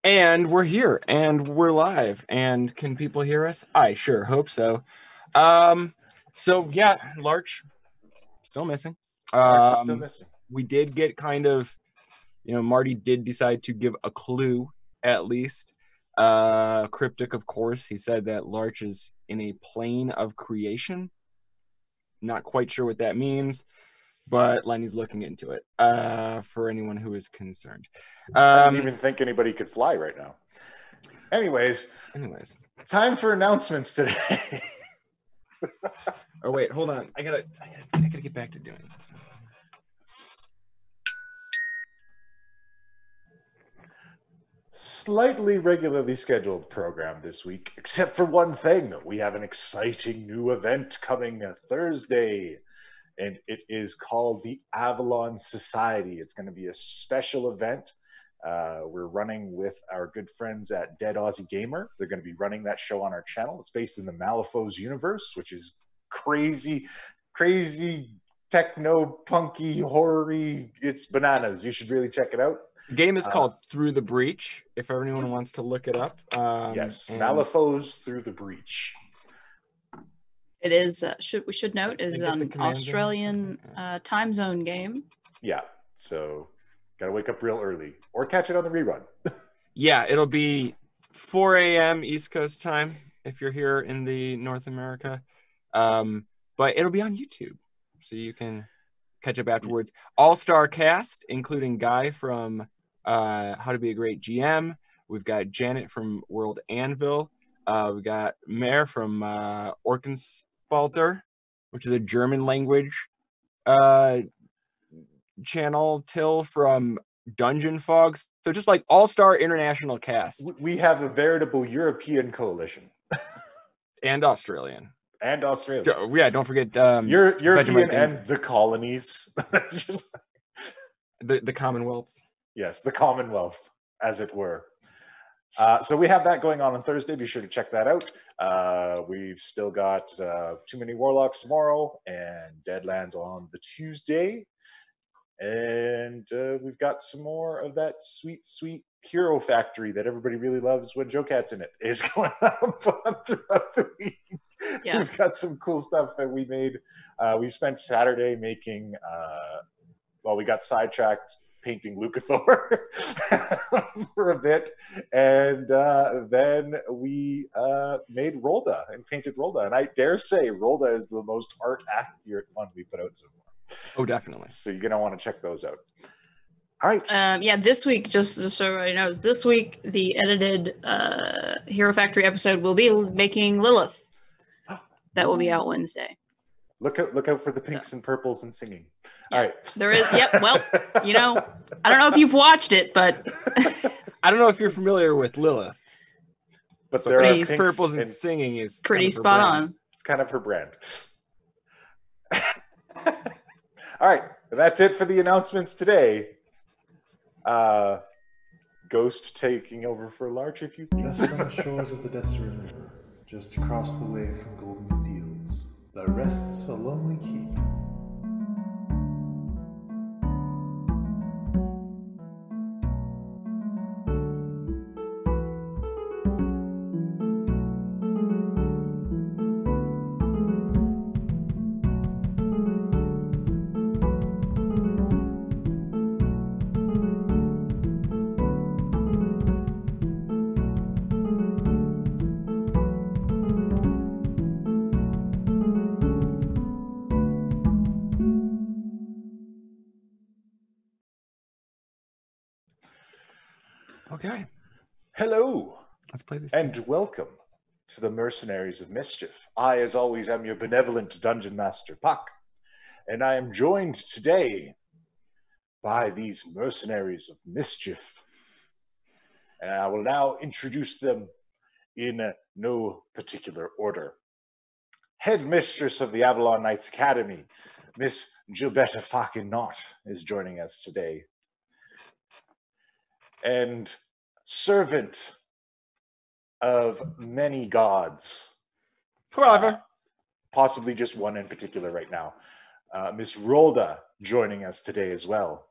And we're here, and we're live, and can people hear us? I sure hope so. So yeah, Larch still missing. Larch still missing. We did get kind of, Marty did decide to give a clue, at least. Cryptic, of course. He said that Larch is in a plane of creation. Not quite sure what that means, but Lenny's looking into it, for anyone who is concerned. I don't even think anybody could fly right now. Anyways, time for announcements today. Oh wait, hold on. I gotta get back to doing this. Slightly regularly scheduled program this week, except for one thing. We have an exciting new event coming Thursday, and it is called the Avalon Society. It's going to be a special event. We're running with our good friends at Dead Aussie Gamer. They're going to be running that show on our channel. It's based in the Malifaux universe, which is crazy, techno-punky, horror-y. It's bananas. You should really check it out. The game is called Through the Breach, if anyone wants to look it up. Yes, Malifaux Through the Breach. It is, we should note, is an Australian time zone game. Yeah, so gotta wake up real early or catch it on the rerun. Yeah, it'll be 4 a.m. East Coast time if you're here in the North America. But it'll be on YouTube, so you can catch up afterwards. All-star cast, including Guy from How to Be a Great GM. We've got Janet from World Anvil. We've got Mare from Orkenspalter, which is a German language channel. Till from Dungeon Fogs. So just like all-star international cast. We have a veritable European coalition. And Australian. And Australia. Yeah, don't forget European and the colonies. Just... the Commonwealths. Yes, the Commonwealth, as it were. So we have that going on Thursday. Be sure to check that out. We've still got Too Many Warlocks tomorrow and Deadlands on the Tuesday. And we've got some more of that sweet hero factory that everybody really loves when Joe Cat's in it is going on throughout the week. Yeah. We've got some cool stuff that we made. We spent Saturday making, we got sidetracked painting Lucathor for a bit. And then we made Rolda and painted Rolda. And I dare say Rolda is the most art accurate one we put out so far. Oh, definitely. So you're going to want to check those out. All right. Yeah, this week, just so everybody knows, this week the edited Hero Factory episode will be making Lilith. That will be out Wednesday. Look out for the pinks and purples and singing. Yeah, all right. There is, yep, well, I don't know if you've watched it, but... I don't know if you're familiar with Lilith. But there are pinks purples and singing is pretty spot on. It's kind of her brand. All right, that's it for the announcements today. Ghost taking over for Larch, if you please. Just on the shores of the Desert River, just across the way from Golden Fields, there rests a lonely keep. Okay. Hello. Let's play this and game. Welcome to the Mercenaries of Mischief. I, as always, am your benevolent Dungeon Master, Puck. And I am joined today by these Mercenaries of Mischief. And I will now introduce them in no particular order. Headmistress of the Avalon Knights Academy, Miss Gilbetta fucking Knott, is joining us today. And servant of many gods. Whoever. Possibly just one in particular right now. Miss Rolda joining us today as well.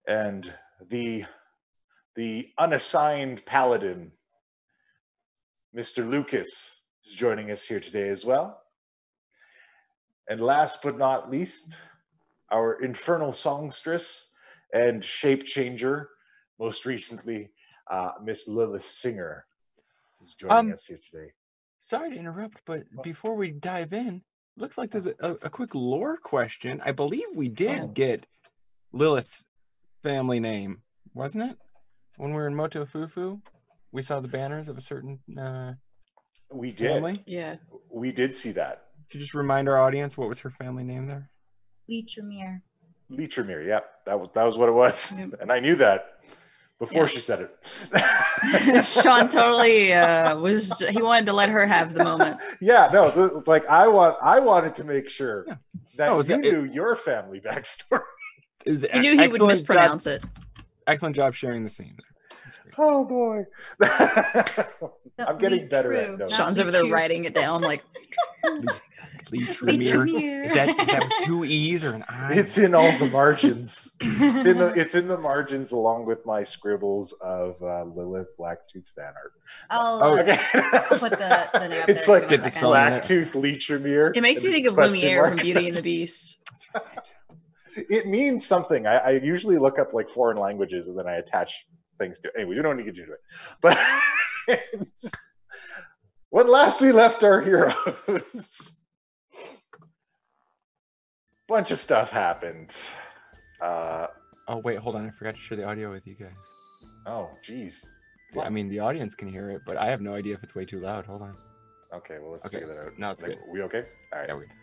And the unassigned paladin, Mr. Lucas, is joining us here today as well. And last but not least, our infernal songstress and shape changer, most recently, Miss Lilith Singer, is joining us here today. Sorry to interrupt, but before we dive in, looks like there's a quick lore question. I believe we did get Lilith's family name, wasn't it? When we were in Moto Fufu, we saw the banners of a certain we did. family. Yeah. We did see that. Could you just remind our audience what was her family name there? Leechermere. Leechermere, yep. That was what it was. Yep. And I knew that before she said it. Sean totally he wanted to let her have the moment. Yeah, no, it's like I wanted to make sure that you knew your family backstory. He knew he would mispronounce it. Excellent job sharing the scene there. Oh boy. I'm getting better at notes. Sean's over there writing it down like Leechermere. Is that with 2 E's or an I? It's in all the margins. It's in the margins along with my scribbles of Lilith Blacktooth fan art. I'll put the name up it's there. like Blacktooth Leechermere. It makes me think of Lumiere from Beauty and the Beast. It means something. I usually look up like foreign languages and then I attach things to it. Anyway, we don't need to get into it. But when last we left our heroes, bunch of stuff happened. Oh wait, hold on. I forgot to share the audio with you guys. Oh, geez. Yeah, I mean, the audience can hear it, but I have no idea if it's way too loud. Hold on. Okay, well, let's figure that out. No, it's good. We okay? All right. Yeah, we're good.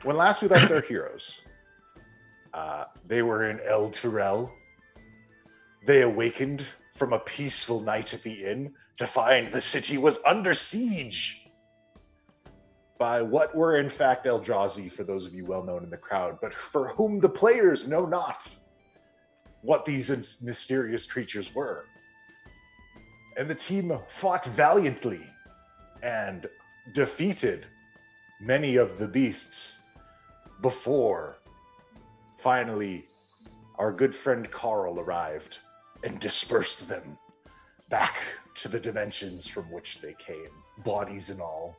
When last we left our heroes, they were in El Turel. They awakened from a peaceful night at the inn to find the city was under siege by what were in fact Eldrazi, for those of you well known in the crowd, but for whom the players know not what these mysterious creatures were. And the team fought valiantly and defeated many of the beasts before finally our good friend Carl arrived and dispersed them back to the dimensions from which they came, bodies and all.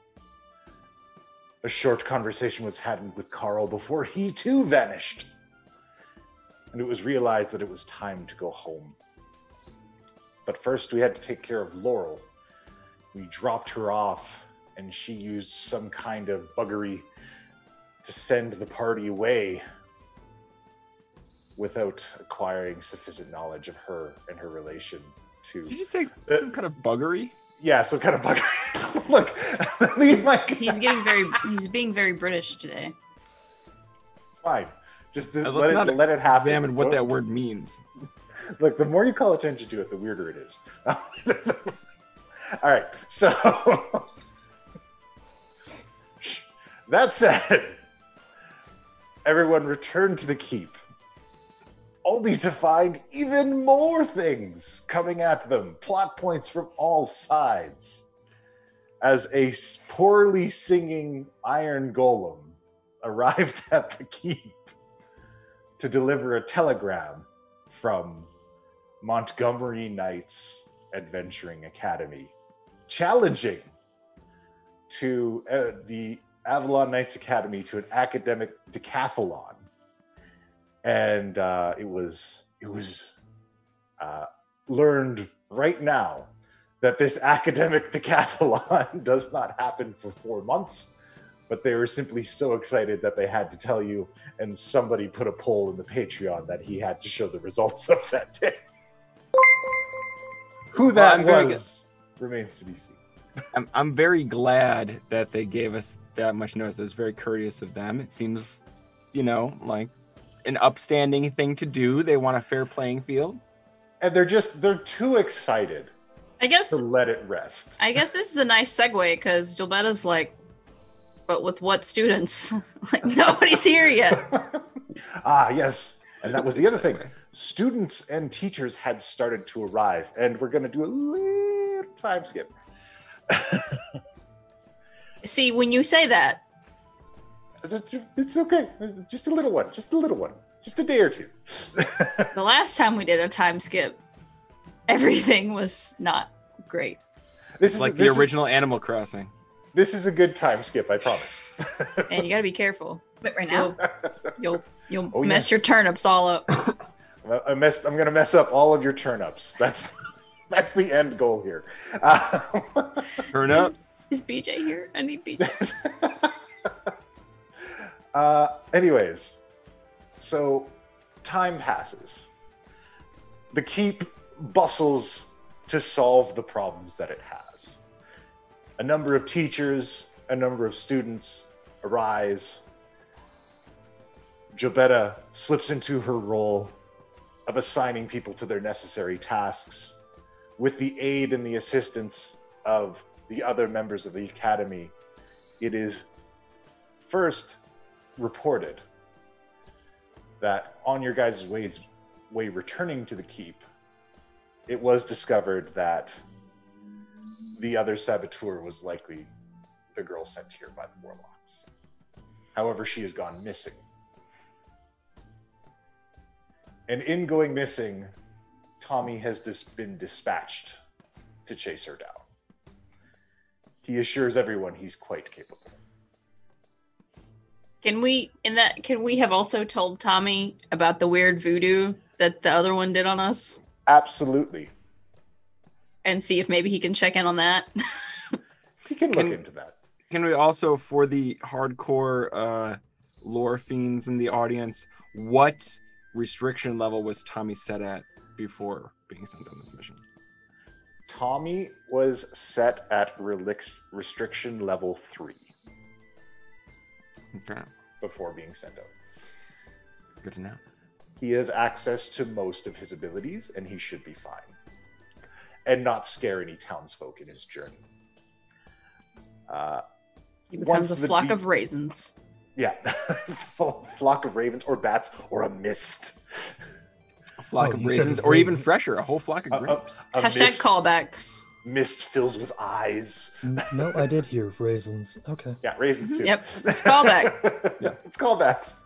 A short conversation was had with Carl before he too vanished. And it was realized that it was time to go home. But first we had to take care of Laurel. We dropped her off and she used some kind of buggery to send the party away without acquiring sufficient knowledge of her and her relation to... Did you say some kind of buggery? Yeah, some kind of buggery. Look, he's being very British today. Fine. Just let it happen. Examine what that word means. Look, the more you call attention to it, the weirder it is. All right, so... That said, everyone returned to the keep, only to find even more things coming at them, plot points from all sides, as a poorly singing iron golem arrived at the keep to deliver a telegram from Montgomery Knights Adventuring Academy, challenging to the Avalon Knights Academy to an academic decathlon. And it was learned right now that this academic decathlon does not happen for 4 months, but they were simply so excited that they had to tell you, and somebody put a poll in the Patreon that he had to show the results of that day. Who that was remains to be seen. I'm very glad that they gave us that much notice. It was very courteous of them. It seems, like an upstanding thing to do. They want a fair playing field. And they're too excited to let it rest. I guess this is a nice segue because Gilbetta's like, but with what students? Like, nobody's here yet. Yes. And that was the other thing. Students and teachers had started to arrive, and we're going to do a little time skip. See, when you say that, it's okay. Just a little one. Just a day or two. The last time we did a time skip, everything was not great. This is Like the original Animal Crossing. This is a good time skip, I promise. And you gotta be careful. But right now, You'll Oh, mess yes. your turnips all up. I'm gonna mess up all of your turnips. That's the end goal here. Turn up. Is BJ here? I need BJ. Anyways, so time passes. The keep bustles to solve the problems that it has. A number of teachers, a number of students arise. Gilbetta slips into her role of assigning people to their necessary tasks with the aid and the assistance of the other members of the academy. It is first reported that on your guys' way returning to the keep, it was discovered that the other saboteur was likely the girl sent here by the warlocks. However, she has gone missing. And in going missing, Tommy has been dispatched to chase her down. He assures everyone he's quite capable. Can we have also told Tommy about the weird voodoo that the other one did on us? Absolutely. And see if maybe he can check in on that? He can look into that. Can we also, for the hardcore lore fiends in the audience, what restriction level was Tommy set at before being sent on this mission? Tommy was set at restriction level 3 Okay, before being sent out. good to know. He has access to most of his abilities, and he should be fine. And not scare any townsfolk in his journey. He becomes Once a the flock deep- of raisins. Yeah. Flock of ravens or bats or a mist. A flock Oh, of you said raisins, the or even raven- fresher, a whole flock of grapes. A Hashtag mist, callbacks. Mist fills with eyes. No, I did hear raisins. Okay. Yeah, raisins too. Yep, it's callback. Yeah, it's callbacks.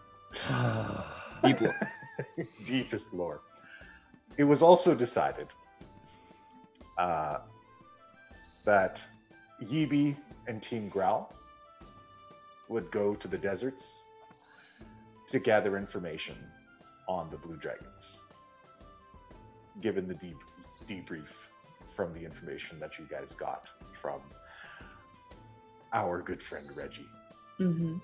Deep lore. Deepest lore. It was also decided that Yibi and Team Growl would go to the deserts to gather information on the Blue Dragons, given the debrief from the information that you guys got from our good friend Reggie. Mm-hmm.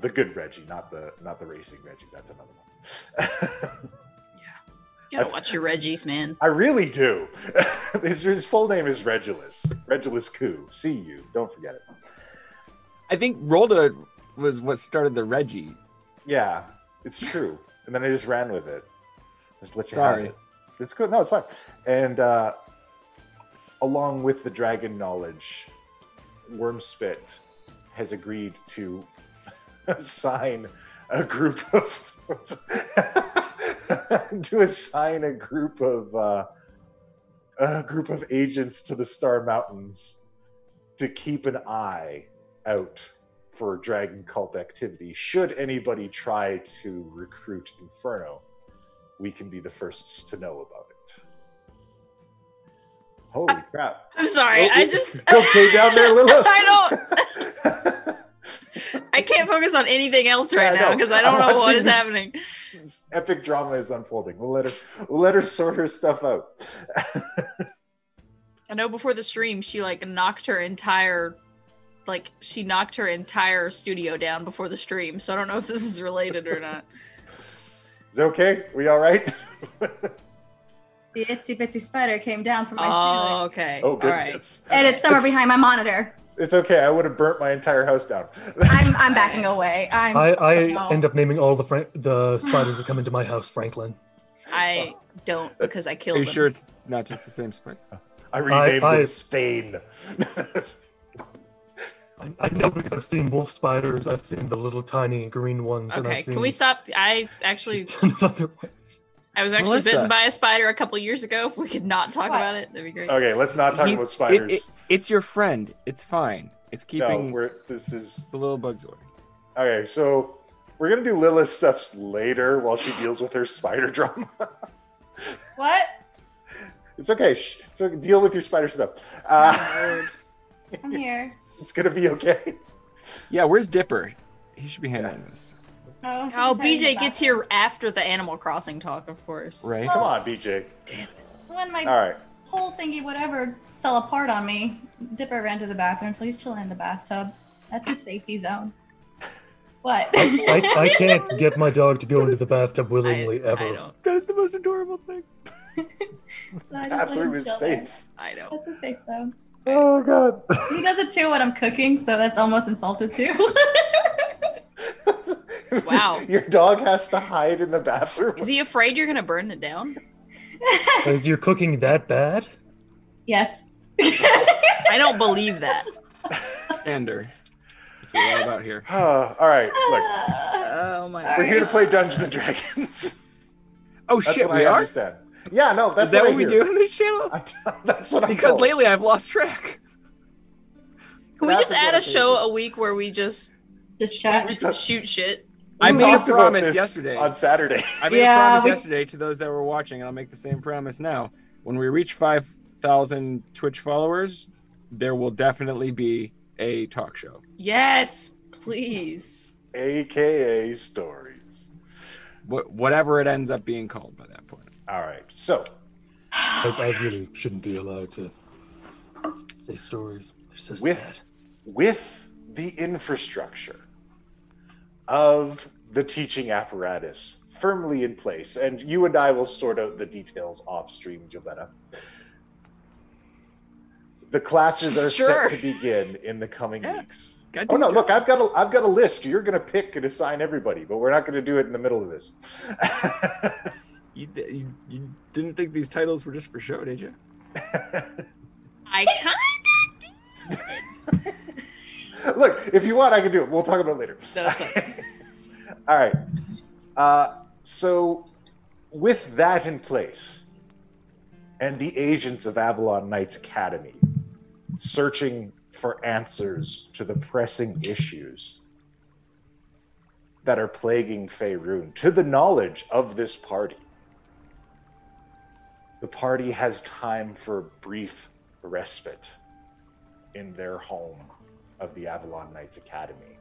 The good Reggie, not the racing Reggie. That's another one. You gotta watch your Reggies, man. I really do. His full name is Regulus. Regulus Koo. See you. Don't forget it. I think Rolda was what started the Reggie. Yeah, it's true. And then I just ran with it. Just let you Sorry. have it. It's good. No, it's fine. And along with the dragon knowledge, Wormspit has agreed to assign a group of a group of agents to the Star Mountains to keep an eye out for dragon cult activity. Should anybody try to recruit Inferno, we can be the first to know about it. Holy crap. I'm sorry, Oh, I just okay down there, Lilith? I can't focus on anything else right Yeah, I now know. because I don't I'm know what watching is this. happening. This epic drama is unfolding. We'll let her sort her stuff out. I know before the stream she knocked her entire studio down before the stream, so I don't know if this is related or not. Is it okay? We all right? the itsy bitsy spider came down from my Oh, ceiling. okay. Oh, All right. goodness. And it's somewhere behind my monitor. It's okay. I would have burnt my entire house down. I'm backing away. I end up naming all the spiders that come into my house Franklin. I don't because I killed Are you them. sure it's not just the same spring? I renamed I- them Stain. I know because I've seen wolf spiders. I've seen the little tiny green ones. and Okay, I've seen can we stop? I other ways. was actually Melissa. bitten by a spider a couple years ago. If we could not talk What? about it, that'd be great. Okay, let's not talk He- about spiders. It's your friend. It's fine. It's keeping No, this is the little bugs away. okay. So We're gonna do Lilith's stuff later while she deals with her spider drama. What? It's okay. So deal with your spider stuff. I'm here. It's gonna be okay. Yeah, where's Dipper? He should be handling this. Oh, Oh, he's hiding in the BJ gets bathroom. here after the Animal Crossing talk, of course. Right? Come on, BJ. When my All right. whole thingy whatever fell apart on me, Dipper ran to the bathroom, so he's chilling in the bathtub. That's his safety zone. What? I can't get my dog to go into the bathtub willingly ever. I don't. That is the most adorable thing. So I just let Bathroom him is chill safe. there. I don't. That's a safe zone. Oh god. He does it too when I'm cooking, so that's almost insulted too. Wow. Your dog has to hide in the bathroom. Is he afraid you're gonna burn it down? Is your cooking that bad? Yes. I don't believe that. Ander. That's what we're all about here. All right. Look, Oh my we're god. here to play Dungeons and Dragons. Oh That's shit, what we I are? understand. Yeah, no, that's Is that what I we hear. do on this channel? That's what I'm Because told. lately I've lost track. Can we just That's add what a I show think. a week where we just Just chat. We talked- shoot shit? I we made a talked about promise this yesterday. on Saturday. I made a Yeah, promise we- yesterday to those that were watching, and I'll make the same promise now. When we reach 5,000 Twitch followers, there will definitely be a talk show. Yes, please. AKA stories. Whatever it ends up being called by that point. All right. So, I really shouldn't be allowed to say stories. They're so sad. with the infrastructure of the teaching apparatus firmly in place, and you and I will sort out the details off stream, Gilbetta. The classes are Sure. set to begin in the coming Yeah. weeks. Gotta Oh do no! your Look, job. I've got a list. You're going to pick and assign everybody, but we're not going to do it in the middle of this. You didn't think these titles were just for show, did you? I kind Look, if you want, I can do it. We'll talk about it later. No, that's fine. All right. So, with that in place, and the agents of Avalon Knights Academy searching for answers to the pressing issues that are plaguing Faerun, to the knowledge of this party, the party has time for a brief respite in their home of the Avalon Knights Academy.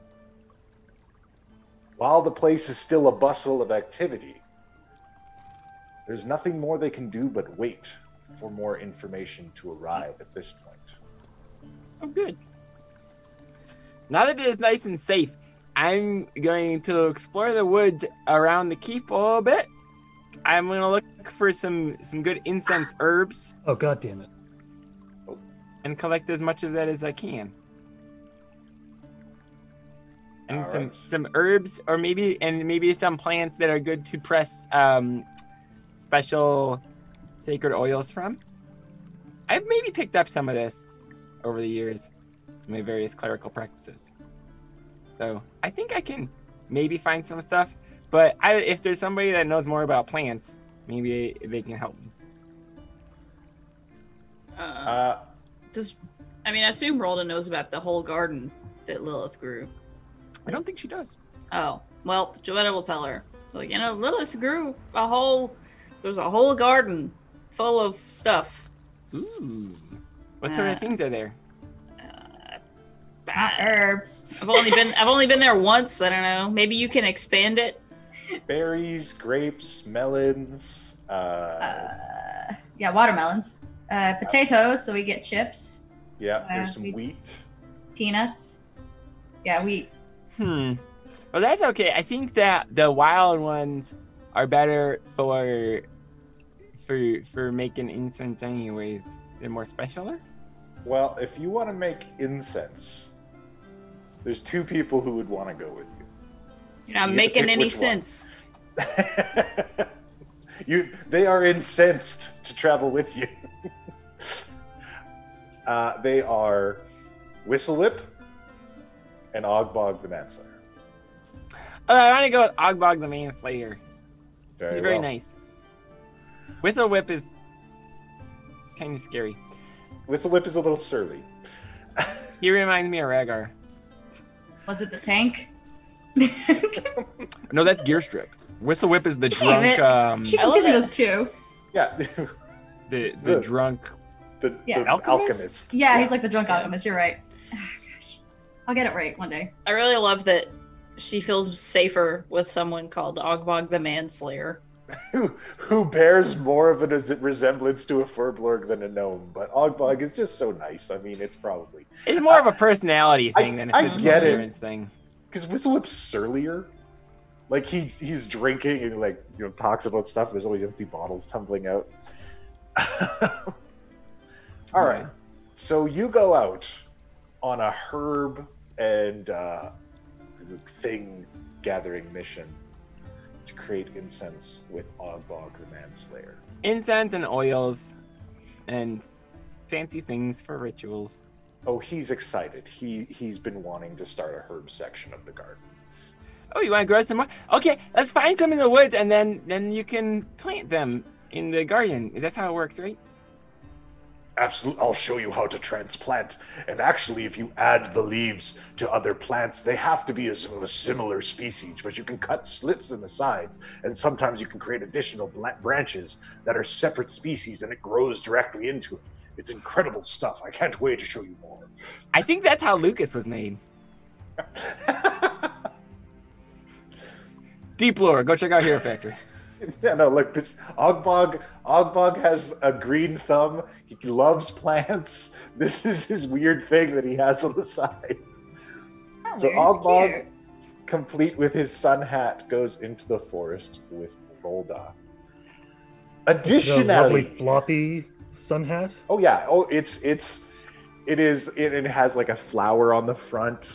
While the place is still a bustle of activity, there's nothing more they can do but wait for more information to arrive at this point. Oh, good. Now that it is nice and safe, I'm going to explore the woods around the keep a little bit. I'm going to look for some good incense herbs Oh, god damn it. and collect as much of that as I can. And All some right. some herbs, or maybe some plants that are good to press special sacred oils from. I've maybe picked up some of this over the years in my various clerical practices. So I think I can maybe find some stuff, but if there's somebody that knows more about plants, maybe they can help me. I assume Rolda knows about the whole garden that Lilith grew. I don't think she does. Oh, well, Gilbetta will tell her. Like, Lilith grew there's a whole garden full of stuff. Ooh. What sort of things are there? Not herbs. I've only been there once. I don't know. Maybe you can expand it. Berries, grapes, melons. Yeah, watermelons. Potatoes, so we get chips. Yeah, there's some we- wheat. Peanuts. Yeah, wheat. Well, that's okay. I think that the wild ones are better for making incense anyways. They're more specialer. Well, if you want to make incense, there's two people who would want to go with you. You're not You get to making pick any which one. sense. They are incensed to travel with you. They are Whistlewhip and Og-bog the Manslayer. I want to go with Og-bog the Manslayer. Very He's very well. nice. Whistlewhip is kind of scary. Whistlewhip is a little surly. He reminds me of Rhaegar. Was it the tank? No, that's Gear Strip. Whistle Whip is the Damn drunk. it. Keep I love confusing it. those two. Yeah. The drunk. The Alchemist? alchemist. Yeah, he's like the drunk alchemist. You're right. Gosh, I'll get it right one day. I really love that she feels safer with someone called Og-bog the Manslayer. Who bears more of a resemblance to a Furblorg than a gnome, but Og-bog is just so nice. I mean, it's probably... It's more of a personality thing than a I physical get it. appearance thing. Because Whistlewhip's surlier. Like, he's drinking and, like, you know, talks about stuff. There's always empty bottles tumbling out. All right. So you go out on a herb and thing gathering mission to create incense with Og-bog the Manslayer. Incense and oils and fancy things for rituals. Oh, he's excited. He's been wanting to start a herb section of the garden. Oh, you want to grow some more? Okay, let's find some in the woods and then you can plant them in the garden. That's how it works, right? Absolutely. I'll show you how to transplant. And actually, if you add the leaves to other plants, they have to be of a similar species, but you can cut slits in the sides, and sometimes you can create additional branches that are separate species, and it grows directly into it. It's incredible stuff. I can't wait to show you more. I think that's how Lucas was made. Deep lore. Go check out Hero Factory. Yeah, no, look, this Og-bog has a green thumb. He loves plants. This is his weird thing that he has on the side. Oh, So weird. It's Og-bog, cute. complete with his sun hat, goes into the forest with Rolda. The Additionally, lovely floppy sun hat. oh yeah, oh it has like a flower on the front,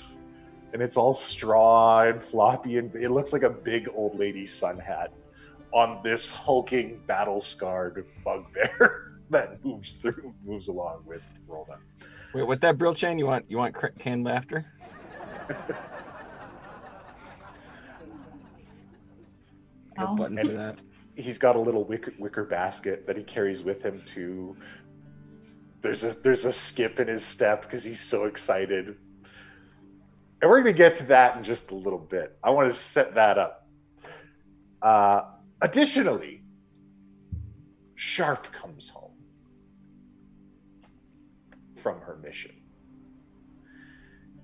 and it's all straw and floppy, and it looks like a big old lady sun hat on this hulking, battle-scarred bugbear that moves along with Rolda. Wait, what's that, Brill Chain? You want canned laughter? No Oh. button for that. He's got a little wicker basket that he carries with him too. There's a skip in his step because he's so excited. And we're going to get to that in just a little bit. I want to set that up. Additionally, Sharp comes home from her mission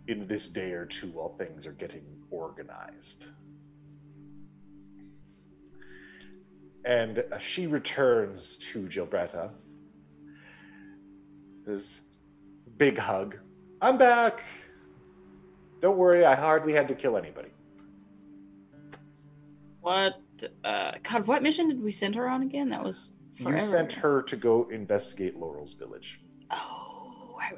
in this day or two while things are getting organized. And she returns to Gilbetta. This big hug. I'm back. Don't worry, I hardly had to kill anybody. What? God, what mission did we send her on again? That was forever. You sent her to go investigate Laurel's village. Oh, right.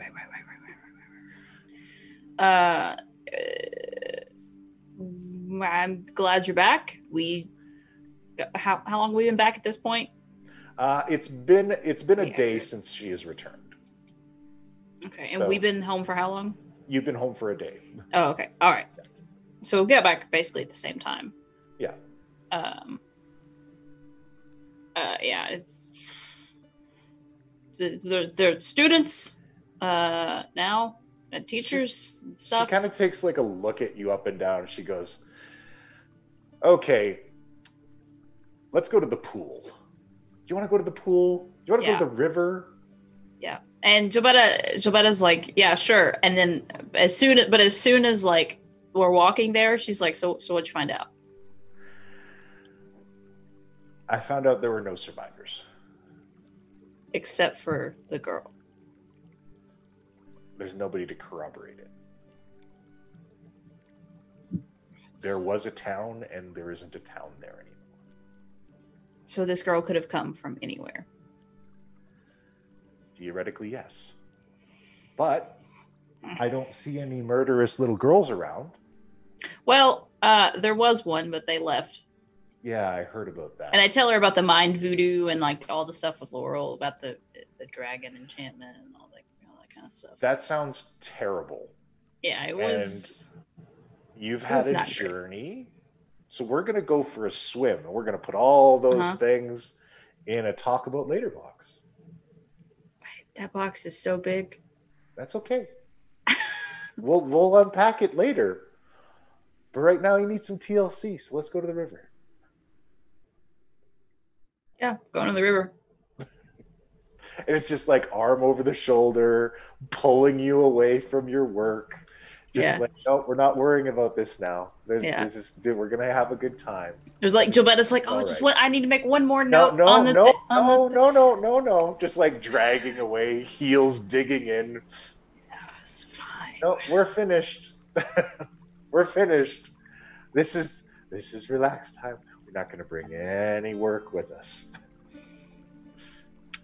I'm glad you're back. How long have we been back at this point? It's been a Yeah. day since she has returned. Okay, and So- we've been home for how long? You've been home for a day. Oh, okay. All right. So we'll get back basically at the same time. Yeah. Yeah, it's they're students now and teachers and stuff. She kind of takes like a look at you up and down. She goes, "Okay, let's go to the pool. Do you want to go to the pool? Do you want to go Yeah. to the river?" Yeah. And Gilbetta's like, yeah, sure. And then as soon as like we're walking there, she's like, so what'd you find out? I found out there were no survivors. Except for the girl. There's nobody to corroborate it. There was a town, and there isn't a town there anymore. So this girl could have come from anywhere. Theoretically, yes. But I don't see any murderous little girls around. Well, there was one, but they left. Yeah, I heard about that. And I tell her about the mind voodoo and like all the stuff with Laurel about the dragon enchantment and all that kind of stuff. That sounds terrible. Yeah, it was. You've It had was a not great. journey. So we're going to go for a swim, and we're going to put all those Uh-huh. things in a talk about later box. That box is so big. That's okay. we'll unpack it later. But right now, you need some TLC, so let's go to the river. Yeah, going to the river. And it's just like arm over the shoulder, pulling you away from your work. Just Yeah. like, no, we're not worrying about this now. Yeah. We're gonna have a good time. There's like Gilbetta's like, oh, All just right. what I need to make one more No, note no, on the no. Just like dragging away, heels digging in. It's fine. No, we're finished. We're finished. This is relaxed time. We're not gonna bring any work with us.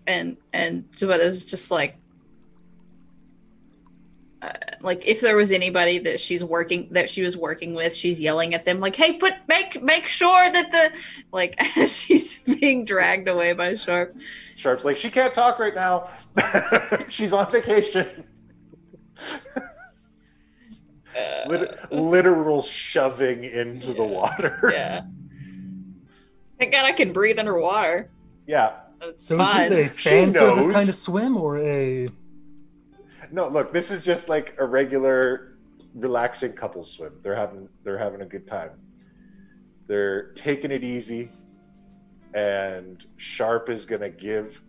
And Gilbetta's just like if there was anybody that she was working with, she's yelling at them like, hey, make sure that the as she's being dragged away by Sharp. Sharp's like, she can't talk right now. She's on vacation. Literal shoving into the water. Yeah. Thank God I can breathe underwater. Yeah. It's So fine. is this a She fan service knows. kind of swim or a... No, look, this is just like a regular relaxing couple swim. They're having a good time. They're taking it easy, and Sharp is gonna give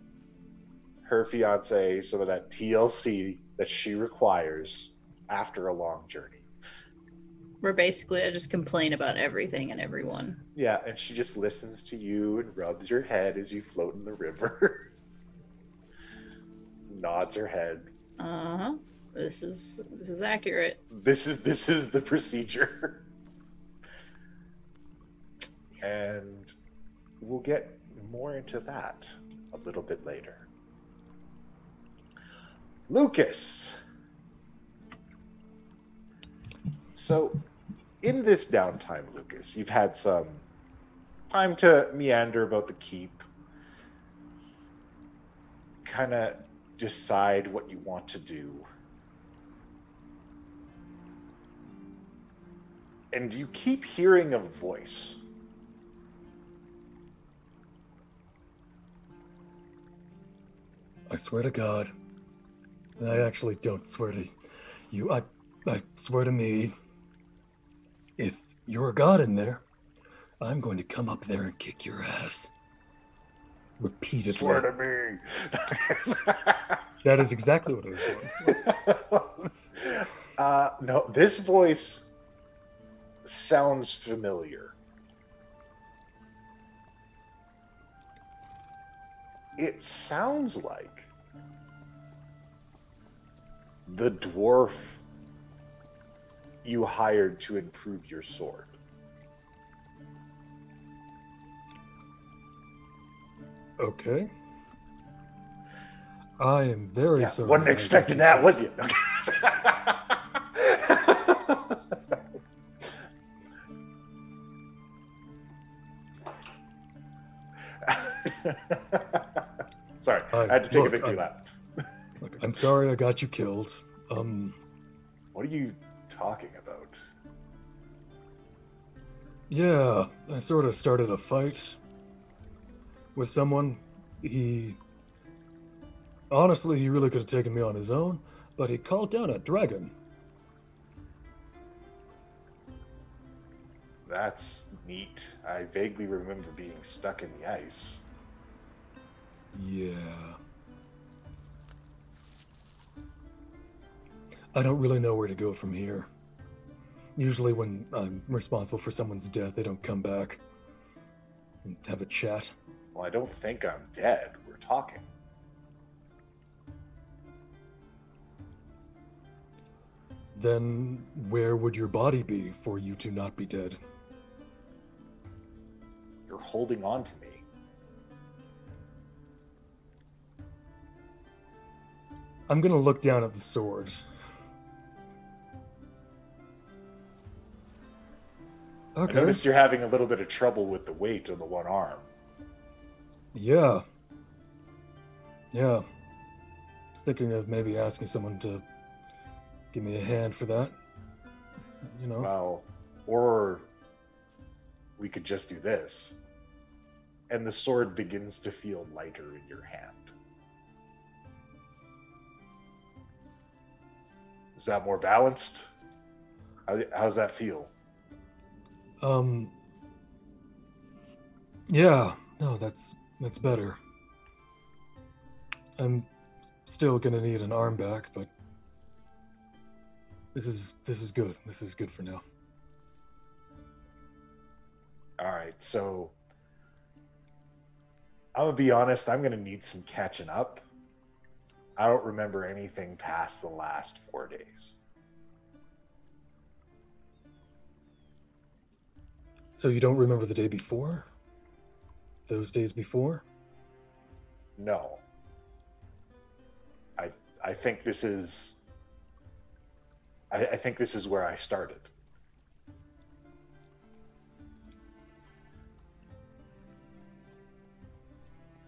her fiance some of that TLC that she requires after a long journey. Where basically I just complain about everything and everyone. Yeah, and she just listens to you and rubs your head as you float in the river. Nods her head. Uh-huh. This is accurate. This is the procedure. And we'll get more into that a little bit later. Lucas. So, in this downtime, Lucas, you've had some time to meander about the keep, kind of decide what you want to do. And you keep hearing a voice. I swear to God. And I actually don't swear to you. I swear to me. If you're a god in there, I'm going to come up there and kick your ass. Repeatedly. Swear to me. That is exactly what I was doing. No, this voice sounds familiar. It sounds like the dwarf you hired to improve your sword. Okay. I am very sorry. Wasn't expecting that, was you? Sorry, I had to take a victory lap. Look, I'm sorry I got you killed. What are you talking about? Yeah, I sort of started a fight with someone. Honestly, he really could have taken me on his own, but he called down a dragon. That's neat. I vaguely remember being stuck in the ice. Yeah. I don't really know where to go from here. Usually when I'm responsible for someone's death, they don't come back and have a chat. Well, I don't think I'm dead. We're talking. Then where would your body be for you to not be dead? You're holding on to me. I'm gonna look down at the sword. I Okay. noticed you're having a little bit of trouble with the weight on the one arm. Yeah. Yeah. I was thinking of maybe asking someone to give me a hand for that. You know? Well, or we could just do this. And the sword begins to feel lighter in your hand. Is that more balanced? How's that feel? Yeah, no, that's better. I'm still gonna need an arm back, but this is good. This is good for now. All right, so I'm gonna be honest. I'm gonna need some catching up. I don't remember anything past the last 4 days. So you don't remember the day before? Those days before? No. I think this is. I think this is where I started.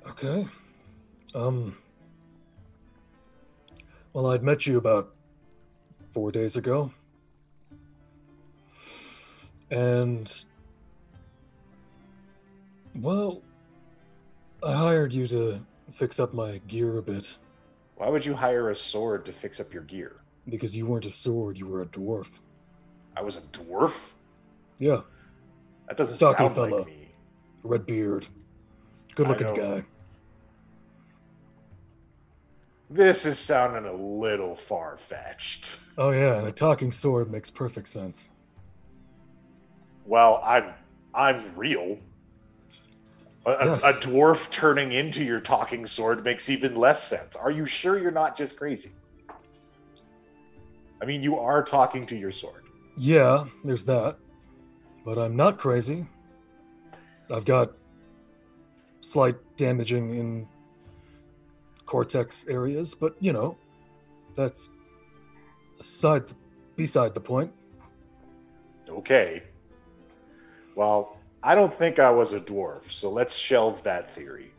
Okay. Well, I'd met you about 4 days ago. And, well, I hired you to fix up my gear a bit. Why would you hire a sword to fix up your gear? Because you weren't a sword, you were a dwarf. I was a dwarf? Yeah, That doesn't Stocky sound fella. like me. red beard. Good looking I guy. This is sounding a little far-fetched. Oh yeah, and a talking sword makes perfect sense. Well, I'm real. Yes. A dwarf turning into your talking sword makes even less sense. Are you sure you're not just crazy? I mean, you are talking to your sword. Yeah, there's that. But I'm not crazy. I've got slight damaging in cortex areas, but you know, that's beside the point. Okay. Well, I don't think I was a dwarf, so let's shelve that theory.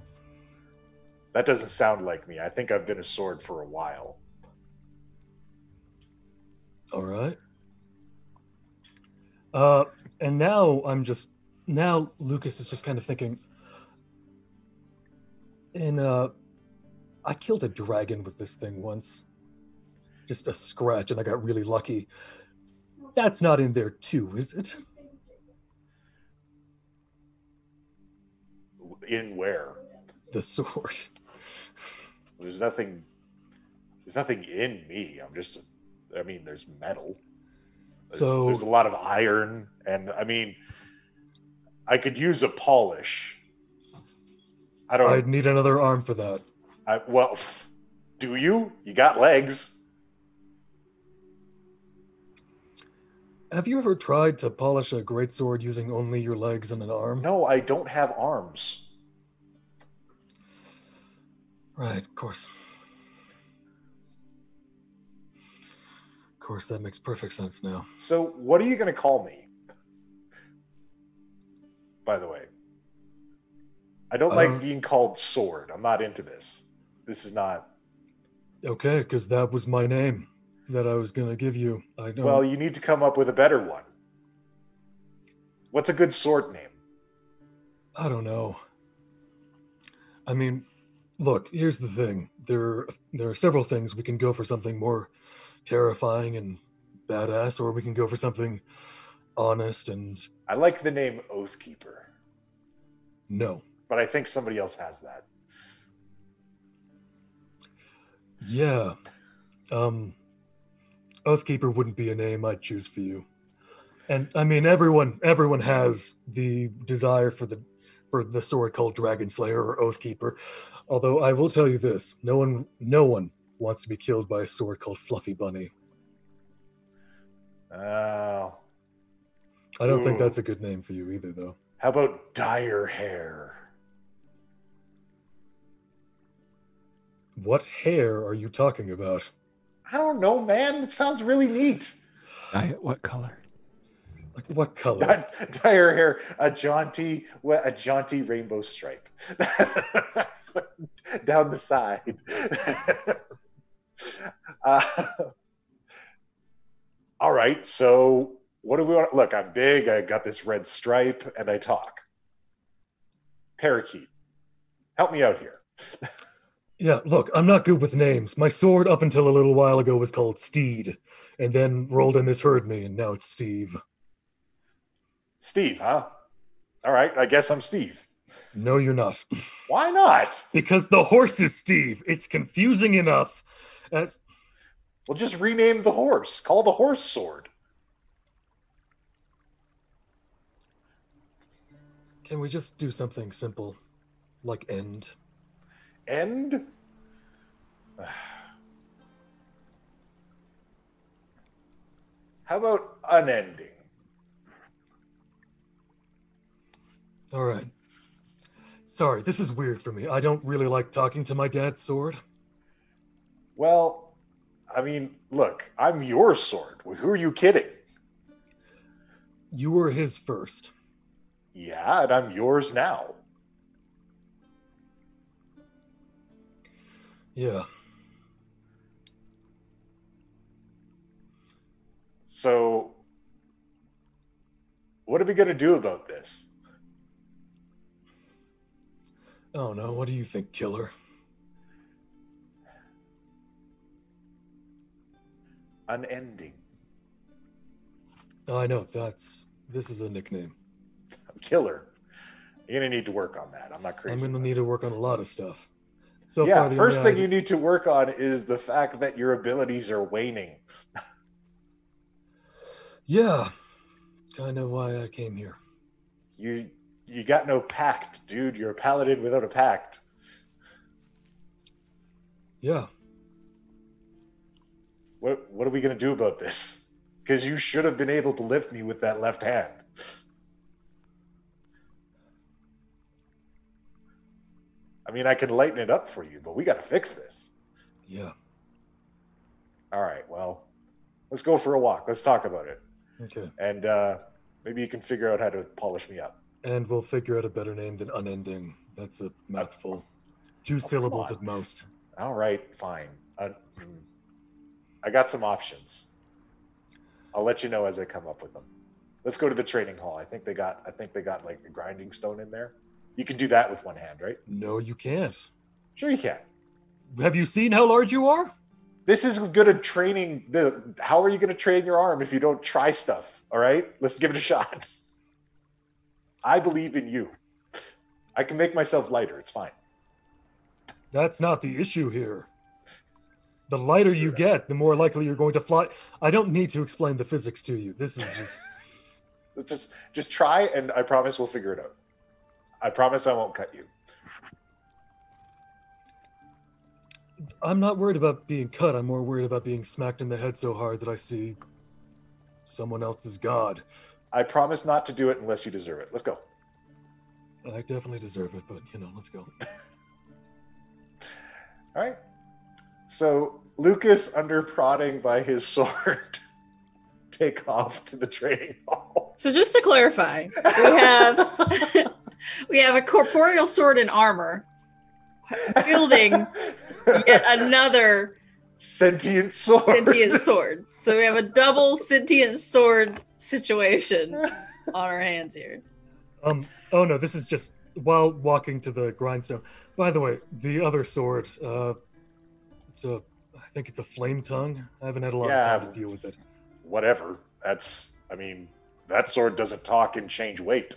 That doesn't sound like me. I think I've been a sword for a while. All right. And now Lucas is just kind of thinking, I killed a dragon with this thing once. Just a scratch, and I got really lucky. That's not in there too, is it? In where? The sword. There's nothing in me. There's metal. There's a lot of iron, and I mean, I could use a polish. I'd need another arm for that. Do you? You got legs. Have you ever tried to polish a greatsword using only your legs and an arm? No, I don't have arms. Right, of course. Of course, that makes perfect sense now. So, what are you going to call me? By the way, I don't like being called sword. I'm not into this. This is not. Okay, because that was my name that I was going to give you. Well, you need to come up with a better one. What's a good sword name? I don't know. I mean, look, here's the thing. There are several things. We can go for something more terrifying and badass, or we can go for something honest and... I like the name Oathkeeper. No. But I think somebody else has that. Yeah. Oathkeeper wouldn't be a name I'd choose for you. And I mean, everyone has the desire for the sword called Dragon Slayer or Oathkeeper. Although I will tell you this, no one wants to be killed by a sword called Fluffy Bunny. Oh. I don't think that's a good name for you either, though. How about Dire Hair? What hair are you talking about? I don't know, man. It sounds really neat. What color? Like what color? Dire hair, a jaunty rainbow stripe down the side. All right, so what do we want? Look, I'm big. I got this red stripe, and I talk. Parakeet, help me out here. Yeah, look, I'm not good with names. My sword up until a little while ago was called Steed, and then Rolda misheard me, and now it's Steve. Steve, huh? All right, I guess I'm Steve. No, you're not. Why not? Because the horse is Steve. It's confusing enough. Well, just rename the horse. Call the horse Sword. Can we just do something simple? Like end? End? How about unending? All right. Sorry, this is weird for me. I don't really like talking to my dad's sword. Well, I mean, look, I'm your sword. Who are you kidding? You were his first. Yeah, and I'm yours now. Yeah. So, what are we going to do about this? Oh no, what do you think, killer? Unending. I know, this is a nickname. Killer. You're going to need to work on that. I'm not crazy. I'm going to need to work on a lot of stuff. So yeah, far, the first only thing you need to work on is the fact that your abilities are waning. Yeah, kind of why I came here. You got no pact, dude. You're a paladin without a pact. Yeah. What are we going to do about this? Because you should have been able to lift me with that left hand. I mean, I can lighten it up for you, but we got to fix this. Yeah. All right, well, let's go for a walk. Let's talk about it. Okay. And maybe you can figure out how to polish me up. And we'll figure out a better name than unending. That's a mouthful. 2 syllables at most. All right, fine. I got some options. I'll let you know as I come up with them. Let's go to the training hall. I think they got like a grinding stone in there. You can do that with one hand, right? No, you can't. Sure you can. Have you seen how large you are? This is good at training. How are you going to train your arm if you don't try stuff? All right, let's give it a shot. I believe in you. I can make myself lighter. It's fine. That's not the issue here. The lighter you get, the more likely you're going to fly. I don't need to explain the physics to you. This is just... just try, and I promise we'll figure it out. I promise I won't cut you. I'm not worried about being cut. I'm more worried about being smacked in the head so hard that I see someone else's god. I promise not to do it unless you deserve it. Let's go. I definitely deserve it, but, let's go. All right. So, Lucas, under prodding by his sword, take off to the training hall. So just to clarify, we have a corporeal sword and armor wielding yet another sentient sword. So we have a double sentient sword situation on our hands here. Oh no, this is just while walking to the grindstone. By the way, the other sword, I think it's a flame tongue. I haven't had a lot of time to deal with it. Whatever. That sword doesn't talk and change weight.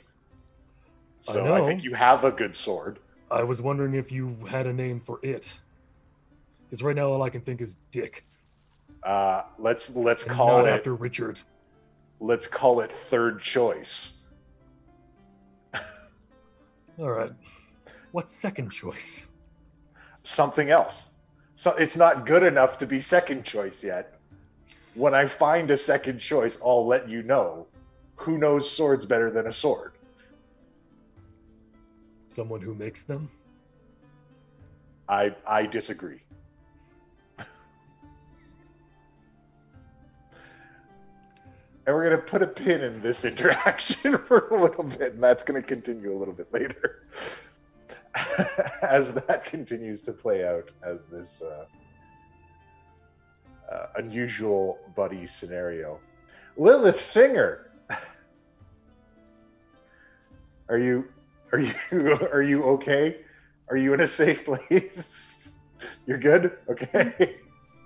So I think you have a good sword. I was wondering if you had a name for it. Because right now all I can think is Dick. Let's call it after Richard. Let's call it third choice. All right. What's second choice? Something else. So it's not good enough to be second choice yet. When I find a second choice, I'll let you know. Who knows swords better than a sword? Someone who makes them? I disagree. And we're going to put a pin in this interaction for a little bit, and that's going to continue a little bit later. As that continues to play out as this unusual buddy scenario. Lilith Singer! Are you okay? Are you in a safe place? You're good? Okay.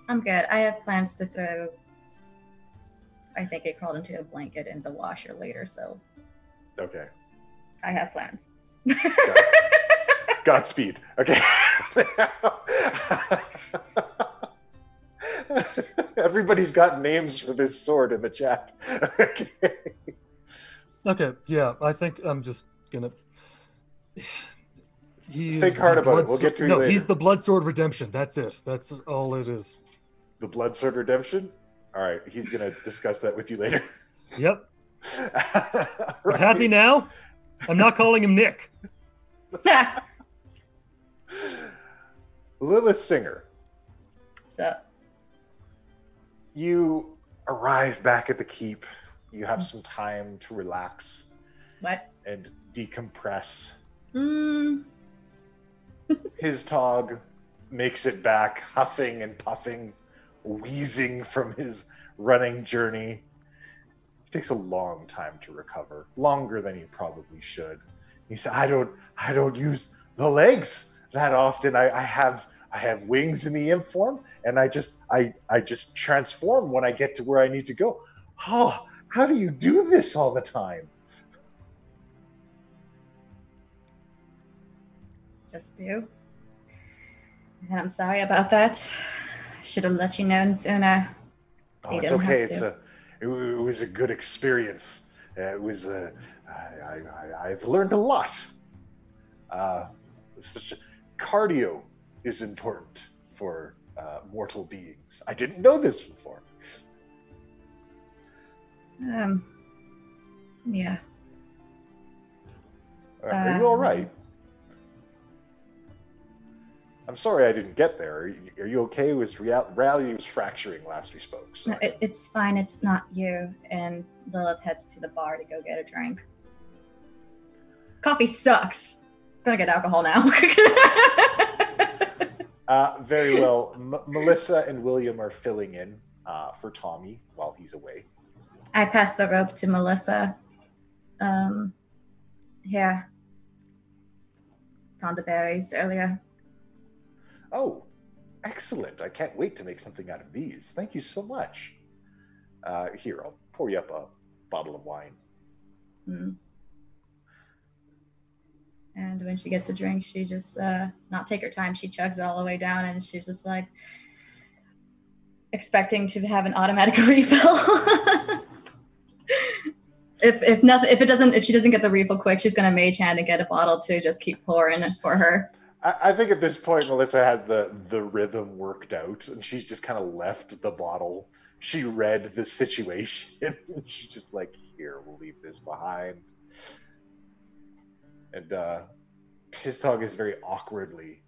I'm good. I have plans to throw, I think it crawled into a blanket in the washer later, so Okay. I have plans. Godspeed. Okay. Everybody's got names for this sword in the chat. Okay. Okay, yeah, I think I'm just gonna. Think hard about it. We'll get to it No, later. he's the Blood Sword Redemption. That's it. That's all it is. The Blood Sword Redemption? All right, he's going to discuss that with you later. Yep. Right. Happy now? I'm not calling him Nick. Lilith Singer, So, you arrive back at the keep. You have some time to relax what? and decompress. Mm, His Tog makes it back, huffing and puffing, wheezing from his running journey. It takes a long time to recover, longer than he probably should. He said, I don't use the legs that often. I have wings in the imp form, and I just transform when I get to where I need to go. Oh, how do you do this all the time? just do. And I'm sorry about that. I should have let you know sooner. Oh, You it's don't okay. have to. It was a good experience. It was. I've learned a lot. Cardio is important for mortal beings. I didn't know this before. Yeah. Are you all right? I'm sorry I didn't get there. Are you okay? It was reality was fracturing last we spoke. So. No, it's fine. It's not you. And Lilith heads to the bar to go get a drink. Coffee sucks. I'm gonna get alcohol now. Very well. Melissa and William are filling in for Tommy while he's away. I passed the rope to Melissa. Yeah. Found the berries earlier. Oh, excellent. I can't wait to make something out of these. Thank you so much. Here, I'll pour you up a bottle of wine. Mm. And when she gets a drink, she just, not take her time, she chugs it all the way down, and she's just like, expecting to have an automatic refill. If she doesn't get the refill quick, she's gonna mage hand and get a bottle to just keep pouring for her. I think at this point, Melissa has the rhythm worked out, and she's just kind of left the bottle. She read the situation, and she's just like, here, we'll leave this behind. And his dog is very awkwardly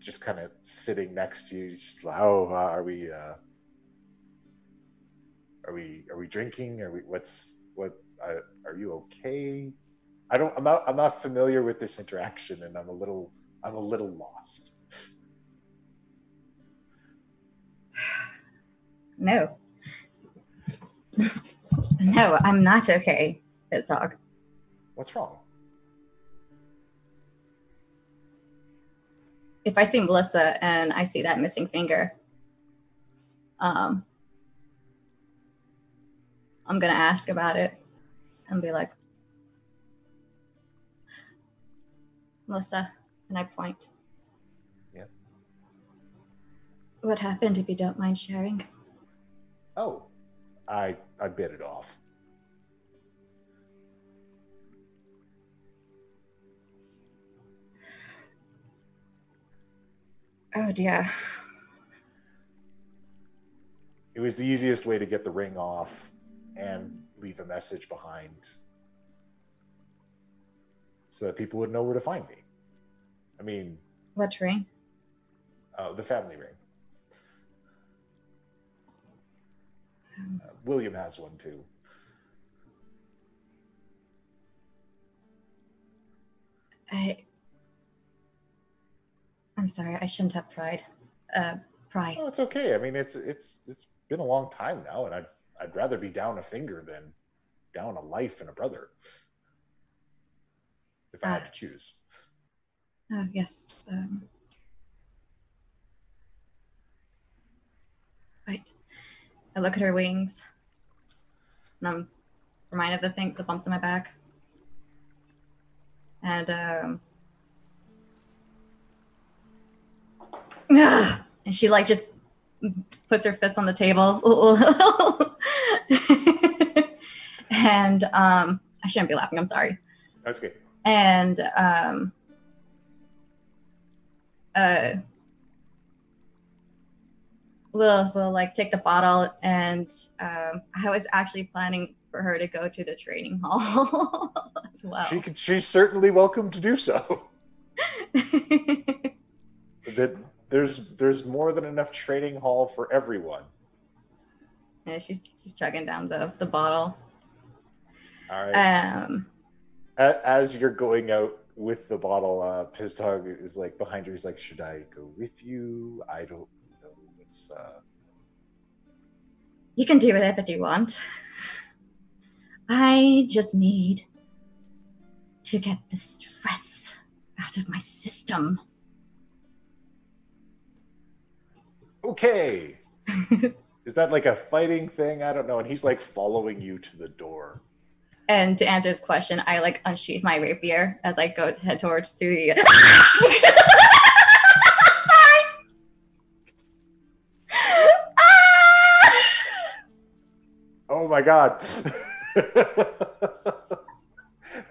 just kind of sitting next to you. He's just like, oh, are we drinking? Are you okay? I'm not familiar with this interaction, and I'm a little lost. No. No, I'm not okay, his dog. What's wrong? If I see Melissa and I see that missing finger, I'm gonna ask about it and be like, Melissa, and I point. Yeah. What happened, if you don't mind sharing? Oh, I bit it off. Oh dear. It was the easiest way to get the ring off and leave a message behind so that people would know where to find me. I mean... What ring? The family ring. William has one too. I'm sorry, I shouldn't have pride. Pride. Oh, it's okay. I mean, it's been a long time now, and I'd rather be down a finger than down a life and a brother. If I had to choose. Oh, yes. Right. I look at her wings, and I'm reminded of the bumps in my back. And and she like just puts her fist on the table. And I shouldn't be laughing, I'm sorry. That's good. And we'll like take the bottle, and I was actually planning for her to go to the training hall as well. She's certainly welcome to do so. That there's more than enough training hall for everyone. Yeah, she's chugging down the bottle. All right. As you're going out with the bottle, Pizdog is like behind her. He's like, "Should I go with you? I don't know. It's You can do whatever you want. I just need to get the stress out of my system." Okay. Is that like a fighting thing? I don't know. And he's like following you to the door. And to answer his question, I like unsheath my rapier as I go head towards the. Sorry. Oh my god.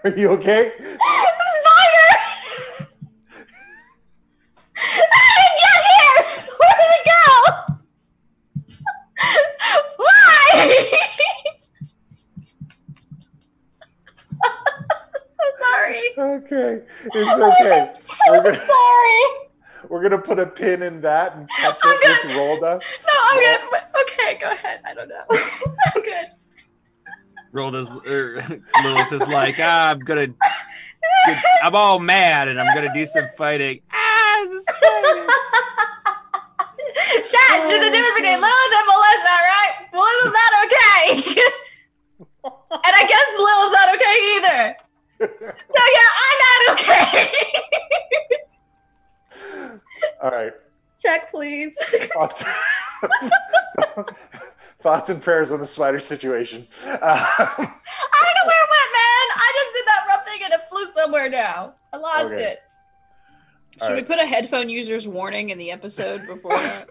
Are you okay? Spider! How did it get here? Where did it go? Why? So sorry. Okay. It's okay. I'm sorry. We're gonna put a pin in that and catch up with Rolda. No, I'm gonna. Okay, go ahead. I don't know. I'm good. Lilith is like, I'm all mad and I'm gonna do some fighting. This is fighting. Chat, should the difference between Lilith and Melissa, right? Melissa's not okay. And I guess Lilith's not okay either. So yeah, I'm not okay. All right. Check, please. Thoughts and prayers on the spider situation. I don't know where it went, man. I just did that rough thing and it flew somewhere now. I lost it. Should we put a headphone user's warning in the episode before that?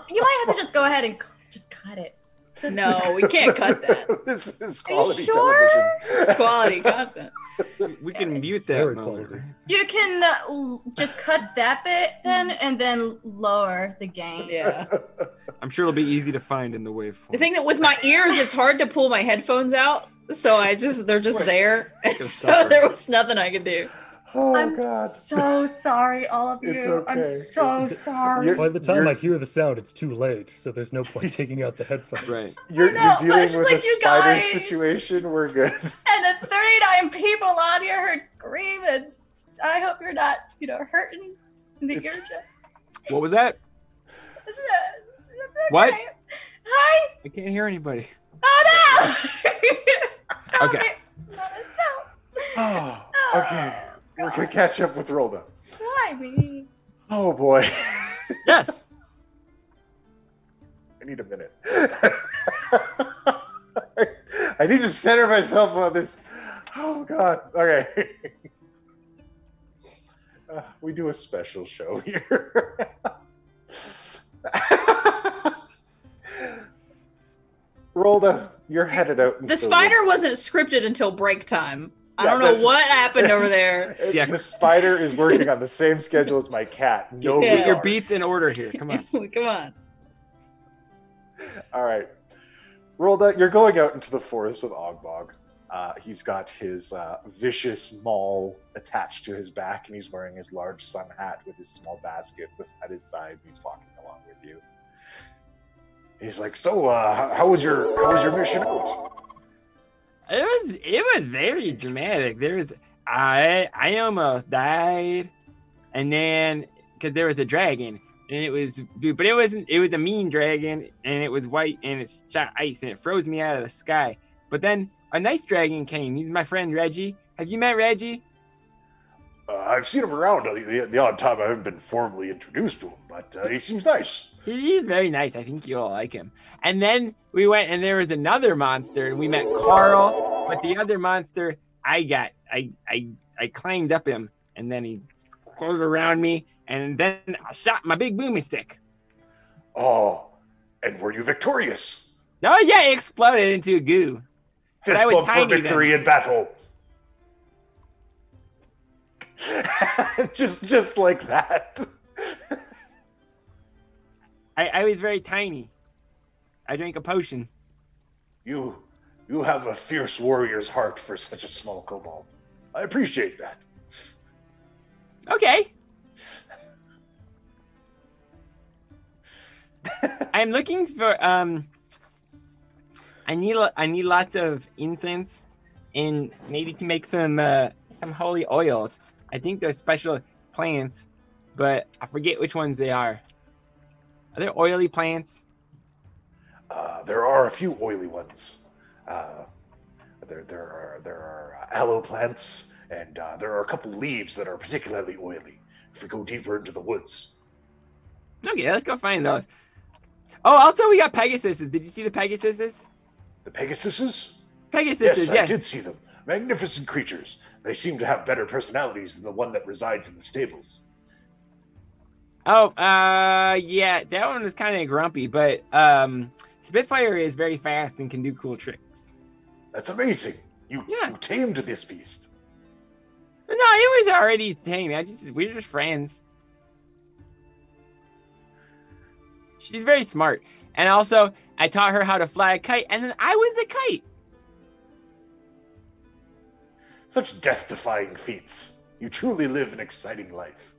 You might have to just go ahead and just cut it. No, we can't cut that. This is quality sure? television. It's quality content. We can mute that Very moment. quality. You can just cut that bit then and then lower the gain. Yeah. I'm sure it'll be easy to find in the waveform. The thing that with my ears, it's hard to pull my headphones out. So they're just there. And so suffer. there was nothing I could do. Oh I'm god. so sorry, all of you. It's okay. I'm so sorry. By the time I hear the sound, it's too late, so there's no point taking out the headphones. Right. You're know, but dealing it's with just a like you spider guys. situation. We're good. And the 39 people on here heard scream, and I hope you're not, hurting in the It's- ear chest. What was that? That's okay. What? Hi. I can't hear anybody. Oh no. Help Okay. me. Oh, okay. We're gonna catch up with Rolda. Why me? Oh boy. Yes. I need a minute. I need to center myself on this. Oh god. Okay. We do a special show here. Rolda, you're headed out. The spider wasn't scripted until break time. I don't know that's- what happened over there. Yeah. The spider is working on the same schedule as my cat. No Yeah. Get your regard. beats in order here. Come on. Come on. All right. Rolda, you're going out into the forest with Og-bog. He's got his vicious maul attached to his back, and he's wearing his large sun hat with his small basket at his side. He's walking along with you. He's like, "So, how was your mission out?" It was very dramatic. I almost died, and then because there was a dragon, and it was a mean dragon, and it was white, and it shot ice, and it froze me out of the sky. But then a nice dragon came. He's my friend Reggie. Have you met Reggie? I've seen him around the odd time. I haven't been formally introduced to him, but he seems nice. He's very nice. I think you'll like him. And then we went, and there was another monster, and we met Carl. But the other monster, I I climbed up him, and then he closed around me, and then I shot my big booming stick. Oh, and were you victorious? Oh yeah, it exploded into goo. But I Fist was bump for tiny victory then. in battle. just like that. I was very tiny. I drank a potion. You have a fierce warrior's heart for such a small kobold. I appreciate that. Okay. I'm looking for I need lots of incense and maybe to make some holy oils. I think they're special plants, but I forget which ones they are. Are there oily plants? There are a few oily ones. There are aloe plants, and there are a couple leaves that are particularly oily. If we go deeper into the woods. Okay, let's go find those. Oh, also we got Pegasuses. Did you see the Pegasuses? The Pegasuses? Pegasuses, Yes, I did see them. Magnificent creatures. They seem to have better personalities than the one that resides in the stables. Oh, yeah, that one was kind of grumpy, but Spitfire is very fast and can do cool tricks. That's amazing. You tamed this beast. No, it was already tame. We're just friends. She's very smart. And also, I taught her how to fly a kite, and then I was the kite. Such death-defying feats. You truly live an exciting life.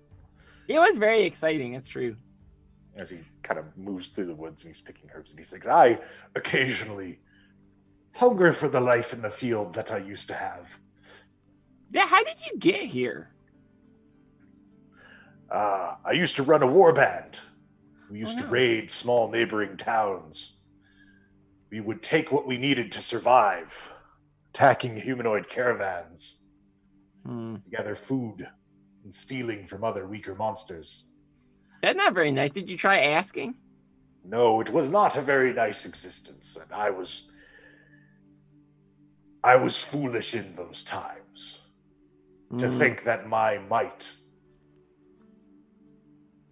It was very exciting, it's true. As he kind of moves through the woods and he's picking herbs, and he says, I occasionally hunger for the life in the field that I used to have. Yeah, how did you get here? I used to run a war band. We used to raid small neighboring towns. We would take what we needed to survive, attacking humanoid caravans, gather food, and stealing from other weaker monsters. That's not very nice. Did you try asking? No, it was not a very nice existence, and I was foolish in those times to think that my might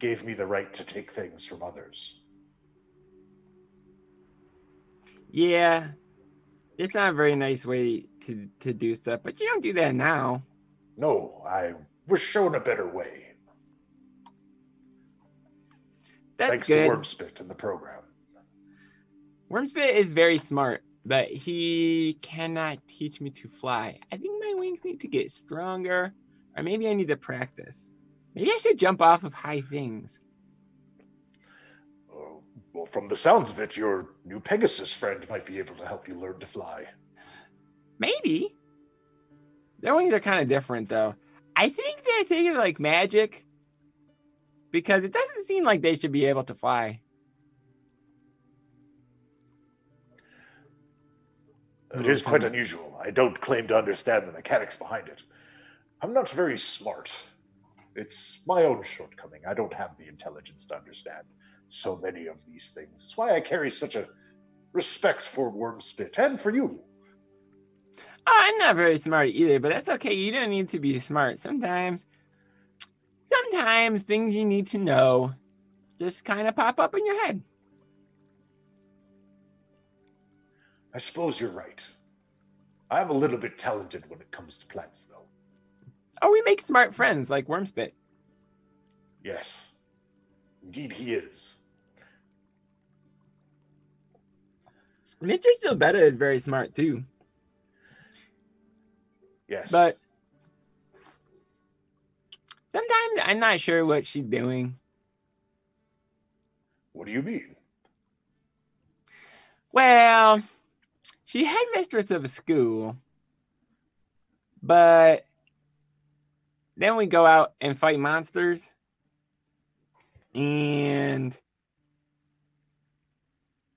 gave me the right to take things from others. Yeah, it's not a very nice way to do stuff, but you don't do that now. No, I was shown a better way. That's Thanks good. to Wormspit in the program. Wormspit is very smart, but he cannot teach me to fly. I think my wings need to get stronger, or maybe I need to practice. Maybe I should jump off of high things. Well, from the sounds of it, your new Pegasus friend might be able to help you learn to fly. Maybe. Their wings are kind of different, though. I think they're taking like magic, because it doesn't seem like they should be able to fly. It is quite unusual. I don't claim to understand the mechanics behind it. I'm not very smart. It's my own shortcoming. I don't have the intelligence to understand so many of these things. That's why I carry such a respect for Wormspit and for you. Oh, I'm not very smart either, but that's okay. You don't need to be smart. Sometimes things you need to know just kind of pop up in your head. I suppose you're right. I'm a little bit talented when it comes to plants, though. Oh, we make smart friends like Wormspit. Yes. Indeed he is. Mr. Gilbetta is very smart too. Yes. But sometimes I'm not sure what she's doing. What do you mean? Well, she headmistress of a school, but then we go out and fight monsters. And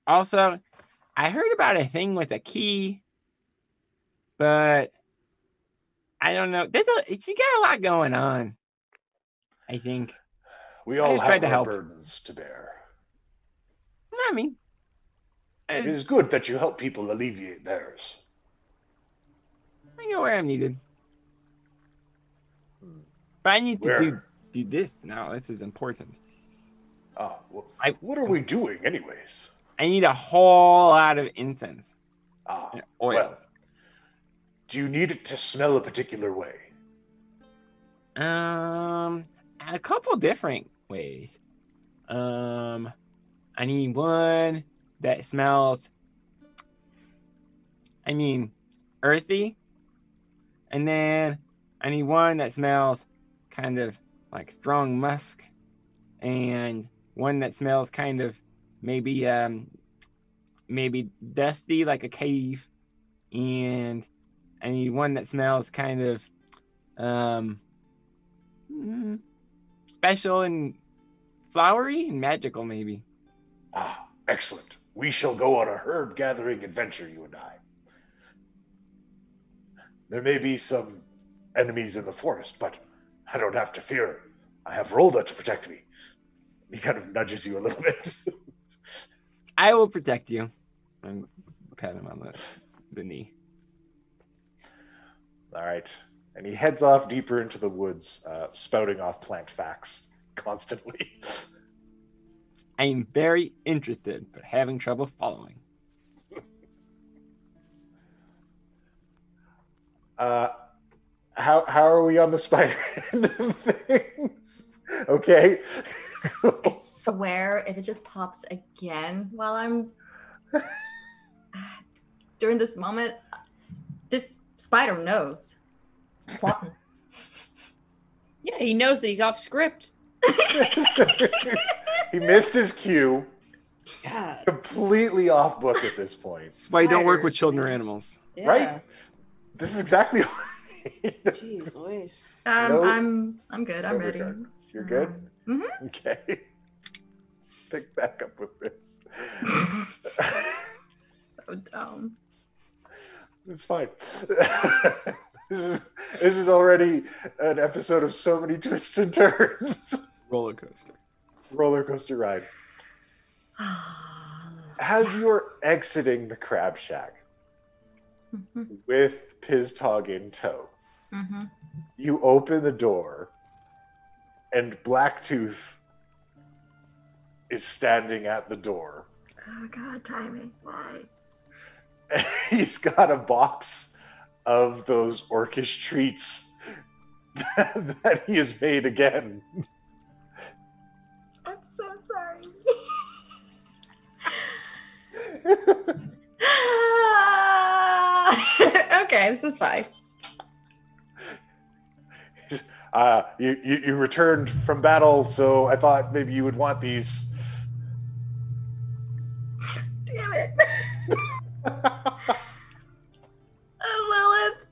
also, I heard about a thing with a key, but I don't know. She got a lot going on, I think. We all tried have to our help. burdens to bear. I mean, It is good that you help people alleviate theirs. I go where I'm needed. But I need to Where? do this now. This is important. Oh, well, I- what are we doing, anyways? I need a whole lot of incense Ah, and well, oils. do you need it to smell a particular way? A couple different ways. I need one that smells, earthy. And then I need one that smells kind of like strong musk. And one that smells kind of maybe dusty like a cave. And I need one that smells kind of special and flowery and magical, maybe. Ah, excellent. We shall go on a herb gathering adventure, you and I. There may be some enemies in the forest, but I don't have to fear. I have Rolda to protect me. He kind of nudges you a little bit. I will protect you. And pat him on the knee. All right. And he heads off deeper into the woods, spouting off plant facts constantly. I am very interested, but having trouble following. How are we on the spider end of things? Okay. I swear, if it just pops again while I'm during this moment, this spider knows. Plotting. Yeah, he knows that he's off script. He missed his cue. God. Completely off book at this point. That's why you don't work with Spiders. children or animals. Yeah. Right? This is exactly Jeez Louise. No. I'm good. I'm No ready. regardless. You're good? Mm-hmm. Okay. Let's pick back up with this. So dumb. It's fine. This is already an episode of so many twists and turns. Roller coaster. Roller coaster ride. As you're exiting the crab shack with Piztog in tow, you open the door and Blacktooth is standing at the door. Oh God, timing. Why? He's got a box of those orcish treats that he has made again. I'm so sorry. Okay, this is fine. You returned from battle, so I thought maybe you would want these. Damn it. Lilith.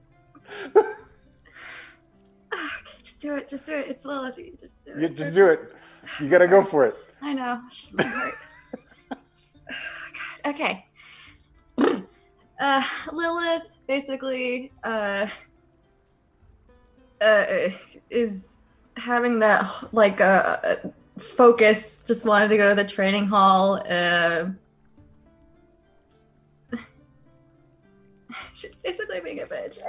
Okay, just do it. Just do it. It's Lilith. You just do it. You just do it. You gotta go for it. I know. My heart. God. Okay. Lilith basically is having that like focus. Just wanted to go to the training hall. She's basically being a bitch.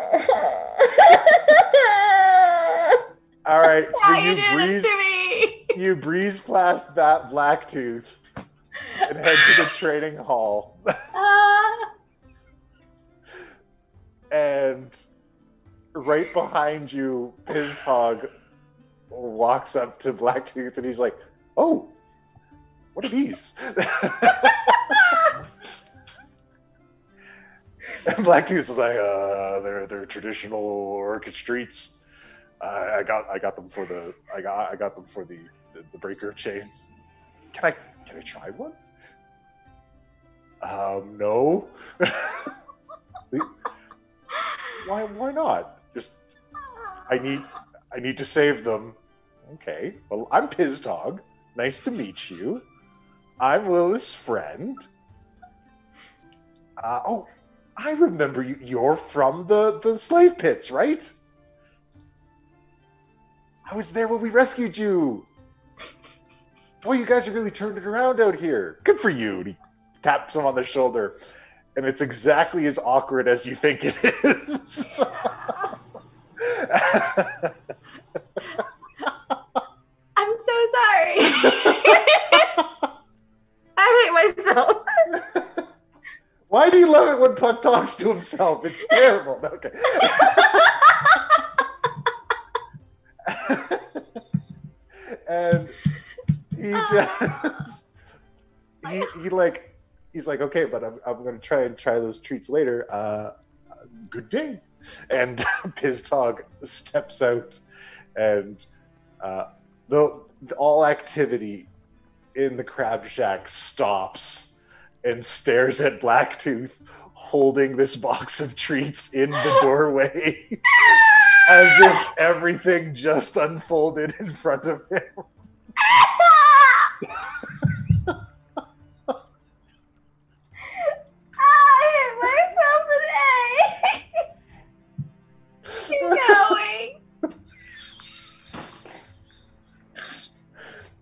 All right, so Why you do this to me? You breeze past that Blacktooth and head to the training hall. And right behind you, Piztog walks up to Blacktooth and he's like, "Oh, what are these?" And Blacktooth is like, "They're traditional orcish treats. I got them for the breaker of chains. Can I try one?" No. Why not? Just I need to save them. Okay. Well, I'm Piztog. Nice to meet you. I'm Lilith's friend. Oh, I remember you. You're from the slave pits, right? I was there when we rescued you. Boy, you guys are really turning it around out here. Good for you. And he taps him on the shoulder. And it's exactly as awkward as you think it is. sorry. I hate myself. Why do you love it when Puck talks to himself? It's terrible. Okay. And he just he's like, okay, but I'm gonna try those treats later. Good day. And Piztog steps out, and all activity in the crab shack stops and stares at Blacktooth holding this box of treats in the doorway as if everything just unfolded in front of him. I hate myself today. Keep going.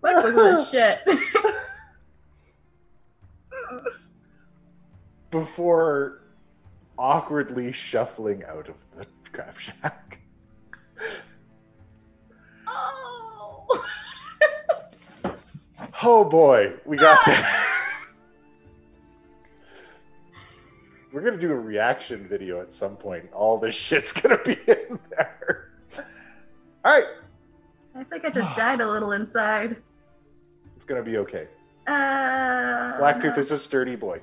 What was this shit? Before awkwardly shuffling out of the crab shack. Oh. Oh boy, we got that. We're gonna do a reaction video at some point. All this shit's gonna be in there. All right. I think I just died a little inside. It's gonna be okay. Blacktooth is a sturdy boy.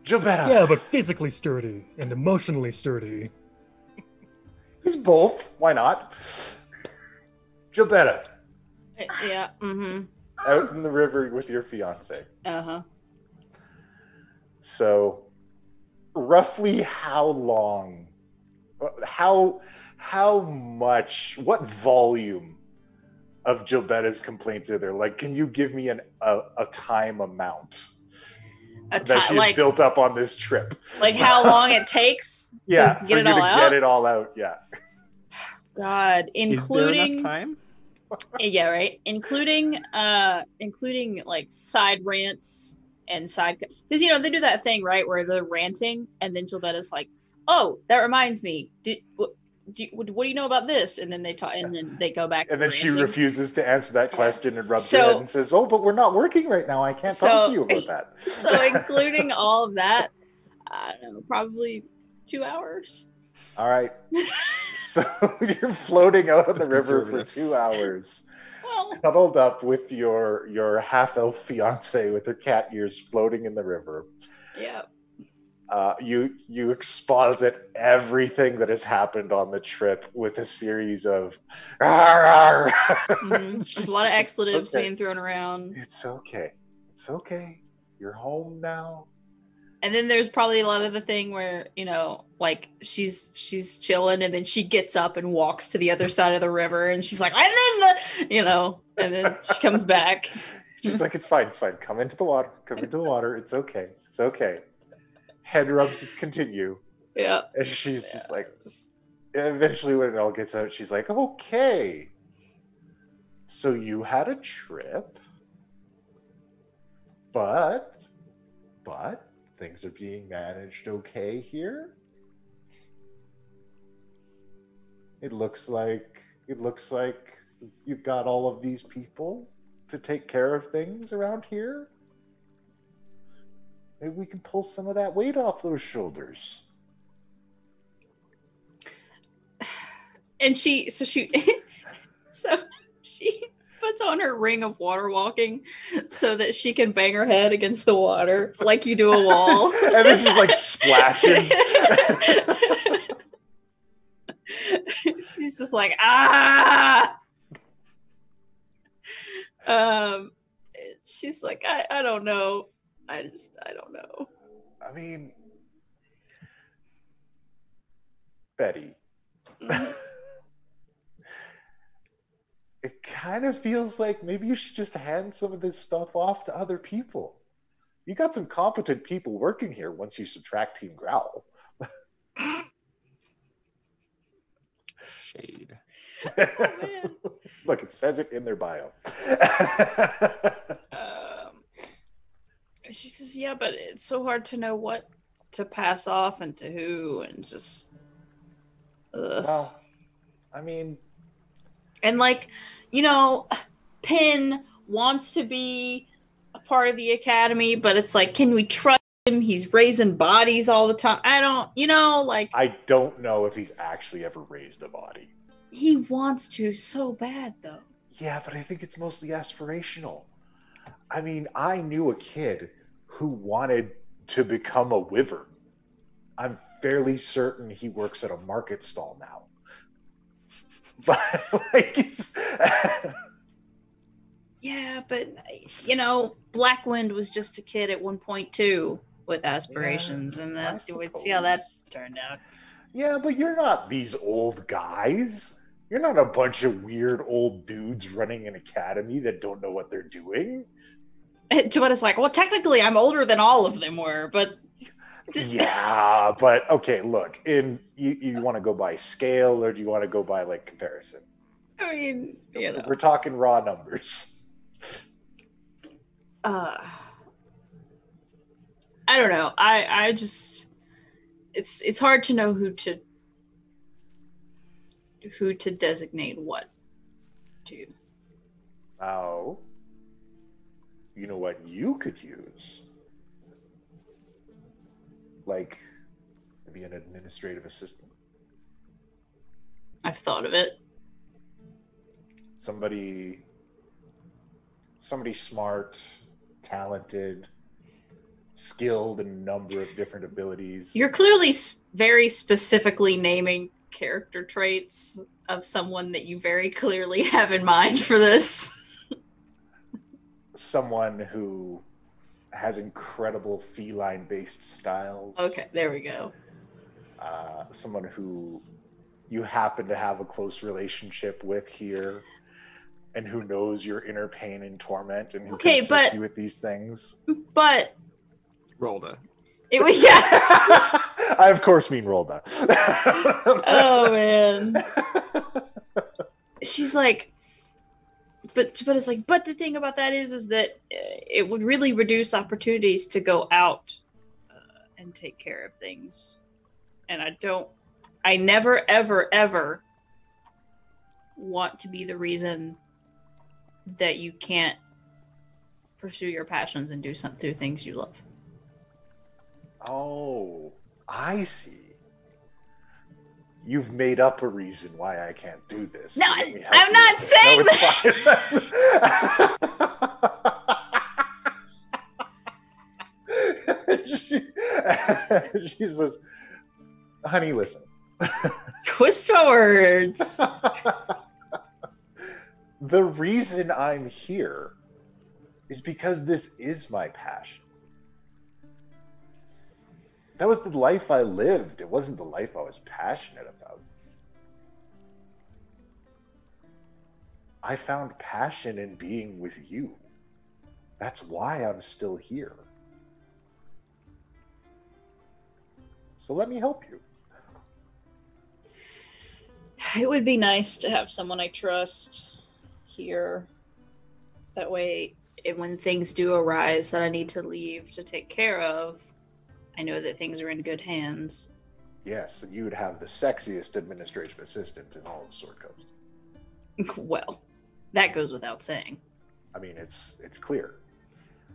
Gilbetta. Yeah, but physically sturdy and emotionally sturdy. He's both. Why not? Gilbetta. Yeah. Mm-hmm. Out in the river with your fiance. Uh-huh. So, roughly how long? How much? What volume of Gilbetta's complaints are there? Like, can you give me a time amount that she's built up on this trip? Like how long it takes to get it all out? Get it all out. Yeah. God, including Is there enough time? Yeah, right. Including like side rants and side, because they do that thing, right, where they're ranting and then Gilbetta's like, "Oh, that reminds me. What do you know about this?" And then they talk, and then they go back. And then ranting. she refuses to answer that question and rubs her head and says, "Oh, but we're not working right now. I can't talk to you about that." So, including all of that, I don't know, probably 2 hours. All right. So you're floating out on the That's river for conservative. 2 hours, Well, cuddled up with your half-elf fiance with her cat ears floating in the river. yeah. You exposit everything that has happened on the trip with a series of Mm-hmm. There's a lot of expletives being thrown around. It's okay. It's okay. You're home now. And then there's probably a lot of the thing where, like she's chilling and then she gets up and walks to the other side of the river and she's like, I'm in the, and then she comes back. She's like, it's fine. Come into the water. It's okay. It's okay. Head rubs continue. Yeah. And she's just like, eventually when it all gets out, she's like, okay. So you had a trip, but things are being managed okay here. It looks like you've got all of these people to take care of things around here. Maybe we can pull some of that weight off those shoulders. And she puts on her ring of water walking so that she can bang her head against the water like you do a wall. And this is like splashes. She's just like, ah. She's like, I don't know. I don't know. I mean, Betty. Mhm. It kind of feels like maybe you should just hand some of this stuff off to other people. You got some competent people working here once you subtract Team Growl. Shade. Oh, man. Look, it says it in their bio. She says, yeah, but it's so hard to know what to pass off and to who, and just. Ugh. Well, I mean, And Pin wants to be a part of the academy, but it's like, can we trust him? He's raising bodies all the time. I don't know if he's actually ever raised a body. He wants to so bad, though. Yeah, but I think it's mostly aspirational. I mean, I knew a kid who wanted to become a wyvern. I'm fairly certain he works at a market stall now. But, it's... Yeah, but, Blackwind was just a kid at one point, too, with aspirations, and then we'd see how that turned out. Yeah, but you're not these old guys. You're not a bunch of weird old dudes running an academy that don't know what they're doing. Gilbetta's like, well, technically I'm older than all of them were, but... Yeah, but okay, look, you want to go by scale, or do you want to go by, comparison? I mean, We're talking raw numbers. I don't know. I just... It's hard to know who to designate what to. Oh. You know what you could use? Maybe an administrative assistant. I've thought of it. Somebody smart, talented, skilled in a number of different abilities. You're clearly very specifically naming character traits of someone that you very clearly have in mind for this. Someone who has incredible feline-based styles. Okay, there we go. Someone who you happen to have a close relationship with here, and who knows your inner pain and torment, and who can assist you with these things. But Rolda. It was, yeah. I of course mean Rolda. Oh man. She's like, but it's like, but the thing about that is that it would really reduce opportunities to go out and take care of things. And I never, ever, ever want to be the reason that you can't pursue your passions and do things you love. Oh, I see. You've made up a reason why I can't do this. No, I'm not saying that. She says, honey, listen. Twist my words. The reason I'm here is because this is my passion. That was the life I lived. It wasn't the life I was passionate about. I found passion in being with you. That's why I'm still here. So let me help you. It would be nice to have someone I trust here. That way, when things do arise that I need to leave to take care of, I know that things are in good hands. Yes, and you would have the sexiest administrative assistant in all of Sword Coast. Well, that goes without saying. I mean, it's clear.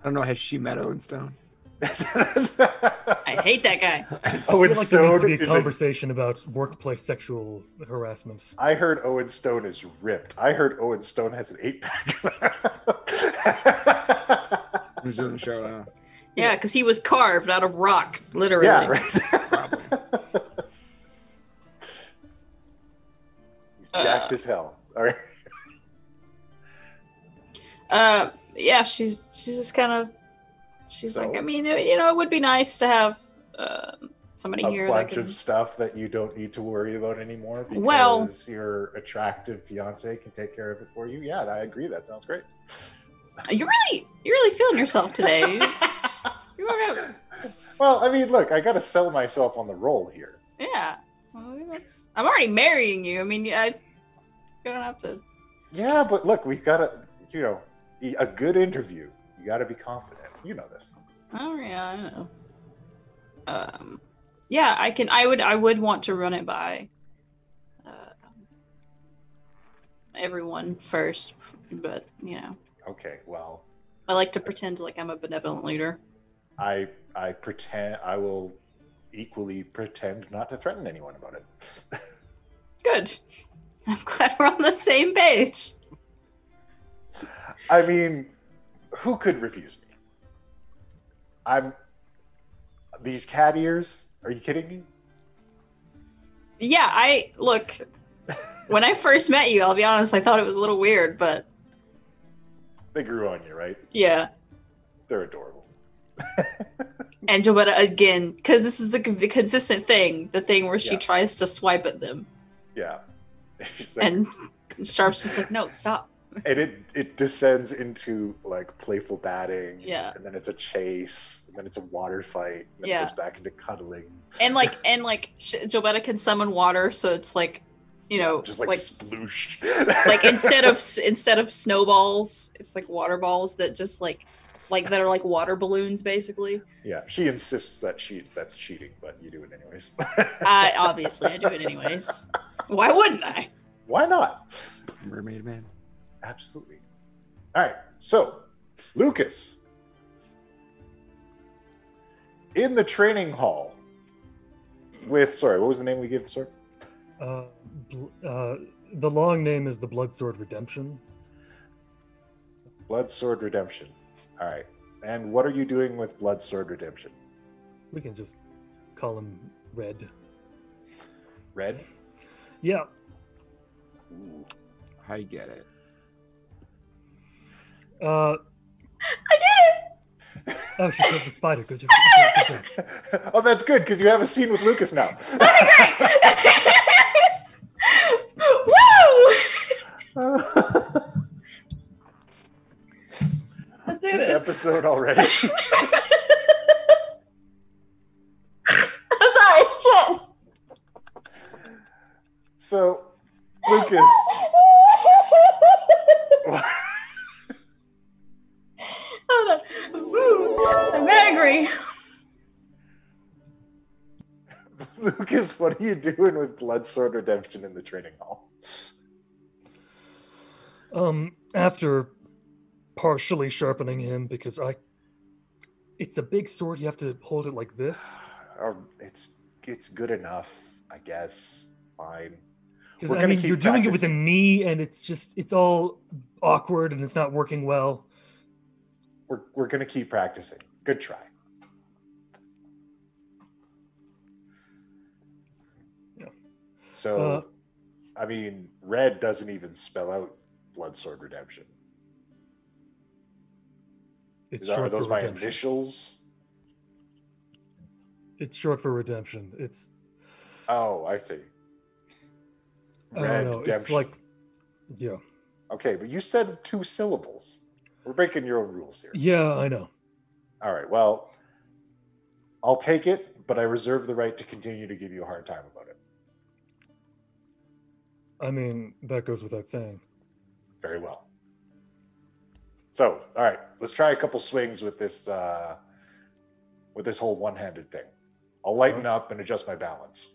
I don't know, has she met Owen Stone? I hate that guy. Owen like Stone there needs to be a is conversation about workplace sexual harassment. I heard Owen Stone is ripped. I heard Owen Stone has an 8-pack. Which doesn't show it. Yeah, because he was carved out of rock, literally. Yeah, right. Probably. He's jacked as hell. All right. Yeah, she's just kind of. She's So? like, I mean, it would be nice to have somebody here A that bunch can. of stuff that you don't need to worry about anymore because Well- your attractive fiance can take care of it for you. Yeah, I agree. That sounds great. You're really feeling yourself today. You woke up. Well, I mean, look, I got to sell myself on the roll here. Yeah. Well, I'm already marrying you. I mean, you don't have to. Yeah, but look, we've got to, a good interview. You got to be confident. You know this. Oh yeah, I know. Yeah, I would want to run it by everyone first, but you know, Okay, well, I like to pretend like I'm a benevolent leader. I pretend I will equally pretend not to threaten anyone about it. Good. I'm glad we're on the same page. I mean, who could refuse me? These cat ears? Are you kidding me? Yeah, look. When I first met you, I'll be honest, I thought it was a little weird, but They grew on you, right? yeah. They're adorable. And Gilbetta again, because this is the consistent thing, the thing where she Yeah. tries to swipe at them, Yeah. She's like- and Sharp's just like, no, stop. and it descends into like playful batting. Yeah. And then it's a chase. And then it's a water fight. And then Yeah. it goes back into cuddling. And Gilbetta can summon water, so it's like, you know, Just like sploosh. like instead of snowballs, it's like water balls that just like that are like water balloons, basically. Yeah, she insists that that's cheating, but you do it anyways. Obviously, I do it anyways. Why wouldn't I? Why not? Mermaid Man. Absolutely. All right, so Lucas, in the training hall with what was the name we gave the sword? The long name is the Blood Sword Redemption. Blood Sword Redemption. All right, and what are you doing with Blood Sword Redemption? We can just call him Red. Red. Yeah. Ooh. I get it. I did it! Oh, she killed the spider. Good job. Good job. Oh, that's good because you have a scene with Lucas now. Okay, great! Woo! Let's do This this. episode already. Sorry, shit. So, Lucas. Hold on. I'm angry. Lucas, what are you doing with Blood Sword Redemption in the training hall? After partially sharpening him, because it's a big sword, you have to hold it like this. It's good enough, I guess. Fine. Because We're I gonna mean, keep you're doing it with a practicing. knee, and it's all awkward, and it's not working well. We're gonna keep practicing. Good try. Yeah. So, I mean, red doesn't even spell out Blood Sword Redemption. It's Are short those for my redemption. initials? It's short for redemption. It's Oh, I see. I don't know. It's Redemption. like, yeah, Okay, but you said 2 syllables. We're breaking your own rules here. yeah, I know. All right, well, I'll take it, but I reserve the right to continue to give you a hard time about it. I mean, that goes without saying. Very well. So, all right, let's try a couple swings with this whole one-handed thing. I'll lighten up and adjust my balance.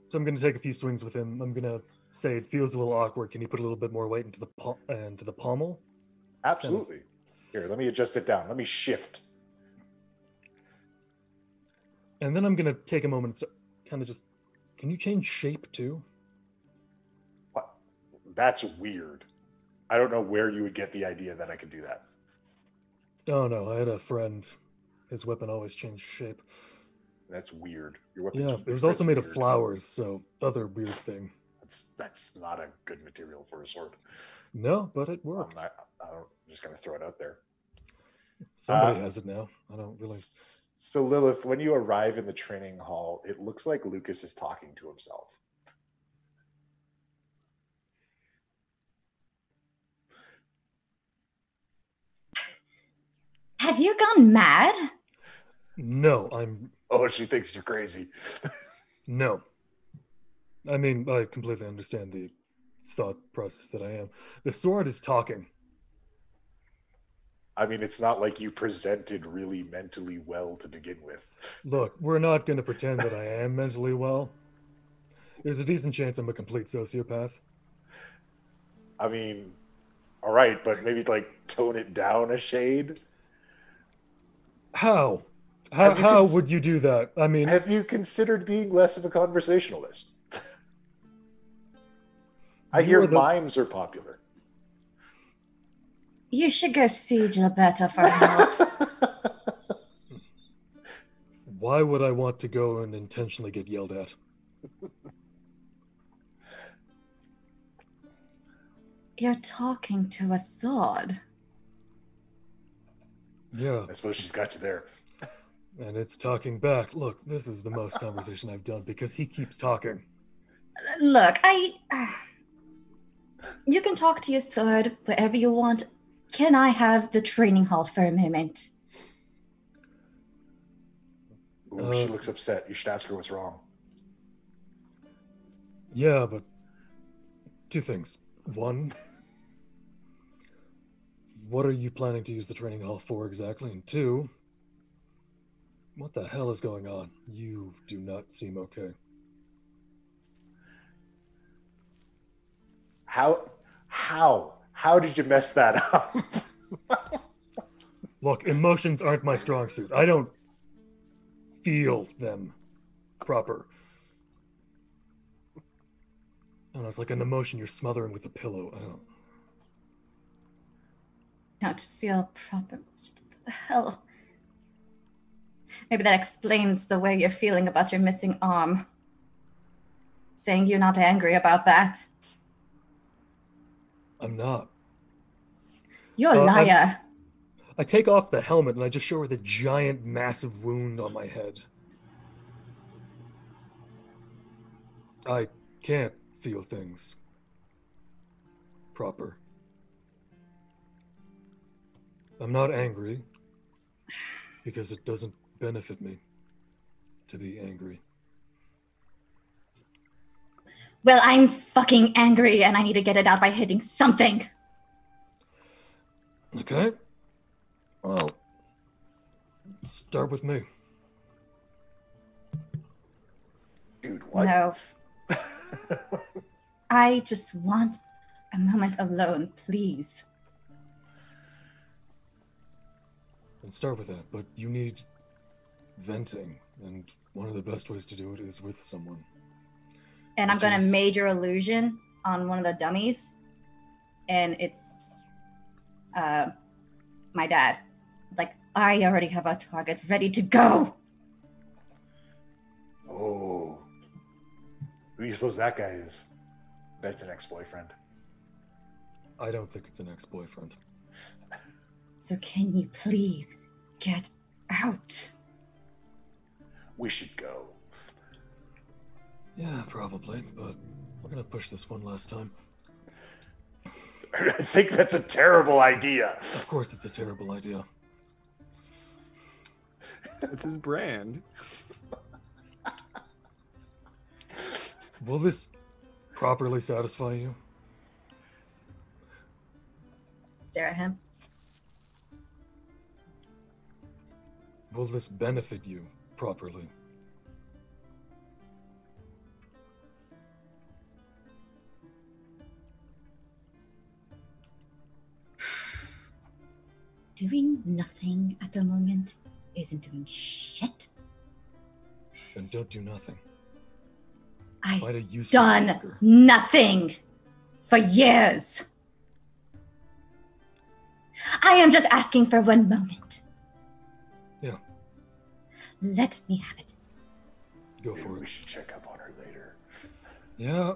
So I'm going to take a few swings with him. I'm going to say it feels a little awkward. Can you put a little bit more weight into the pommel? Absolutely. Here, let me adjust it down. Let me shift. And then I'm going to take a moment and kind of just, can you change shape too? What? That's weird. I don't know where you would get the idea that I could do that. Oh no, I had a friend. His weapon always changed shape. That's weird. Your weapon's Yeah, it was also made of weird. flowers, so other weird thing. That's not a good material for a sword. No, but it worked. I'm just going to throw it out there. Somebody has it now. I don't really. So Lilith, when you arrive in the training hall, it looks like Lucas is talking to himself. Have you gone mad? No, I'm Oh, she thinks you're crazy. no. I mean, I completely understand the thought process that I am. The sword is talking. I mean, it's not like you presented really mentally well to begin with. Look, we're not going to pretend that I am mentally well. There's a decent chance I'm a complete sociopath. I mean, all right, but maybe like tone it down a shade. How? Have you How cons- would you do that? I mean, Have you considered being less of a conversationalist? I You hear are the- mimes are popular. You should go see Gilbetta for help. why would I want to go and intentionally get yelled at? You're talking to a sword. Yeah, I suppose she's got you there. and it's talking back. Look, this is the most conversation I've done because he keeps talking. Look, you can talk to your sword wherever you want. Can I have the training hall for a moment? Ooh, she looks upset. You should ask her what's wrong. Yeah, but two things. One, what are you planning to use the training hall for exactly? And two, what the hell is going on? You do not seem okay. How did you mess that up? Look, emotions aren't my strong suit. I don't feel them proper. I don't know, it's like an emotion you're smothering with a pillow. I don't. Not feel proper. What the hell? Maybe that explains the way you're feeling about your missing arm. Saying you're not angry about that. I'm not. You're a liar. I take off the helmet and I just show her the giant, massive wound on my head. I can't feel things proper. I'm not angry because it doesn't benefit me to be angry. Well, I'm fucking angry and I need to get it out by hitting something. Okay. Well, start with me. Dude, what? No. I just want a moment alone, please. And start with that, but you need venting, and one of the best ways to do it is with someone. And I'm Which going to is- major illusion on one of the dummies. And it's my dad. Like, I already have a target ready to go. Oh. Who do you suppose that guy is? That's an ex-boyfriend. I don't think it's an ex-boyfriend. So can you please get out? We should go. Yeah, probably, but we're gonna push this one last time. I think that's a terrible idea. Of course it's a terrible idea. It's his brand. Will this properly satisfy you? Stare at him. Will this benefit you properly? Doing nothing at the moment isn't doing shit. Then don't do nothing. I've Find a useful done worker. nothing for years. I am just asking for one moment. Yeah, Let me have it. go Maybe for we it. should check up on her later. Yeah.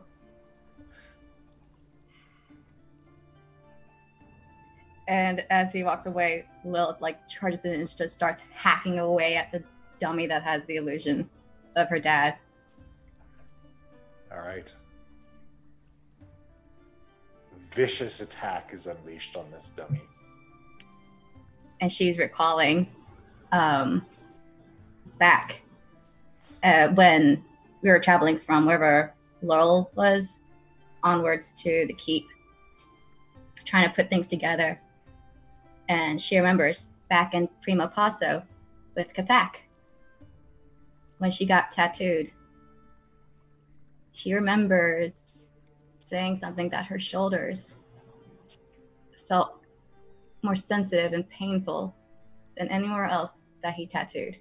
And as he walks away, Lilith charges in and just starts hacking away at the dummy that has the illusion of her dad. All right. Vicious attack is unleashed on this dummy. And she's recalling back when we were traveling from wherever Laurel was onwards to the keep, trying to put things together. And she remembers back in Primo Passo with Kathak when she got tattooed. She remembers saying something that her shoulders felt more sensitive and painful than anywhere else that he tattooed.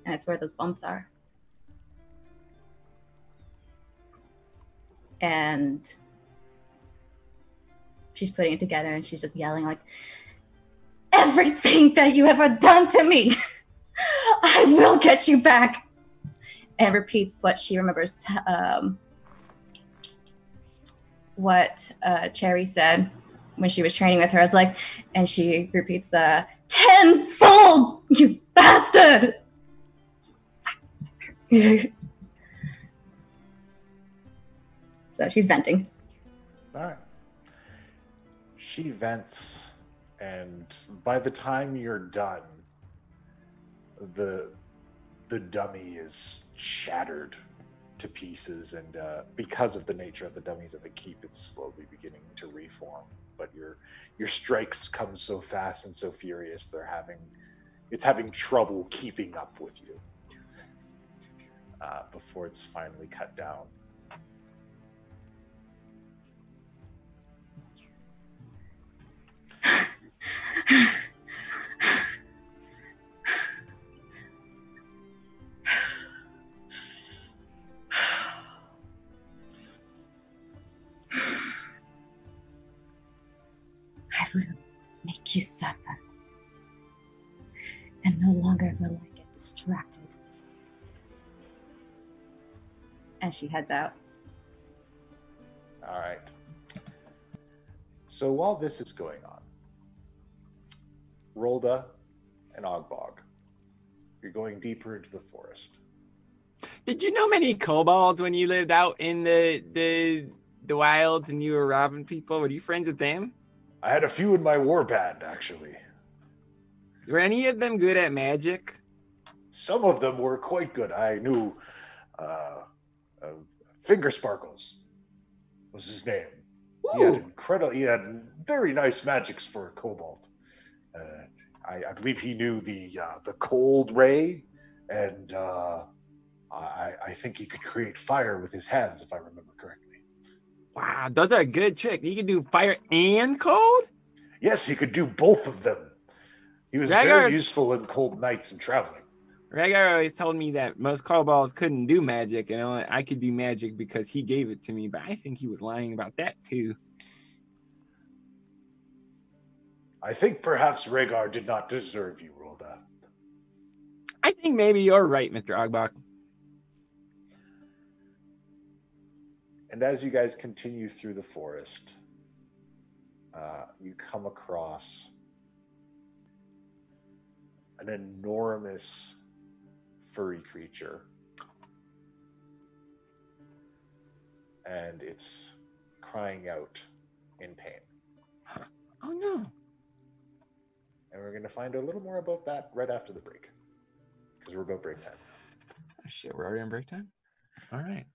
And it's where those bumps are. And she's putting it together and she's just yelling like, everything that you ever done to me, I will get you back. And repeats what she remembers, what Cherry said when she was training with her. It's like, and she repeats, tenfold, you bastard. So she's venting. All right. She vents, and by the time you're done, the dummy is shattered to pieces, and because of the nature of the dummies at the keep, it's slowly beginning to reform. But your strikes come so fast and so furious, it's having trouble keeping up with you before it's finally cut down. I will make you suffer, and no longer will I get distracted. And she heads out. All right. So while this is going on, Rolda and Og-bog, you're going deeper into the forest. Did you know many kobolds when you lived out in the wilds and you were robbing people? Were you friends with them? I had a few in my war band, actually. Were any of them good at magic? Some of them were quite good. I knew Finger Sparkles was his name. Ooh. He had very nice magics for a kobold. I believe he knew the cold ray, and I think he could create fire with his hands, if I remember correctly. Wow, those are good tricks. You can do fire and cold? Yes, he could do both of them. He was very useful in cold nights and traveling. Rhaegar always told me that most kobolds couldn't do magic, and only I could do magic because he gave it to me, but I think he was lying about that too. I think perhaps Rhaegar did not deserve you, Rolda. I think maybe you're right, Mr. Og-bog. And as you guys continue through the forest, you come across an enormous furry creature. And it's crying out in pain. Oh no. And we're going to find out a little more about that right after the break. Because we're about break time. Oh, shit, we're already on break time? All right.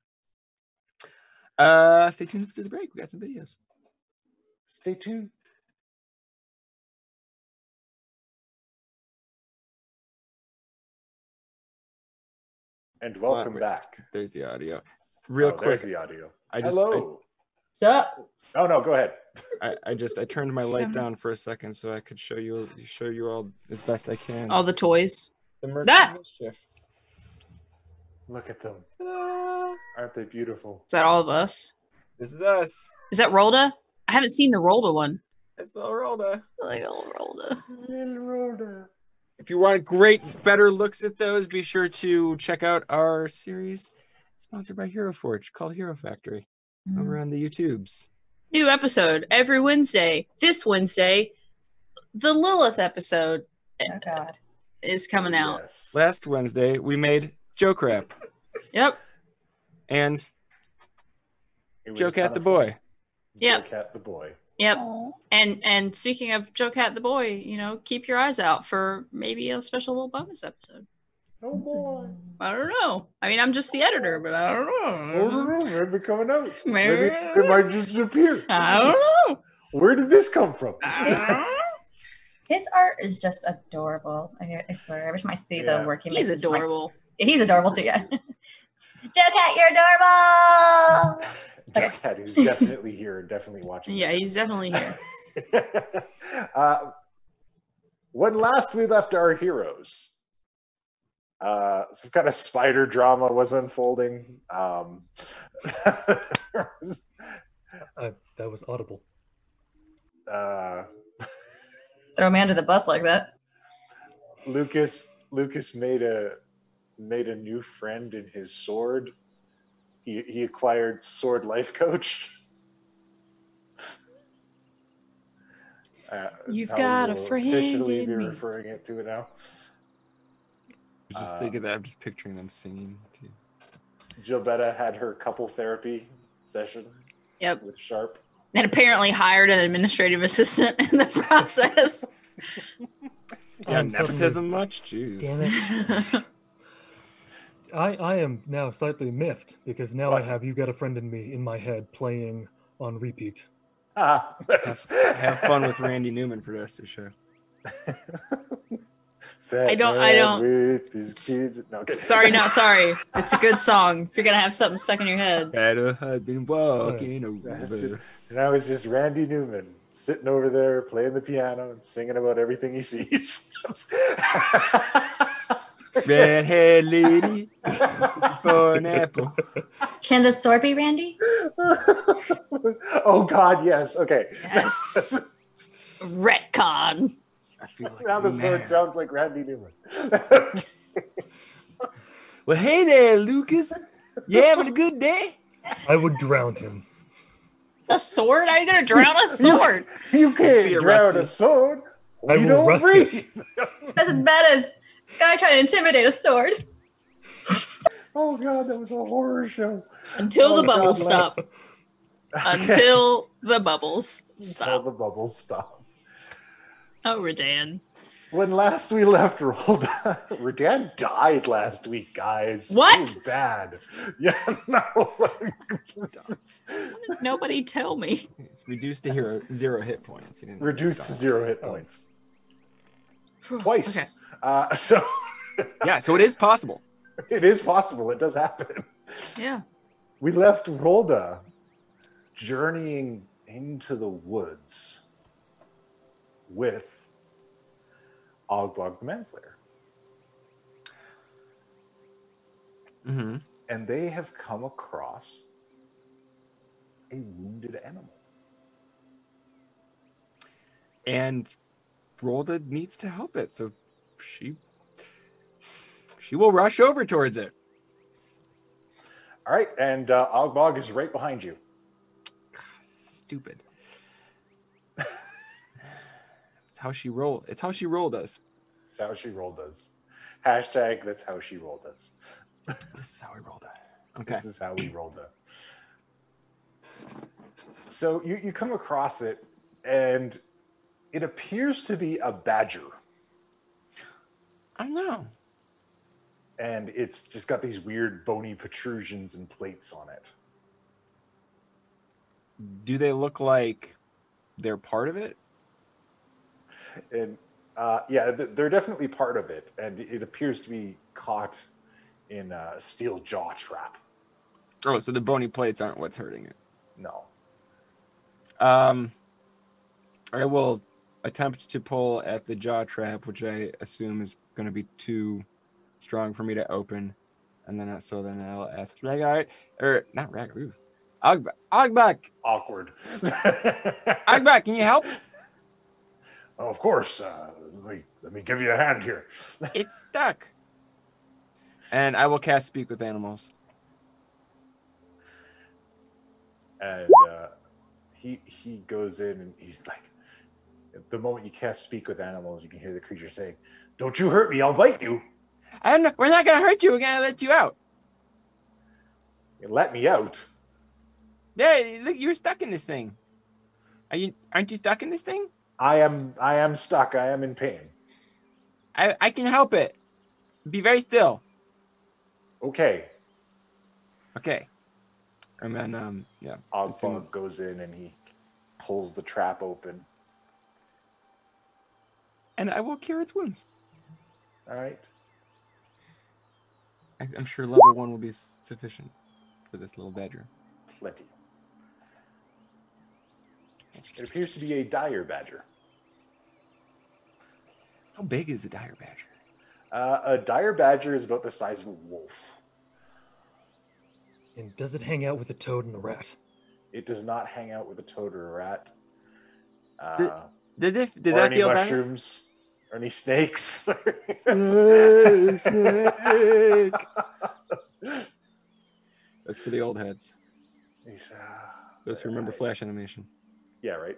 Stay tuned for the break. We got some videos. Stay tuned. And welcome back. There's the audio. Real quick. There's the audio. Hello. What's up? Oh no, go ahead. I turned my light down for a second so I could show you all as best I can. All the toys. The Mercs of Mischief. Look at them. Aren't they beautiful? Is that all of us? This is us. Is that Rolda? I haven't seen the Rolda one. It's little Rolda. Like old Rolda. Little Rolda. If you want better looks at those, be sure to check out our series sponsored by Hero Forge called Hero Factory over on the YouTubes. New episode every Wednesday. This Wednesday, the Lilith episode is coming out. Yes. Last Wednesday, we made Joke Rap. Yep. And Joe Cat the Boy. Yep. Joe Cat the Boy. Yep. And speaking of Joe Cat the Boy, keep your eyes out for maybe a special little bonus episode. Oh boy. I don't know. I mean, I'm just the editor, but I don't know. Maybe they're coming out. Maybe they might just appear. I don't know. Where did this come from? His art is just adorable. I swear. Every time I see the work he makes, He's adorable. He's adorable too, yeah. Joe Cat, you're adorable! Joe Cat, who's definitely here and definitely watching. Yeah, he's definitely here. When last we left our heroes, some kind of spider drama was unfolding. That was audible. Throw me under the bus like that. Lucas made a new friend in his sword. He acquired sword life coach. You've how got we a will friend officially in be me. referring it to it now. Just think of that. I'm just picturing them singing too. Gilbetta had her couple therapy session. Yep. With Sharp. And apparently hired an administrative assistant in the process. Yeah, I'm nepotism suddenly- much? Jeez. Damn it. I am now slightly miffed because now I have You Got a Friend in Me in my head playing on repeat. Have fun with Randy Newman for the rest of the show. I don't- With these kids. No, okay. Sorry, not sorry. It's a good song. If you're gonna have something stuck in your head. Had a husband walking That's over. just- and I was just Randy Newman sitting over there playing the piano and singing about everything he sees. Redhead lady for an apple. Can the sword be Randy? Oh God, yes. Okay. Yes. Retcon. I feel like Now the sword man. sounds like Randy Newman. Well, hey there, Lucas. You having a good day? I would drown him. A sword? How are you gonna drown a sword? You can't Be drown arrested. a sword. I You will don't rust breathe. it. That's as bad as Sky trying to intimidate a sword. Oh God, that was a horror show. Until Oh, the bubbles God stop. bless. Until the bubbles Until stop. the bubbles stop. Oh, Redan. When last we left Rolda, Redan died last week, guys. What? It was bad. Yeah, no. This is Nobody tell me. It's reduced to 0 hit points. He didn't reduced to die. 0 hit points. Twice. Okay. So Yeah, so it is possible. it is possible. It does happen. Yeah. We left Rolda journeying into the woods with Og-bog the Manslayer. Mm-hmm. And they have come across a wounded animal. And Rolda needs to help it, so she will rush over towards it. All right, and Og-bog is right behind you. Stupid. It's how she rolled. It's how she rolled us. That's how she rolled us. Hashtag that's how she rolled us. This is how we rolled it. Okay. This is how we rolled it. So you come across it, and it appears to be a badger. I don't know. And it's just got these weird bony protrusions and plates on it. Do they look like they're part of it? And yeah, they're definitely part of it. And it appears to be caught in a steel jaw trap. Oh, so the bony plates aren't what's hurting it. No. I will attempt to pull at the jaw trap, which I assume is going to be too strong for me to open. And then I'll ask Ragnar, or not Ragnar, Og-bog, Awkward. Og-bog, can you help? Oh, of course. Let me give you a hand here. It's stuck. And I will cast Speak with Animals. And he goes in and he's like, the moment you cast Speak with Animals, you can hear the creature saying, "Don't you hurt me, I'll bite you." We're not going to hurt you. We're going to let you out. You let me out. Yeah, look, you're stuck in this thing. Aren't you stuck in this thing? I am stuck. I am in pain. I can help it. Be very still. Okay. Okay. And then, yeah. Og-bog goes in and he pulls the trap open. And I will cure its wounds. All right. I'm sure level 1 will be sufficient for this little badger. Plenty. It appears to be a dire badger. How big is a dire badger? A dire badger is about the size of a wolf. And does it hang out with a toad and a rat? It does not hang out with a toad or a rat. Did or that any feel mushrooms, or any snakes. better? Snake. That's for the old heads. Those who remember Flash animation. Yeah, right.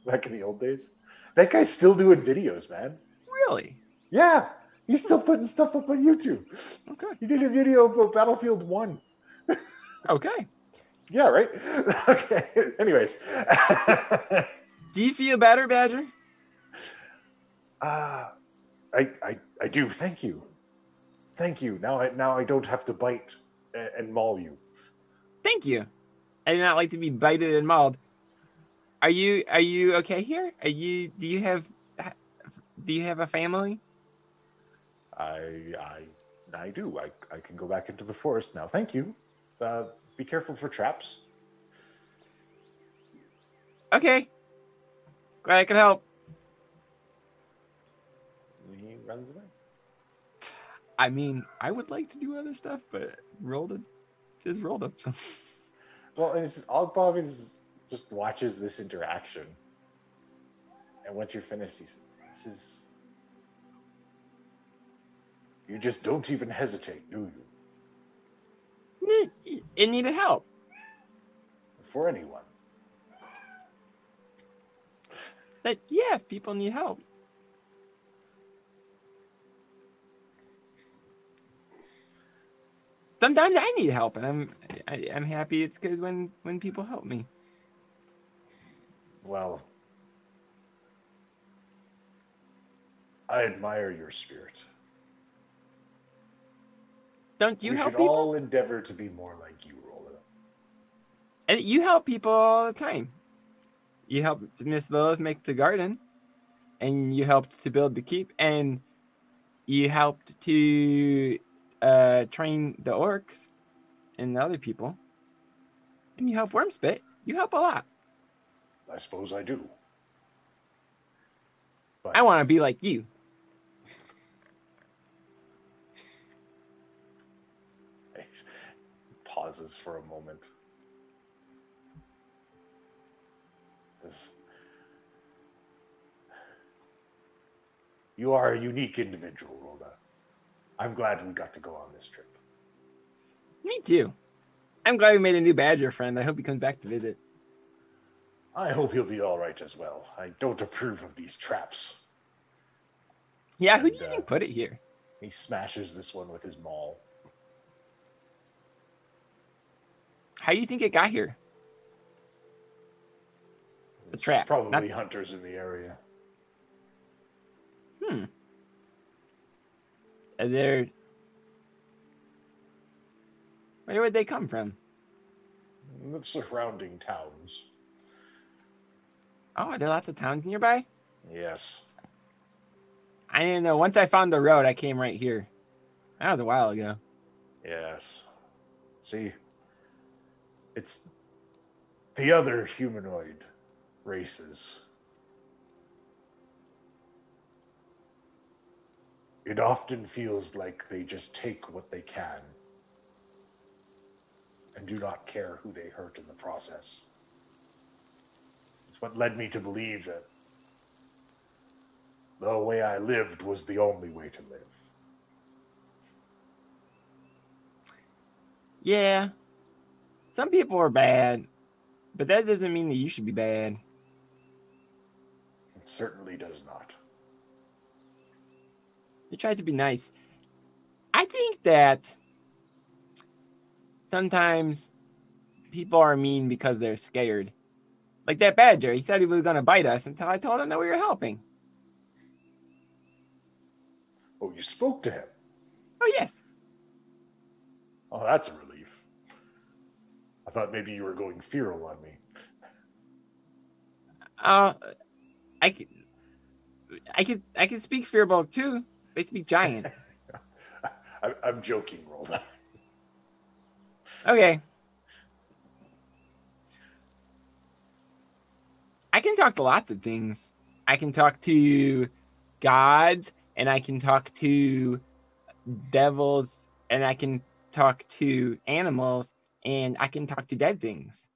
Back in the old days. That guy's still doing videos, man. Really? Yeah, he's still putting stuff up on YouTube. Okay. He did a video about Battlefield 1. Okay. Yeah, right? Okay. Anyways. Do you feel better, Badger? I do. Thank you. Thank you. Now I don't have to bite and maul you. Thank you. I do not like to be bited and mauled. Are you okay here? Do you have a family? I do. I can go back into the forest now. Thank you. Be careful for traps. Okay. Glad I could help. He runs away. I mean, I would like to do other stuff, but Rolda is Rolda. Well, and Og-bog just watches this interaction, and once you're finished, he says, "This is. You just don't even hesitate, do you? It needed help. For anyone." Yeah, people need help. Sometimes I need help, and I'm happy. It's good when people help me. Well, I admire your spirit. Don't you we help should people? all endeavor to be more like you, Rolda. And you help people all the time. You helped Miss Lilith make the garden, and you helped to build the keep, and you helped to train the orcs and the other people, and you help Wormspit. You help a lot. I suppose I do. But I want to be like you. he pauses for a moment. Says, "You are a unique individual, Rolda. I'm glad we got to go on this trip." Me too. I'm glad we made a new badger friend. I hope he comes back to visit. I hope he'll be all right as well. I don't approve of these traps. Yeah, who And, do you think put it here? He smashes this one with his maul. How do you think it got here? The It's trap. Probably hunters in the area. Are there... Where would they come from? The surrounding towns. Oh, are there lots of towns nearby? Yes. I didn't know. Once I found the road, I came right here. That was a while ago. Yes. See, it's the other humanoid races. It often feels like they just take what they can and do not care who they hurt in the process. It's what led me to believe that the way I lived was the only way to live. Yeah. Some people are bad, but that doesn't mean that you should be bad. It certainly does not. You try to be nice. I think that sometimes people are mean because they're scared. Like that badger, he said he was going to bite us until I told him that we were helping. Oh, you spoke to him? Oh, yes. Oh, that's a relief. I thought maybe you were going feral on me. I can speak Fearbulk too. They speak giant. I'm joking, Rolda. Okay. I can talk to lots of things. I can talk to gods, and I can talk to devils, and I can talk to animals, and I can talk to dead things.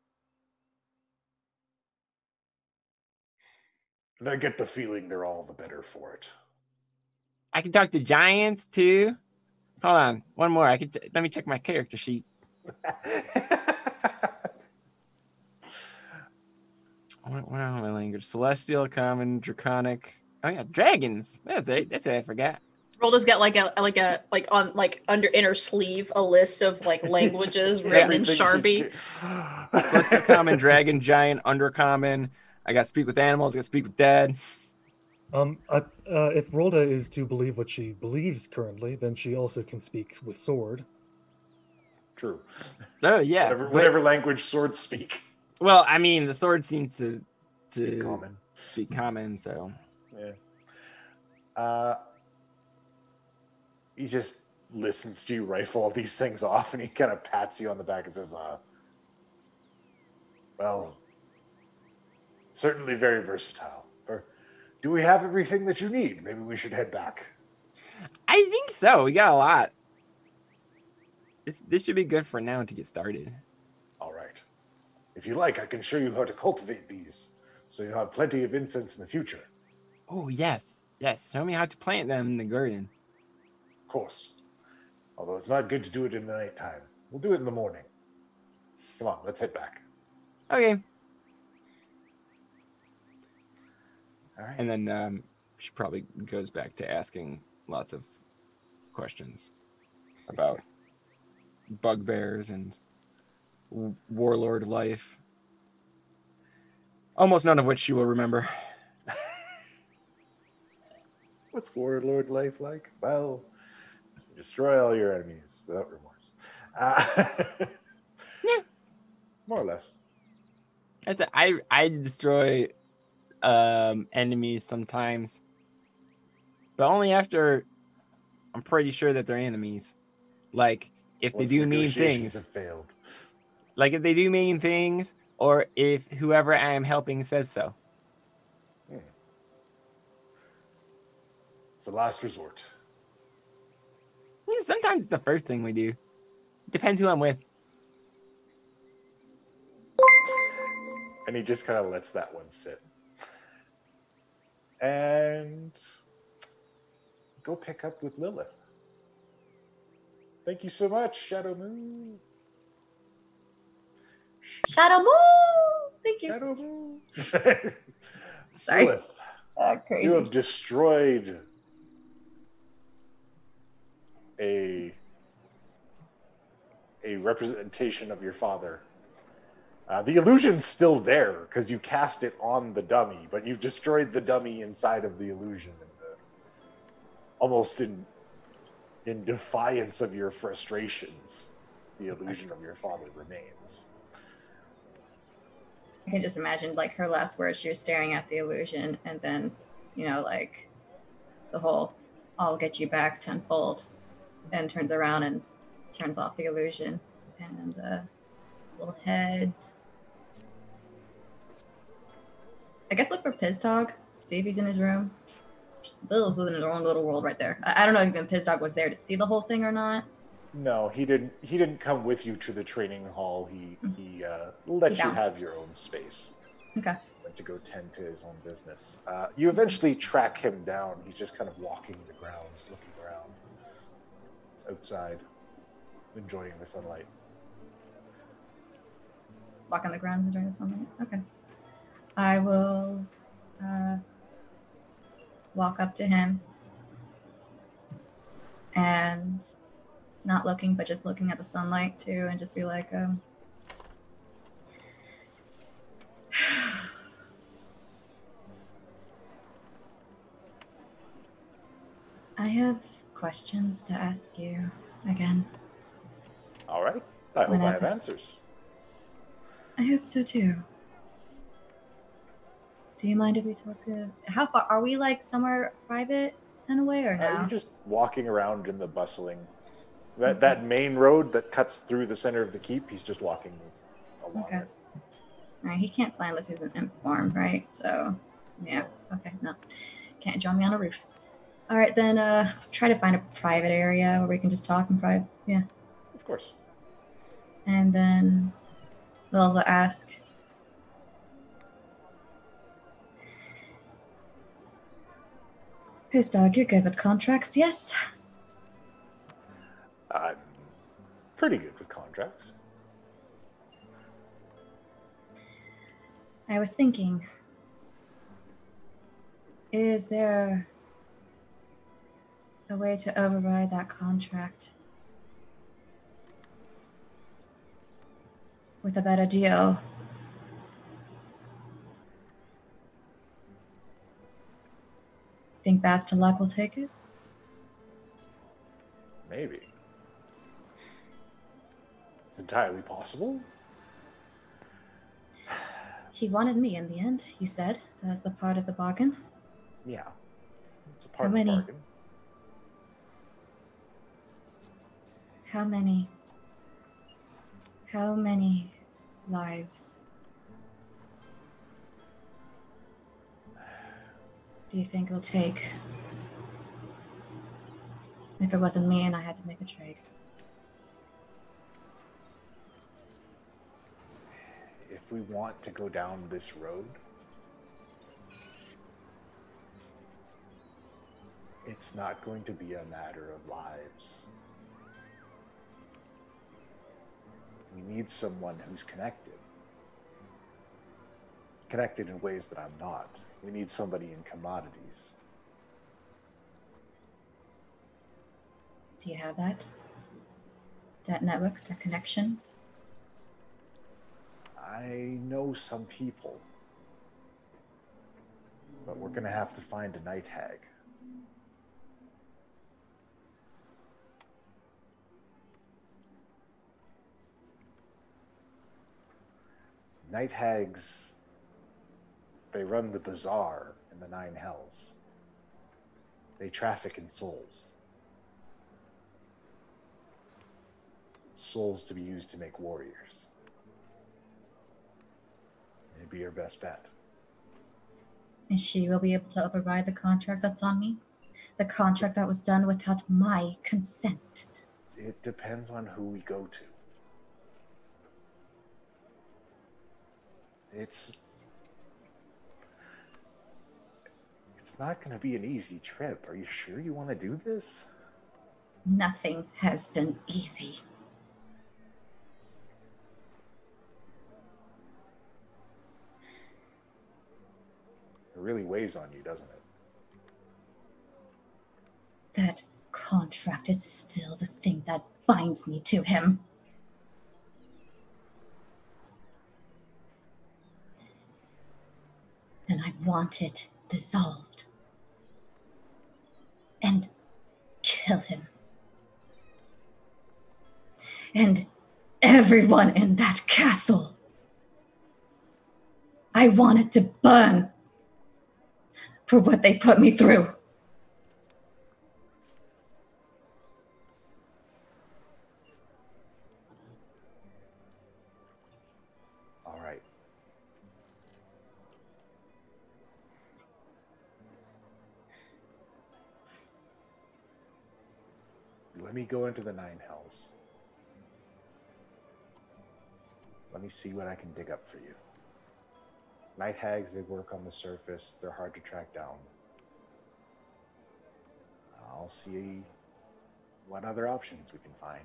And I get the feeling they're all the better for it. I can talk to giants too. Hold on, one more. Let me check my character sheet. What are my language? Celestial, common, draconic. Oh yeah, dragons. That's it. That's what I forgot. Rolda's got under inner sleeve a list of like languages written in Sharpie. Celestial, common, dragon, giant, undercommon. I got speak with animals. I got speak with dead. If Rolda is to believe what she believes currently, then she also can speak with sword. True. Oh yeah. Whatever language swords speak. Well, I mean, the sword seems to Speak common. So yeah. He just listens to you rifle all these things off, and he kind of pats you on the back and says, well, certainly very versatile. Do we have everything that you need? Maybe we should head back. I think so. We got a lot. This should be good for now to get started. All right. If you like, I can show you how to cultivate these, so you'll have plenty of incense in the future. Oh, yes. Yes, show me how to plant them in the garden. Of course. Although it's not good to do it in the nighttime. We'll do it in the morning. Come on, let's head back. Okay. All right. And then she probably goes back to asking lots of questions about bugbears and warlord life. Almost none of which she will remember. What's warlord life like? Well, destroy all your enemies without remorse. Yeah. More or less. I destroy enemies sometimes, but only after I'm pretty sure that they're enemies. Like if they do mean things, have failed. like if they do mean things, or if whoever I am helping says so. It's the last resort. Yeah, sometimes it's the first thing we do. Depends who I'm with. And he just kind of lets that one sit. And go pick up with Lilith. Thank you so much, Shadow Moon. Shadow Moon! Thank you. Shadow Moon. Sorry. Lilith, Crazy. you have destroyed a representation of your father. The illusion's still there because you cast it on the dummy, but you've destroyed the dummy inside of the illusion, and almost in defiance of your frustrations, the illusion of your father remains. I can just imagine, like, her last words, she was staring at the illusion, and then, like, the whole, I'll get you back tenfold, and turns around and turns off the illusion, and we'll head... I guess look for Pizdog, see if he's in his room. Lilith was in his own little world right there. I don't know if even Pizdog was there to see the whole thing or not. No, he didn't come with you to the training hall. He let you have your own space. Okay. Went to go tend to his own business. You eventually track him down. He's just kind of walking the grounds, looking around outside, enjoying the sunlight. Just walk on the grounds enjoying the sunlight. Okay. I will walk up to him and not looking, but just looking at the sunlight too, and just be like, I have questions to ask you again. All right. I hope I have answers. I hope so too. Do you mind if we talk? How far are we? Like somewhere private in a way, or no? You're just walking around in the bustling. That main road that cuts through the center of the keep. He's just walking along it. Alright, he can't fly unless he's an informed, right? So, yeah. Okay, no. Can't join me on a roof. Alright, then try to find a private area where we can just talk in private. Yeah. Of course. And then we'll ask. Piss dog, you're good with contracts, yes? I'm pretty good with contracts. I was thinking, is there a way to override that contract with a better deal? Think Baz to Luck will take it? Maybe. It's entirely possible. He wanted me in the end, he said. That's the part of the bargain. Yeah. It's a part How of the many? bargain. How many lives do you think it'll take if it wasn't me and I had to make a trade? If we want to go down this road, it's not going to be a matter of lives. We need someone who's connected. Connected in ways that I'm not. We need somebody in commodities. Do you have that? That network, that connection? I know some people, but we're gonna have to find a night hag. Night hags, they run the bazaar in the Nine Hells. They traffic in souls. Souls to be used to make warriors. It'd be your best bet. And she will be able to override the contract that's on me? The contract that was done without my consent. It depends on who we go to. It's not going to be an easy trip. Are you sure you want to do this? Nothing has been easy. It really weighs on you, doesn't it? That contract is still the thing that binds me to him. And I want it dissolved. And kill him. And everyone in that castle. I want it to burn for what they put me through. All right. Let me go into the Nine Hells. Let me see what I can dig up for you. Night hags, they work on the surface. They're hard to track down. I'll see what other options we can find.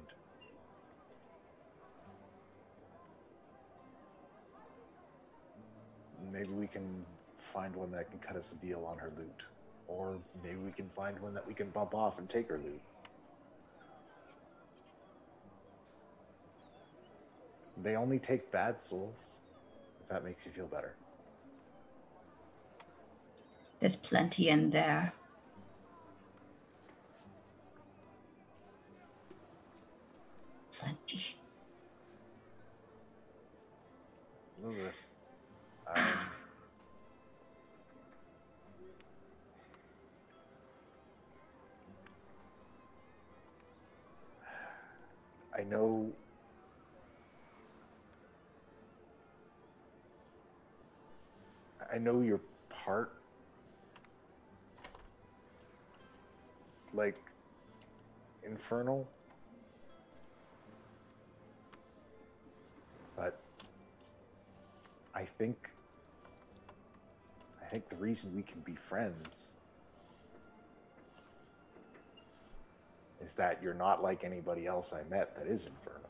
Maybe we can find one that can cut us a deal on her loot. Or maybe we can find one that we can bump off and take her loot. They only take bad souls, if that makes you feel better. There's plenty in there. Plenty. Lilith, I know I know you're part, like, infernal, but I think the reason we can be friends is that you're not like anybody else I met that is infernal.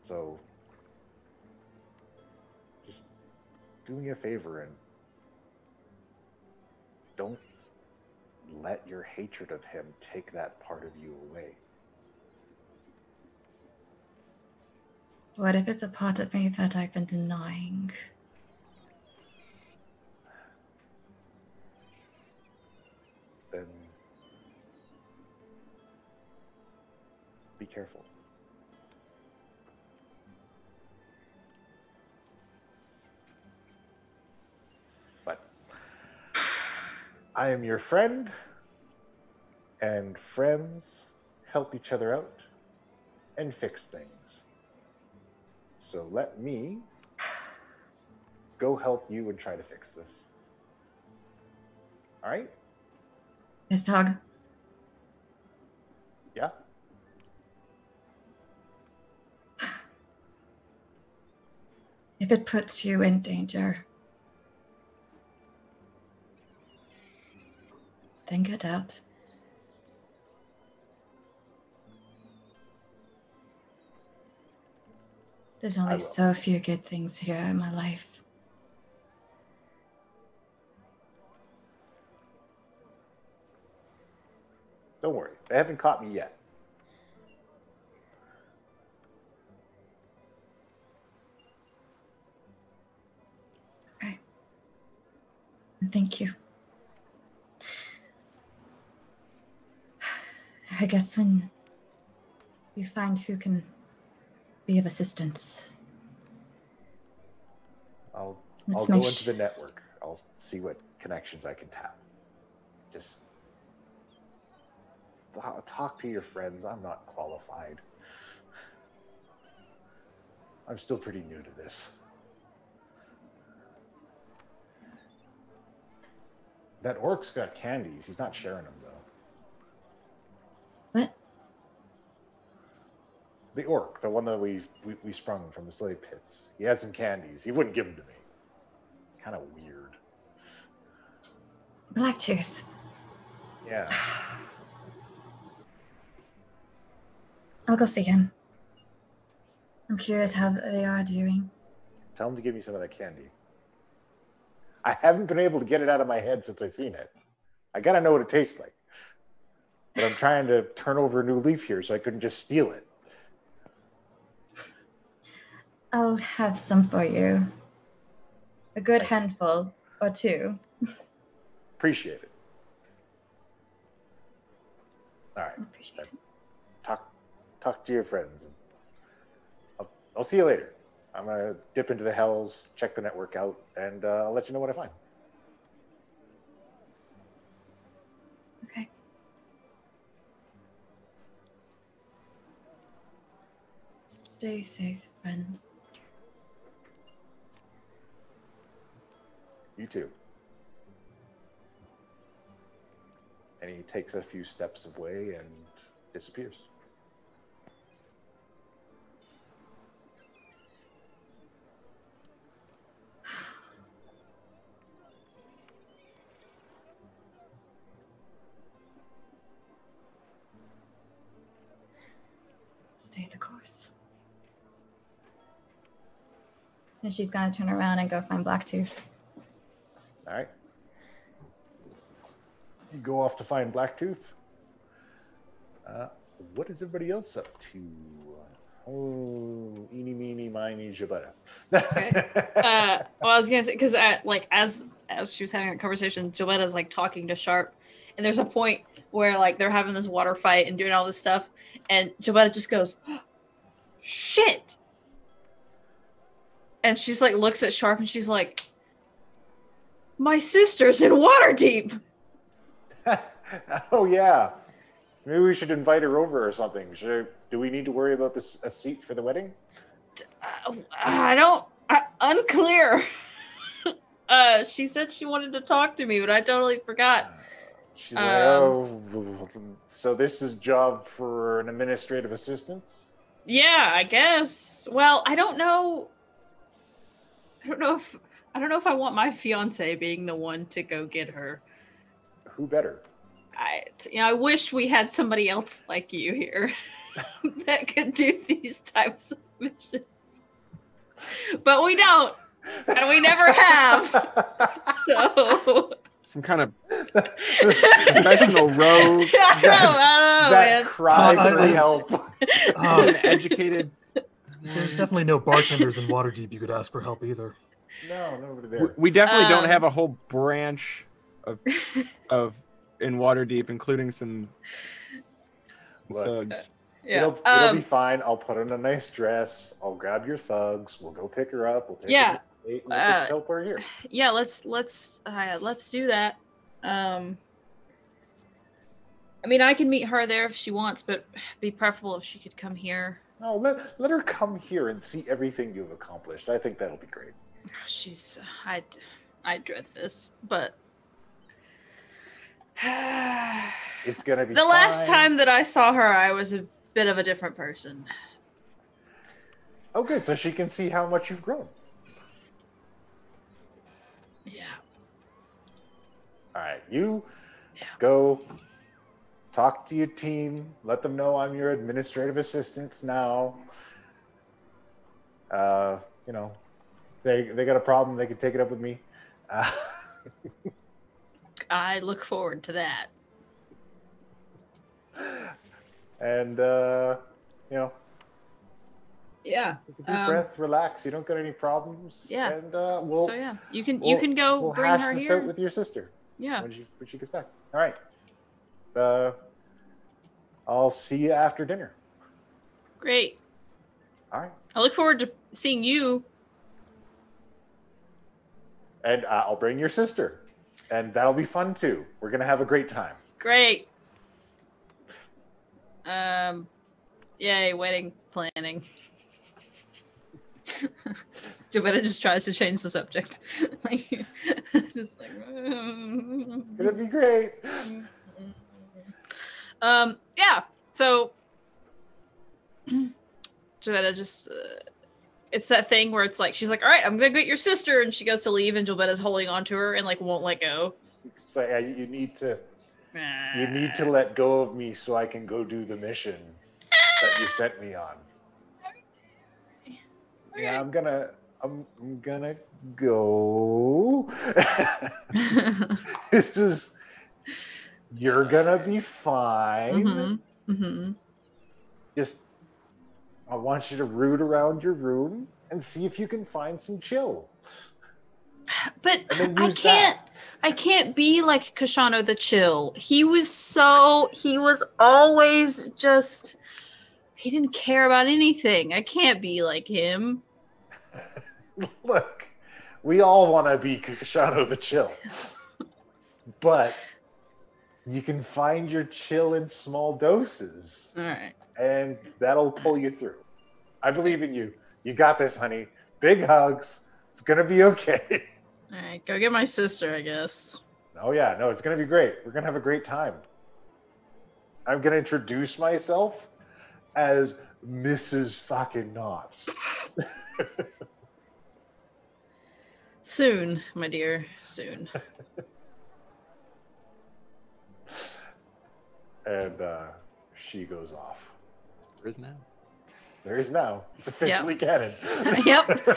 So, just do me a favor and don't let your hatred of him take that part of you away. What if it's a part of me that I've been denying? Then be careful. But I am your friend, and friends help each other out and fix things. So let me go help you and try to fix this. All right? Yes, dog. Yeah? If it puts you in danger, then get out. There's only so few good things here in my life. Don't worry. They haven't caught me yet. Okay. Thank you. I guess when you find who can be of assistance, I'll let's go make into the network. I'll see what connections I can tap. Just talk to your friends. I'm not qualified. I'm still pretty new to this. That orc's got candies. He's not sharing them, though. What? The orc, the one that we sprung from the slave pits. He had some candies. He wouldn't give them to me. Kind of weird. Blacktooth. Yeah. I'll go see him. I'm curious how they are doing. Tell him to give me some of that candy. I haven't been able to get it out of my head since I seen it. I gotta know what it tastes like. But I'm trying to turn over a new leaf here, so I couldn't just steal it. I'll have some for you. A good handful or two. Appreciate it. All right. Appreciate it. Talk to your friends. I'll see you later. I'm gonna dip into the hells, check the network out, and I'll let you know what I find. Okay. Stay safe, friend. You too. And he takes a few steps away and disappears. Stay the course. And she's gonna turn around and go find Blacktooth. All right. You go off to find Blacktooth. What is everybody else up to? Oh, eeny, meeny, miny, Gilbetta. Okay. Well, I was gonna say because as she was having that conversation, Gilbetta's like talking to Sharp, and there's a point where like they're having this water fight and doing all this stuff, and Gilbetta just goes, "Shit!" And she's like looks at Sharp and she's like, "My sister's in Waterdeep." Oh yeah, maybe we should invite her over or something. Do we need to worry about a seat for the wedding? I don't. Unclear. She said she wanted to talk to me, but I totally forgot. She's like, oh, so this is job for an administrative assistant? Yeah, I guess. Well, I don't know. I don't know if I want my fiance being the one to go get her. Who better? I wish we had somebody else like you here that could do these types of missions, but we don't, and we never have. So some kind of professional rogue I don't know, that man. cries for help. an educated. There's definitely no bartenders in Waterdeep you could ask for help either. No, nobody there. We definitely don't have a whole branch of in Waterdeep, including some Look, thugs. Yeah. it'll be fine. I'll put on a nice dress. I'll grab your thugs. We'll go pick her up. We'll take her to the gate and we'll teleport her here. Yeah, let's do that. I mean, I can meet her there if she wants, but it'd be preferable if she could come here. No, let her come here and see everything you've accomplished. I think that'll be great. I dread this, but It's gonna be the last fine. time that I saw her, I was a bit of a different person. Oh, good. So she can see how much you've grown. Yeah. All right, you go talk to your team. Let them know I'm your administrative assistant now. You know, they got a problem. They can take it up with me. I look forward to that. And you know, Yeah. take a deep breath, relax. You don't got any problems. Yeah. And we'll. So yeah, you can go We'll bring hash her this here. out with your sister. Yeah. When she gets back. All right. I'll see you after dinner. Great. All right. I look forward to seeing you. And I'll bring your sister. And that'll be fun too. We're going to have a great time. Great. Yay, wedding planning. Gilbetta just tries to change the subject. Just like, It's going to be great. yeah. So Gilbetta just it's that thing where it's like she's like, all right, I'm gonna get your sister, and she goes to leave, and Gilbetta's holding on to her and like won't let go. It's like, you need to let go of me so I can go do the mission that you sent me on. Okay. Yeah, I'm gonna go. You're gonna be fine. Just, I want you to root around your room and see if you can find some chill. But And then I use can't be like Kashano the Chill. He was always just, he didn't care about anything. I can't be like him. Look, we all want to be Kashano the Chill. But you can find your chill in small doses. All right. And that'll pull you through. I believe in you. You got this, honey. Big hugs. It's going to be okay. All right, go get my sister, I guess. Oh, yeah. No, it's going to be great. We're going to have a great time. I'm going to introduce myself as Mrs. fucking Knott. Soon, my dear, soon. And she goes off. There is now. There is now. It's officially canon. Yep.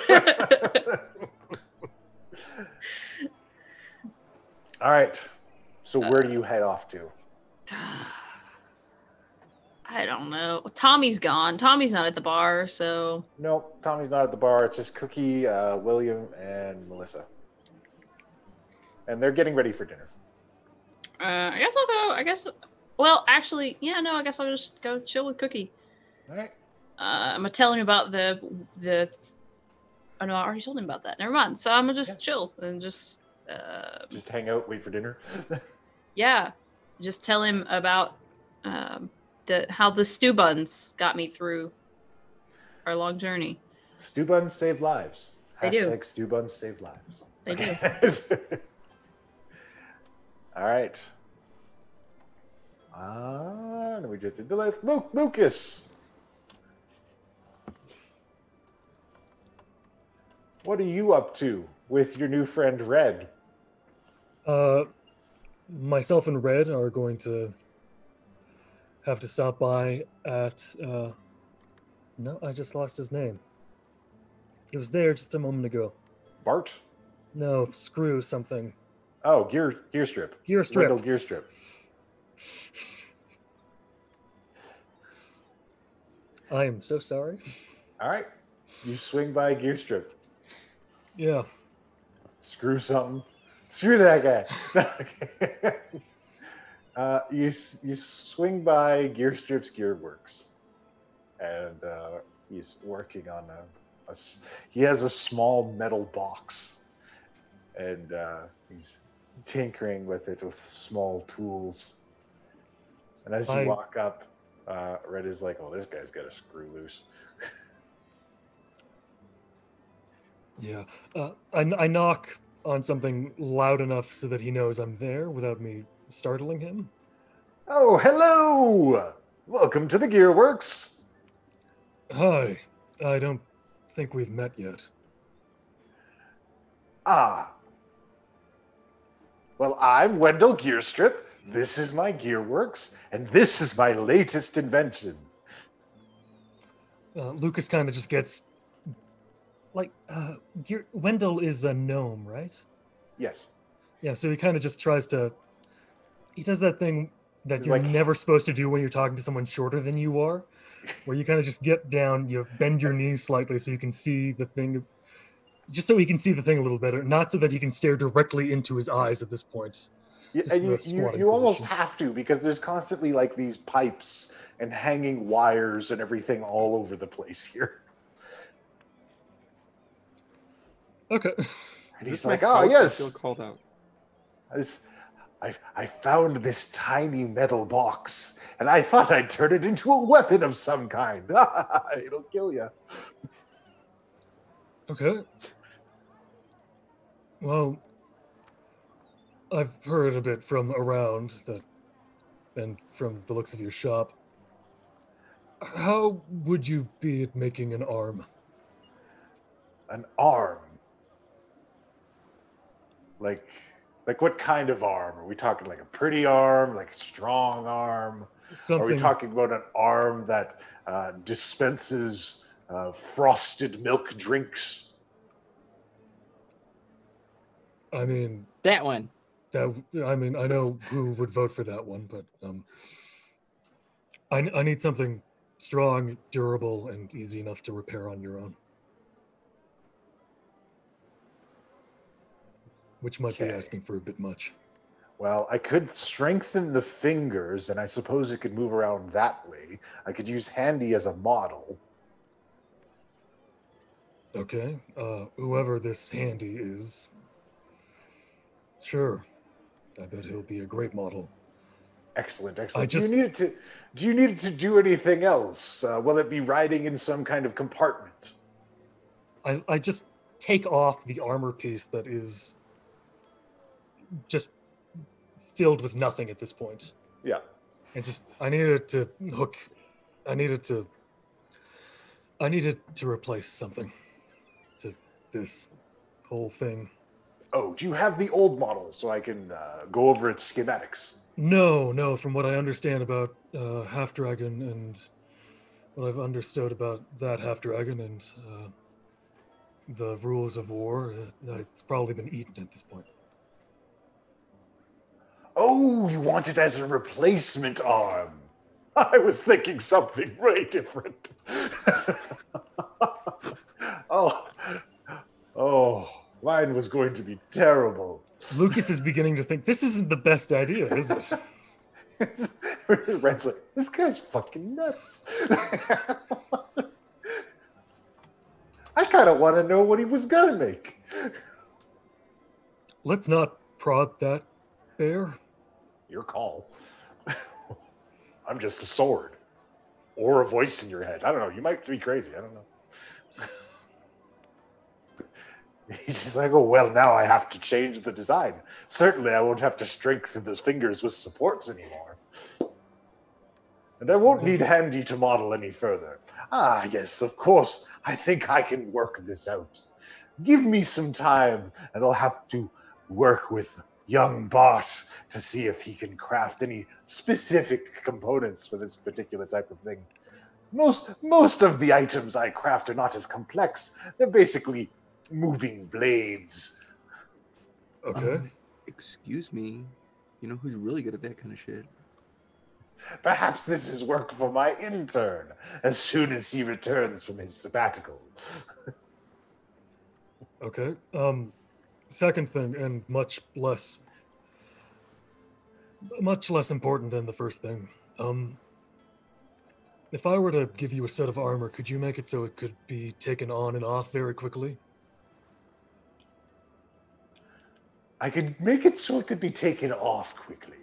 All right. So where do you head off to? I don't know. Tommy's gone. Tommy's not at the bar, so Nope, Tommy's not at the bar. It's just Cookie, William, and Melissa. And they're getting ready for dinner. I guess I'll go. Well, actually, yeah, no, I guess I'll just go chill with Cookie. All right. I'm gonna tell him about the. Oh no, I already told him about that. Never mind. So I'm gonna just chill and just. Just hang out, wait for dinner. Yeah, just tell him about how the stew buns got me through our long journey. Stew buns save lives. They do. Hashtag stew buns save lives. They do. All right. And we just did Lilith. Lucas. What are you up to with your new friend Red? Myself and Red are going to have to stop by at no, I just lost his name. He was there just a moment ago. Bart? No, screw something. Oh, gear strip. Gear strip. Wendell gear strip. I am so sorry. All right. You swing by gear strip. Yeah. Screw something. Screw that guy. You swing by Gear Strip's Gear Works, and he's working on he has a small metal box, and he's tinkering with it with small tools. And as you walk up, Red is like, "Oh, this guy's got a screw loose." Yeah. I knock on something loud enough so that he knows I'm there without me startling him. Oh, hello! Welcome to the Gear Works. Hi. I don't think we've met yet. Ah. Well, I'm Wendell Gearstrip. This is my Gear Works, and this is my latest invention. Lucas kind of just gets like Wendell is a gnome, right? Yes. Yeah, so he kind of just tries to. He does that thing that He's you're like- never supposed to do when you're talking to someone shorter than you are, where you kind of just get down, you bend your knees slightly so you can see the thing, just so he can see the thing a little better, not so that he can stare directly into his eyes at this point. Yeah, Just and in a squatting you almost position. have to, because there's constantly like these pipes and hanging wires and everything all over the place here. Okay. And Is he's this my like, "Oh, house? I yes. feel called out. I found this tiny metal box, and I thought I'd turn it into a weapon of some kind. It'll kill you." Okay. Well, I've heard a bit from around that, and from the looks of your shop. How would you be at making an arm? An arm. Like what kind of arm? Are we talking like a pretty arm, like a strong arm? Something. Are we talking about an arm that dispenses frosted milk drinks? I mean, That one. I know who would vote for that one, but I need something strong, durable, and easy enough to repair on your own. Which might be Okay. asking for a bit much. Well, I could strengthen the fingers, and I suppose it could move around that way. I could use Handy as a model. Okay, whoever this Handy is, sure. I bet he'll be a great model. Excellent, excellent. just- Do you need it to do anything else? Will it be riding in some kind of compartment? I just take off the armor piece that is just filled with nothing at this point. Yeah. And just I needed to replace something to this whole thing. Oh, do you have the old model so I can go over its schematics? No, from what I understand about Half Dragon and what I've understood about that Half Dragon and the rules of war, it's probably been eaten at this point. Oh, you want it as a replacement arm. I was thinking something way different. Oh, mine was going to be terrible. Lucas is beginning to think this isn't the best idea, is it? Red's like, this guy's fucking nuts. I kind of want to know what he was going to make. Let's not prod that bear. Your call. I'm just a sword. Or a voice in your head. I don't know. You might be crazy. I don't know. He's just like, oh, well, now I have to change the design. Certainly I won't have to strengthen those fingers with supports anymore. And I won't need Handy to model any further. Ah, yes, of course. I think I can work this out. Give me some time, and I'll have to work with young Bart to see if he can craft any specific components for this particular type of thing. Most of the items I craft are not as complex. They're basically moving blades. Okay. Excuse me. You know who's really good at that kind of shit? Perhaps this is work for my intern, as soon as he returns from his sabbatical. Okay. Second thing, and much less important than the first thing. If I were to give you a set of armor, could you make it so it could be taken on and off very quickly? I could make it so it could be taken off quickly.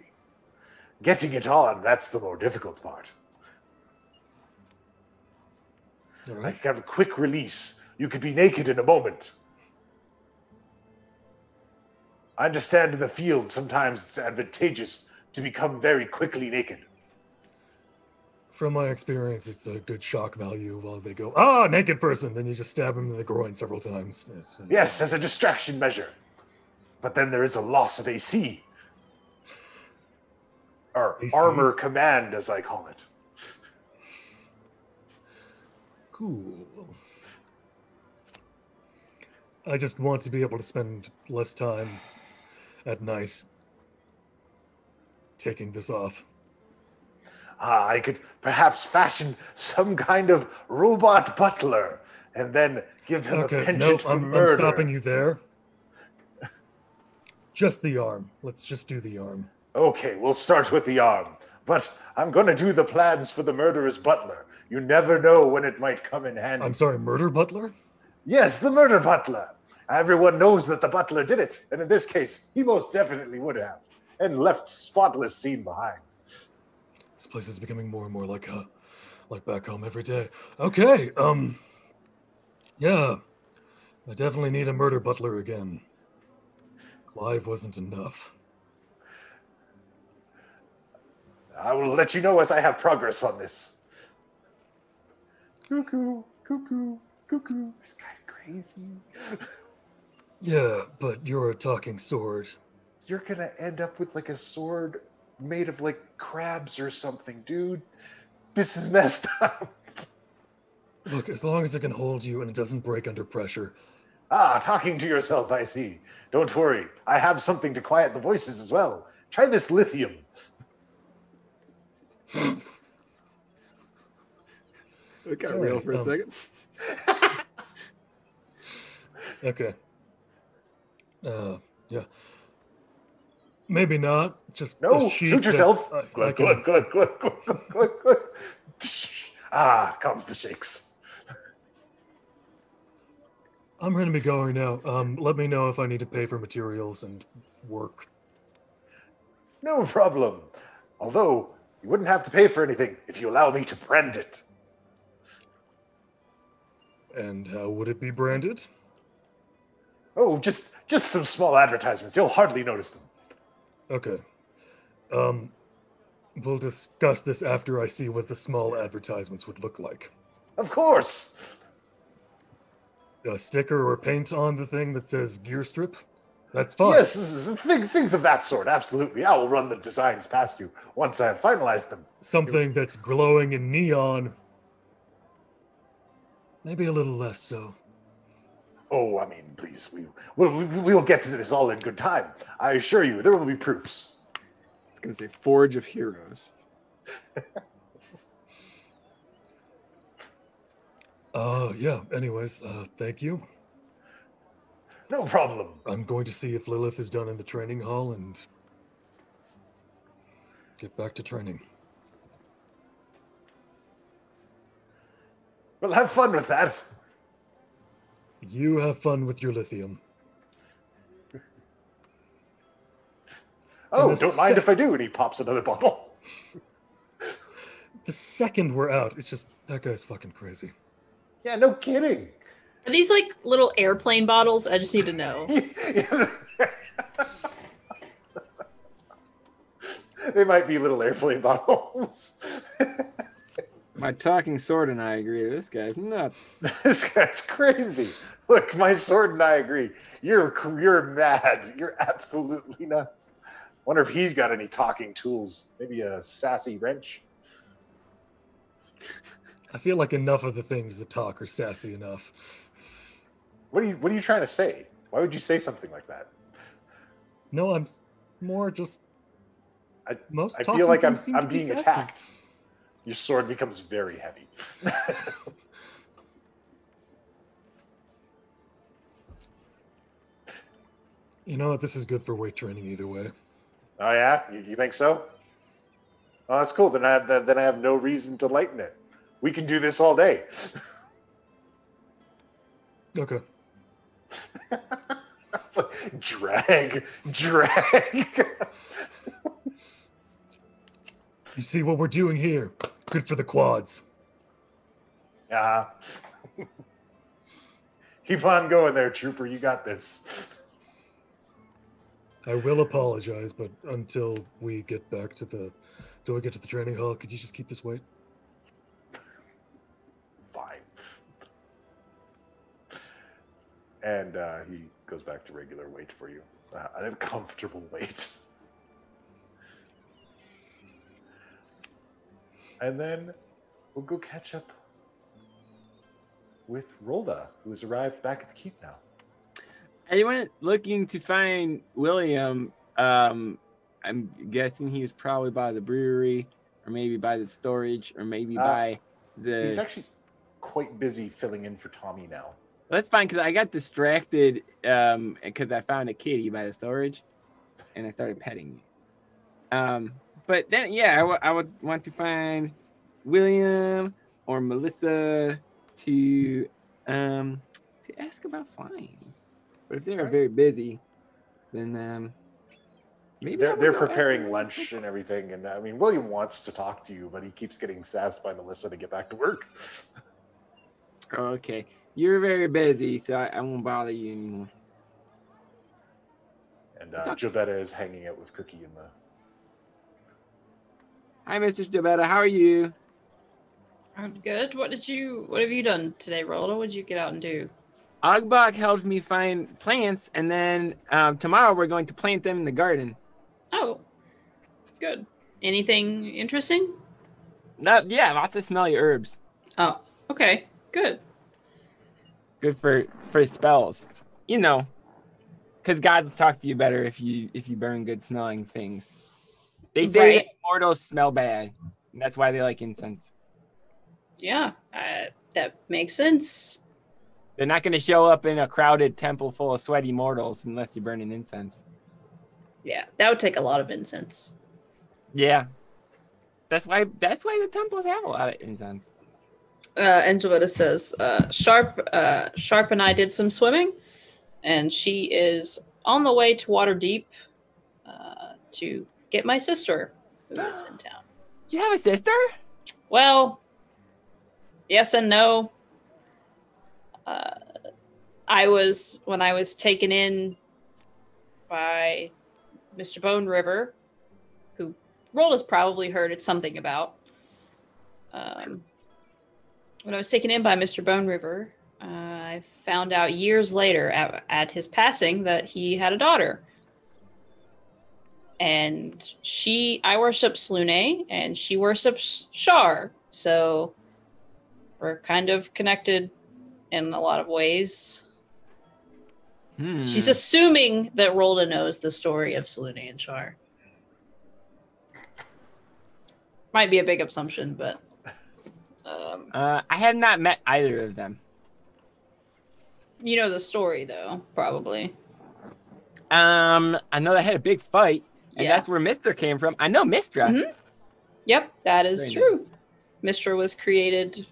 Getting it on, that's the more difficult part. All I right. could have a quick release. You could be naked in a moment. I understand in the field sometimes it's advantageous to become very quickly naked. From my experience, it's a good shock value while they go, ah, naked person. Then you just stab him in the groin several times. Yes, as a distraction measure. But then there is a loss of AC. Or AC? armor command, as I call it. Cool. I just want to be able to spend less time at night taking this off. I could perhaps fashion some kind of robot butler and then give him a penchant nope, for I'm murder. stopping you there. Just the arm. Let's just do the arm. Okay, we'll start with the arm. But I'm going to do the plans for the murderous butler. You never know when it might come in handy. I'm sorry, murder butler? Yes, the murder butler. Everyone knows that the butler did it. And in this case, he most definitely would have. And left spotless scene behind. This place is becoming more and more like back home every day. Okay, yeah. I definitely need a murder butler again. Clive wasn't enough. I will let you know as I have progress on this. Cuckoo, cuckoo, cuckoo. This guy's crazy. Yeah, but you're a talking sword. You're gonna end up with like a sword made of like crabs or something, dude. This is messed up. Look, as long as it can hold you and it doesn't break under pressure. Ah, talking to yourself, I see. Don't worry. I have something to quiet the voices as well. Try this lithium. It got real for a second. Okay. Yeah. Maybe not. Just No, a sheet shoot yourself. that I Glug, can- glug, glug, glug, glug, glug, glug. Ah, comes the shakes. I'm going to be going now. Let me know if I need to pay for materials and work. No problem. Although, you wouldn't have to pay for anything if you allow me to brand it. And how would it be branded? Oh, just some small advertisements. You'll hardly notice them. Okay. We'll discuss this after I see what the small advertisements would look like. Of course. A sticker or paint on the thing that says gear strip? That's fine. Yes, things of that sort. Absolutely. I will run the designs past you once I have finalized them. Something that's glowing in neon. Maybe a little less so. Oh, I mean, please, we'll get to this all in good time. I assure you, there will be proofs. It's going to say Forge of Heroes. Yeah, anyways, thank you. No problem. I'm going to see if Lilith is done in the training hall and get back to training. Well, have fun with that. You have fun with your lithium. Oh, And the don't mind if I do. And he pops another bottle. The second we're out, it's just, that guy's fucking crazy. Yeah, no kidding. Are these like little airplane bottles? I just need to know. They might be little airplane bottles. My talking sword and I agree. This guy's nuts. This guy's crazy. Look, my sword and I agree. You're mad. You're absolutely nuts. Wonder if he's got any talking tools. Maybe a sassy wrench. I feel like enough of the things that talk are sassy enough. What are you trying to say? Why would you say something like that? No, I'm more just. I feel like I'm being sassy. attacked. Your sword becomes very heavy. You know what? This is good for weight training either way. Oh yeah, you think so? Oh, that's cool. Then I have no reason to lighten it. We can do this all day. Okay. It's like, drag. You see what we're doing here? Good for the quads. Yeah. Keep on going there, trooper. You got this. I will apologize, but until we get to the training hall, could you just keep this weight? Fine. And he goes back to regular weight for you. An uncomfortable weight. And then we'll go catch up with Rolda, who has arrived back at the keep now. I went looking to find William. I'm guessing he was probably by the brewery, or maybe by the storage, or maybe by the... He's actually quite busy filling in for Tommy now. That's fine, because I got distracted because I found a kitty by the storage, and I started petting it. But then, yeah, I would want to find William or Melissa to ask about flying. But if they're very busy, then maybe they're preparing lunch and everything. And I mean, William wants to talk to you, but he keeps getting sassed by Melissa to get back to work. Okay, you're very busy, so I won't bother you anymore. And Gilbetta is hanging out with Cookie in the... Hi, Mr. Gilbetta. How are you? I'm good. What have you done today, Rolda? What did you get out and do? Og-bog helped me find plants, and then tomorrow we're going to plant them in the garden. Oh, good. Anything interesting? Yeah, lots of smelly herbs. Oh, okay, good. Good for spells, you know, because gods talk to you better if you burn good smelling things. They say that mortals smell bad, and that's why they like incense. Yeah, that makes sense. They're not going to show up in a crowded temple full of sweaty mortals unless you burn an incense. Yeah, that would take a lot of incense. Yeah, that's why the temples have a lot of incense. And Gilbetta says, Sharp and I did some swimming, and she is on the way to Waterdeep to get my sister, who is in town. You have a sister? Well, yes and no. When I was taken in by Mr. Bone River, who Rolda's probably heard it's something about. When I was taken in by Mr. Bone River, I found out years later at his passing that he had a daughter. And I worship Slune, and she worships Shar. So we're kind of connected in a lot of ways. She's assuming that Rolda knows the story of Slune and Shar. Might be a big assumption, but... I have not met either of them. You know the story, though, probably. I know they had a big fight, and Yeah. that's where Mistra came from. I know Mistra. Mhm. Yep, that is Very true. nice. Mistra was created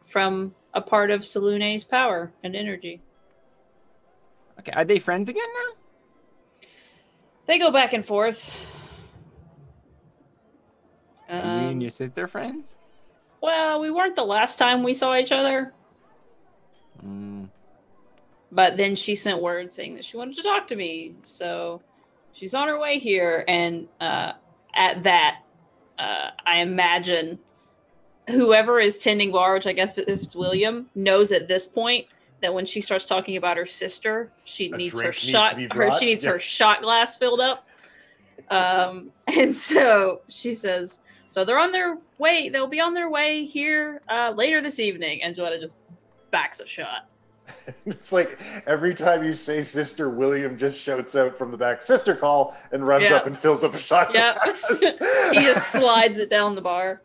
from a part of Salune's power and energy. Okay, are they friends again now? They go back and forth. Are you and your sister friends? Well, we weren't the last time we saw each other. But then she sent word saying that she wanted to talk to me, so she's on her way here. And at that, I imagine whoever is tending bar, which I guess if it's William, knows at this point that when she starts talking about her sister, she needs her shot. She needs her shot glass filled up. And so she says, "So they're on their way. They'll be on their way here later this evening." And Gilbetta just backs a shot. It's like every time you say sister, William just shouts out from the back, "Sister call," and runs up and fills up a shot. Yeah. He just slides it down the bar.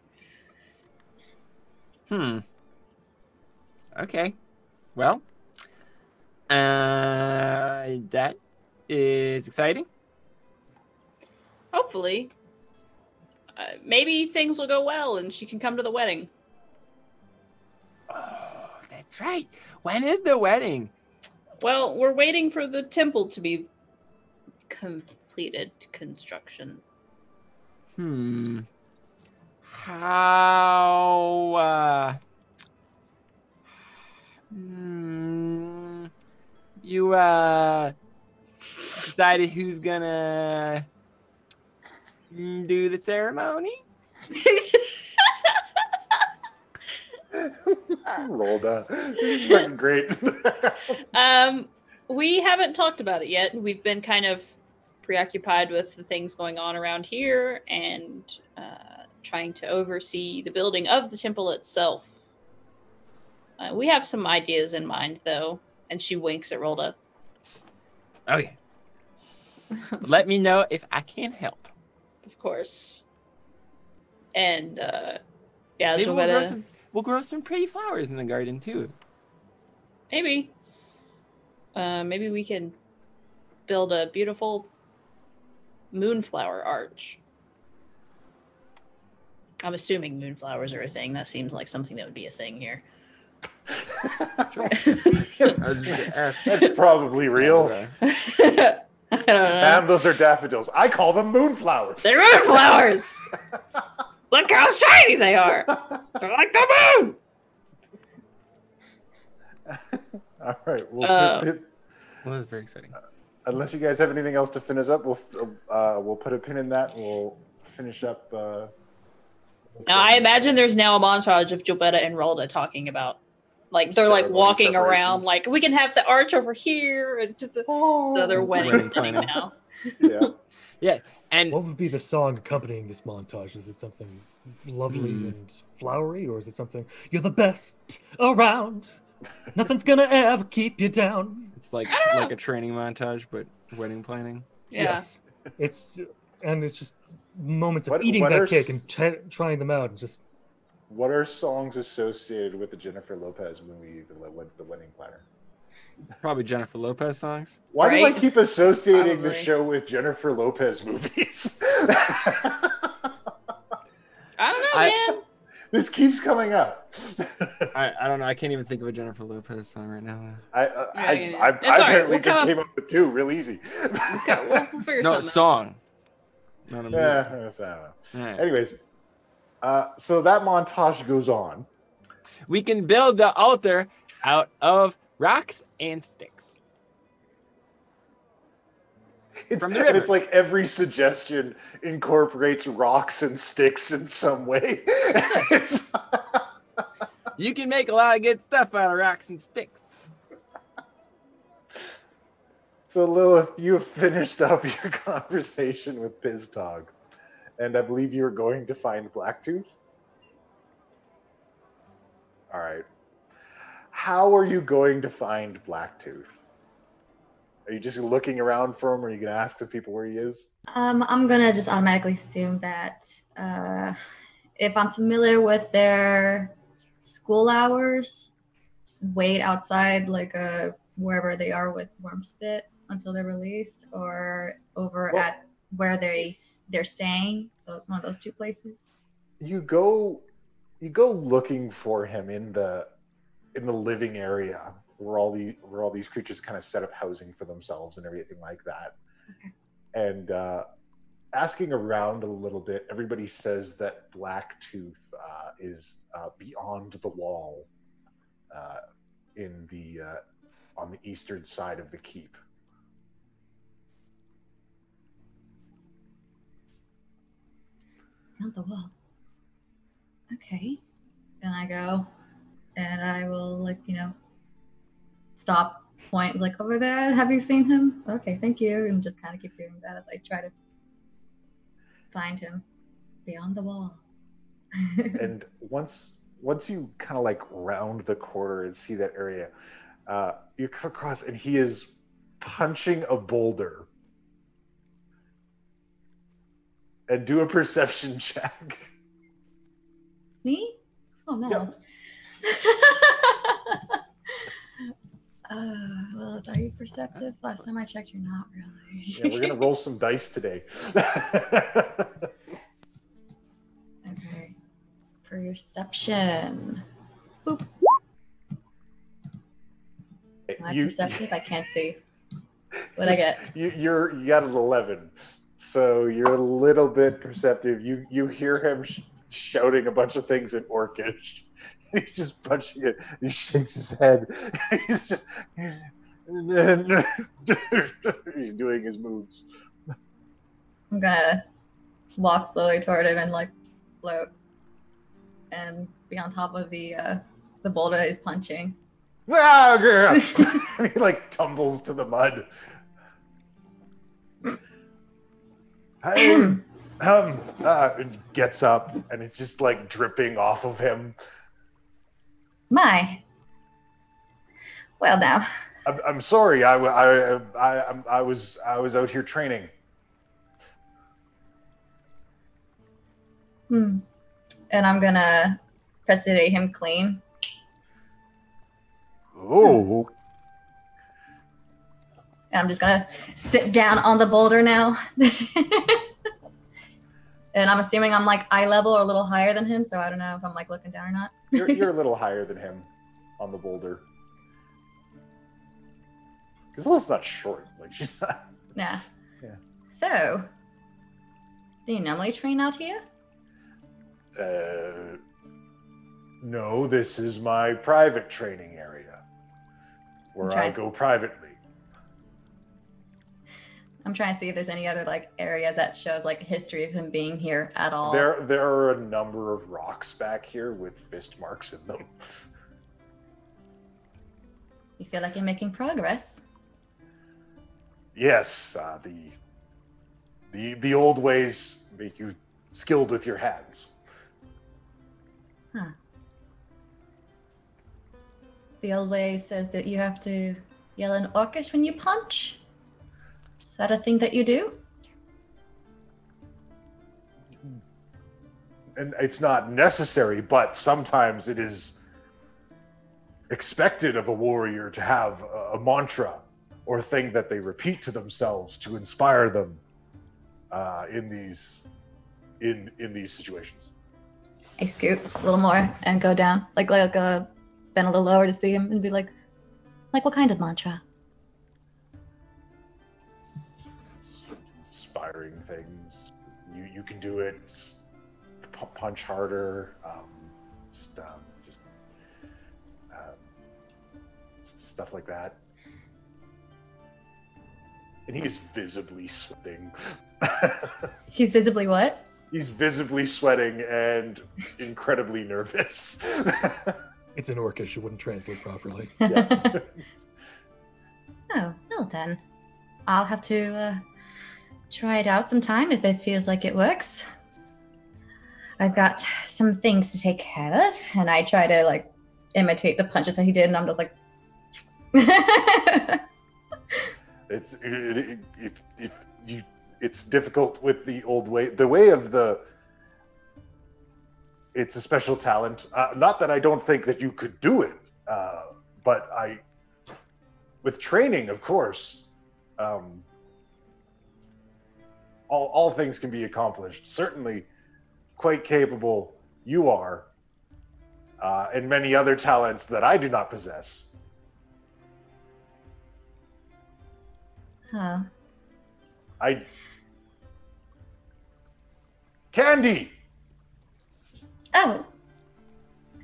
Okay. Well, that is exciting. Hopefully. Maybe things will go well and she can come to the wedding. Oh, that's right. When is the wedding? Well, we're waiting for the temple to be completed construction. How, you, decided who's gonna do the ceremony? Rolda. This is fucking great. We haven't talked about it yet. We've been kind of preoccupied with the things going on around here and trying to oversee the building of the temple itself. We have some ideas in mind, though, and she winks at Rolda. Okay. Let me know if I can help. Of course. And, yeah, Maybe Gilbetta... we'll grow some pretty flowers in the garden, too. Maybe. Maybe we can build a beautiful moonflower arch. I'm assuming moonflowers are a thing. That seems like something that would be a thing here. That's probably real. I don't know. And those are daffodils. I call them moonflowers. They're moonflowers! Look how shiny they are! They're like the moon! All right. Well, that's very exciting. Unless you guys have anything else to finish up, we'll put a pin in that. We'll finish up. Now, I imagine there's now a montage of Gilbetta and Rolda talking about, like, they're like walking around, like, we can have the arch over here. And so they're wedding planning now. Yeah. And what would be the song accompanying this montage? Is it something lovely and flowery, or is it something "You're the best around, nothing's gonna ever keep you down"? It's like a training montage, but wedding planning. Yeah. Yes, it's just moments of eating that cake and trying them out, and just. What are songs associated with the Jennifer Lopez movie, The Wedding Planner? Probably Jennifer Lopez songs. Why do I keep associating the show with Jennifer Lopez movies? I don't know, man. This keeps coming up. I don't know. I can't even think of a Jennifer Lopez song right now. I apparently just came up with two real easy. Okay, we'll figure something out. Song. Not a movie. Yeah, I don't know. Right. Anyways, so that montage goes on. We can build the altar out of rocks and sticks. It's like every suggestion incorporates rocks and sticks in some way. You can make a lot of good stuff out of rocks and sticks. So Lilith, you have finished up your conversation with Pizdog, and I believe you were going to find Blacktooth. All right. How are you going to find Blacktooth? Are you just looking around for him, or are you going to ask the people where he is? I'm gonna just automatically assume that if I'm familiar with their school hours, just wait outside like wherever they are with Wormspit until they're released, or over at where they're staying. So it's one of those two places. You go looking for him in the living area where all these creatures kind of set up housing for themselves and everything like that. Okay. And asking around a little bit, everybody says that Blacktooth is beyond the wall in the on the eastern side of the keep. Not the wall. Okay. And I go, and I will, like, stop, point, like, over there. Have you seen him? Okay, thank you. And just kind of keep doing that as I try to find him beyond the wall. And once you kind of like round the corner and see that area, you come across, and he is punching a boulder. And do a perception check. Me? Oh, no. Yep. Well, are you perceptive? Last time I checked, you're not really. Yeah, we're gonna roll some dice today. Okay. Perception. Boop. Am I perceptive? I can't see. What'd I get? You got an 11, so you're a little bit perceptive. You hear him shouting a bunch of things in Orcish. He's just punching it. He shakes his head. He's just he's doing his moves. I'm gonna walk slowly toward him and like float and be on top of the boulder he's punching. And he like tumbles to the mud. Hey, gets up and it's just like dripping off of him. My. Well, now. I'm sorry. I was out here training. And I'm gonna prestidigitate him clean. Oh. And I'm just gonna sit down on the boulder now. And I'm assuming I'm like eye level or a little higher than him, so I don't know if I'm like looking down or not. You're a little higher than him on the boulder. Because Lilith's not short. Like, she's not. Yeah. Yeah. So, do you normally train out here? No, this is my private training area. Where I go privately. I'm trying to see if there's any other like areas that shows like history of him being here at all. There are a number of rocks back here with fist marks in them. You feel like you're making progress? Yes, the old ways make you skilled with your hands. Huh. The old way says that you have to yell in Orcish when you punch. Is that a thing that you do? And it's not necessary, but sometimes it is expected of a warrior to have a mantra or thing that they repeat to themselves to inspire them in these situations. I scoot a little more and go down, like bend a little lower to see him, and be like what kind of mantra? Inspiring things. You can do it. Punch harder. Just stuff like that. And he is visibly sweating. He's visibly what? He's visibly sweating and incredibly nervous. It's in Orcish, it wouldn't translate properly. Yeah. Oh, well then. I'll have to try it out sometime if it feels like it works. I've got some things to take care of, and I try to like imitate the punches that he did, and I'm just like it's difficult with the old way. The way of it's a special talent. Not that I don't think that you could do it, but with training, of course, all things can be accomplished. Certainly, quite capable you are, and many other talents that I do not possess. Huh. Candy! Oh.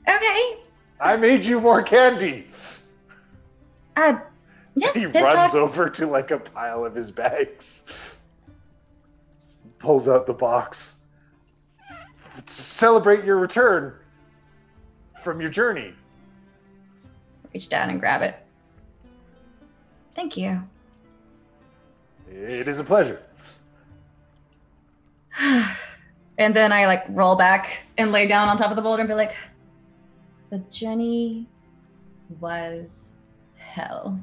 Okay. I made you more candy! Yes, He his runs talk. over to like a pile of his bags, pulls out the box. Celebrate your return from your journey. Reach down and grab it. Thank you. It is a pleasure. And then I like roll back and lay down on top of the boulder and be like, the journey was hell.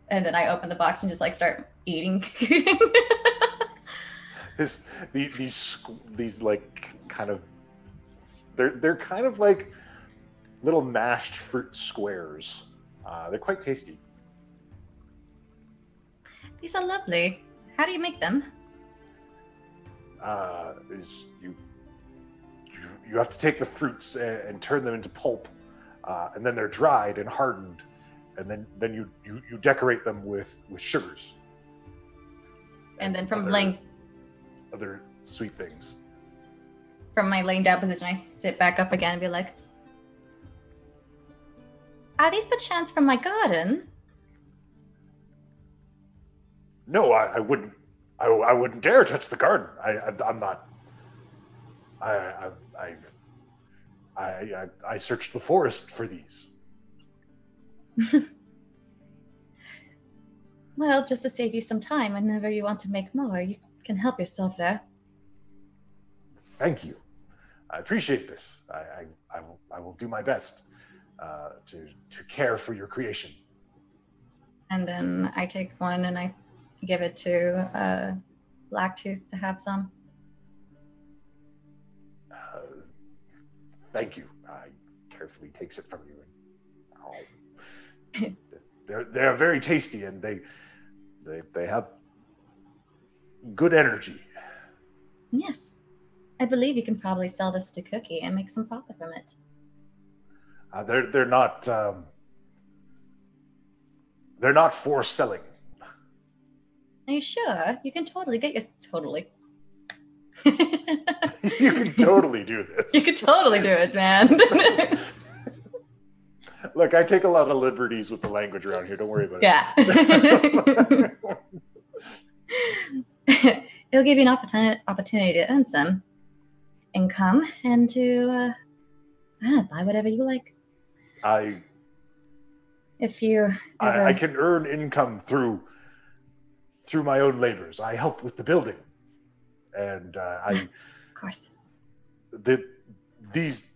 And then I open the box and just like start eating. These like kind of they're kind of like little mashed fruit squares. They're quite tasty. These are lovely. How do you make them? Is you have to take the fruits and turn them into pulp, and then they're dried and hardened, and then you decorate them with sugars. And then from other sweet things. From my laying down position, I sit back up again and be like, are these perchance from my garden? No, I wouldn't. I wouldn't dare touch the garden. I'm not. I searched the forest for these. Well, just to save you some time, whenever you want to make more, you can help yourself there. Thank you. I appreciate this. I will do my best to care for your creation. And then I take one and I give it to Blacktooth to have some. Thank you. I carefully takes it from you. And, they're very tasty, and they have good energy. Yes. I believe you can probably sell this to Cookie and make some profit from it. They're not for selling. Are you sure? You can totally get your... Totally. You can totally do this. You can totally do it, man. Look, I take a lot of liberties with the language around here. Don't worry about it. It'll give you an opportunity to earn some income and to buy whatever you like. If you I can earn income through my own labors. I help with the building, and of course, these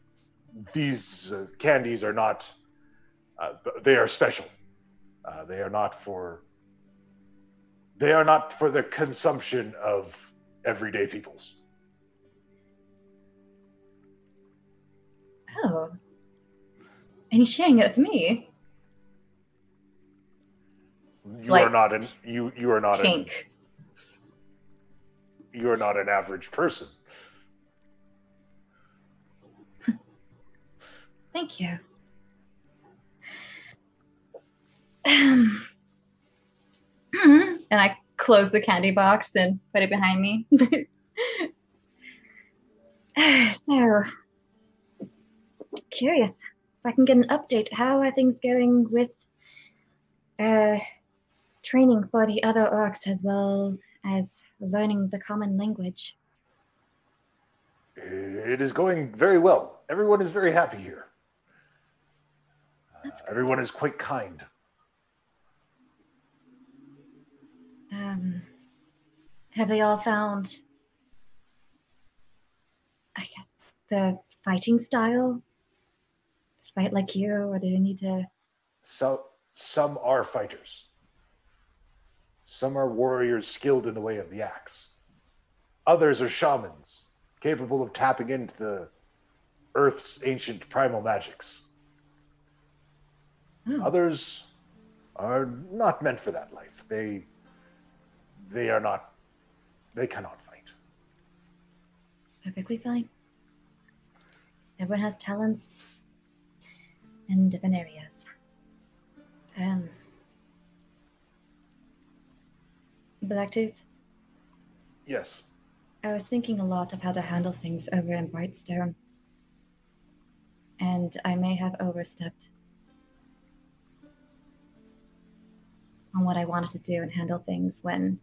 candies are not. They are special. They are not for the consumption of everyday peoples. Oh, and he's sharing it with me. You are not an average person. Thank you. And I close the candy box and put it behind me. So, curious if I can get an update. How are things going with training for the other orcs as well as learning the common language? It is going very well. Everyone is very happy here. Everyone is quite kind. Have they all found, I guess, the fighting style? Fight like you, or do they need to... So, some are fighters. Some are warriors skilled in the way of the axe. Others are shamans, capable of tapping into the Earth's ancient primal magics. Oh. Others are not meant for that life. They cannot fight. Perfectly fine. Everyone has talents in different areas. Blacktooth? Yes. I was thinking a lot of how to handle things over in Brightstone. And I may have overstepped. on what I wanted to do and handle things when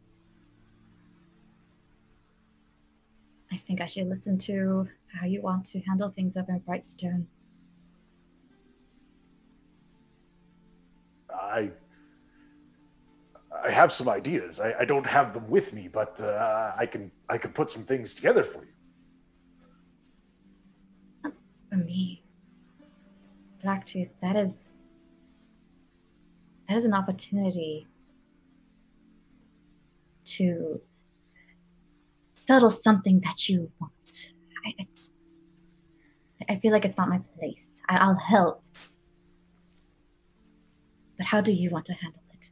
I think I should listen to how you want to handle things over in Brightstone. I have some ideas. I don't have them with me, but I can put some things together for you. For me, Blacktooth, that is an opportunity to settle something that you want. I feel like it's not my place. I'll help. But how do you want to handle it?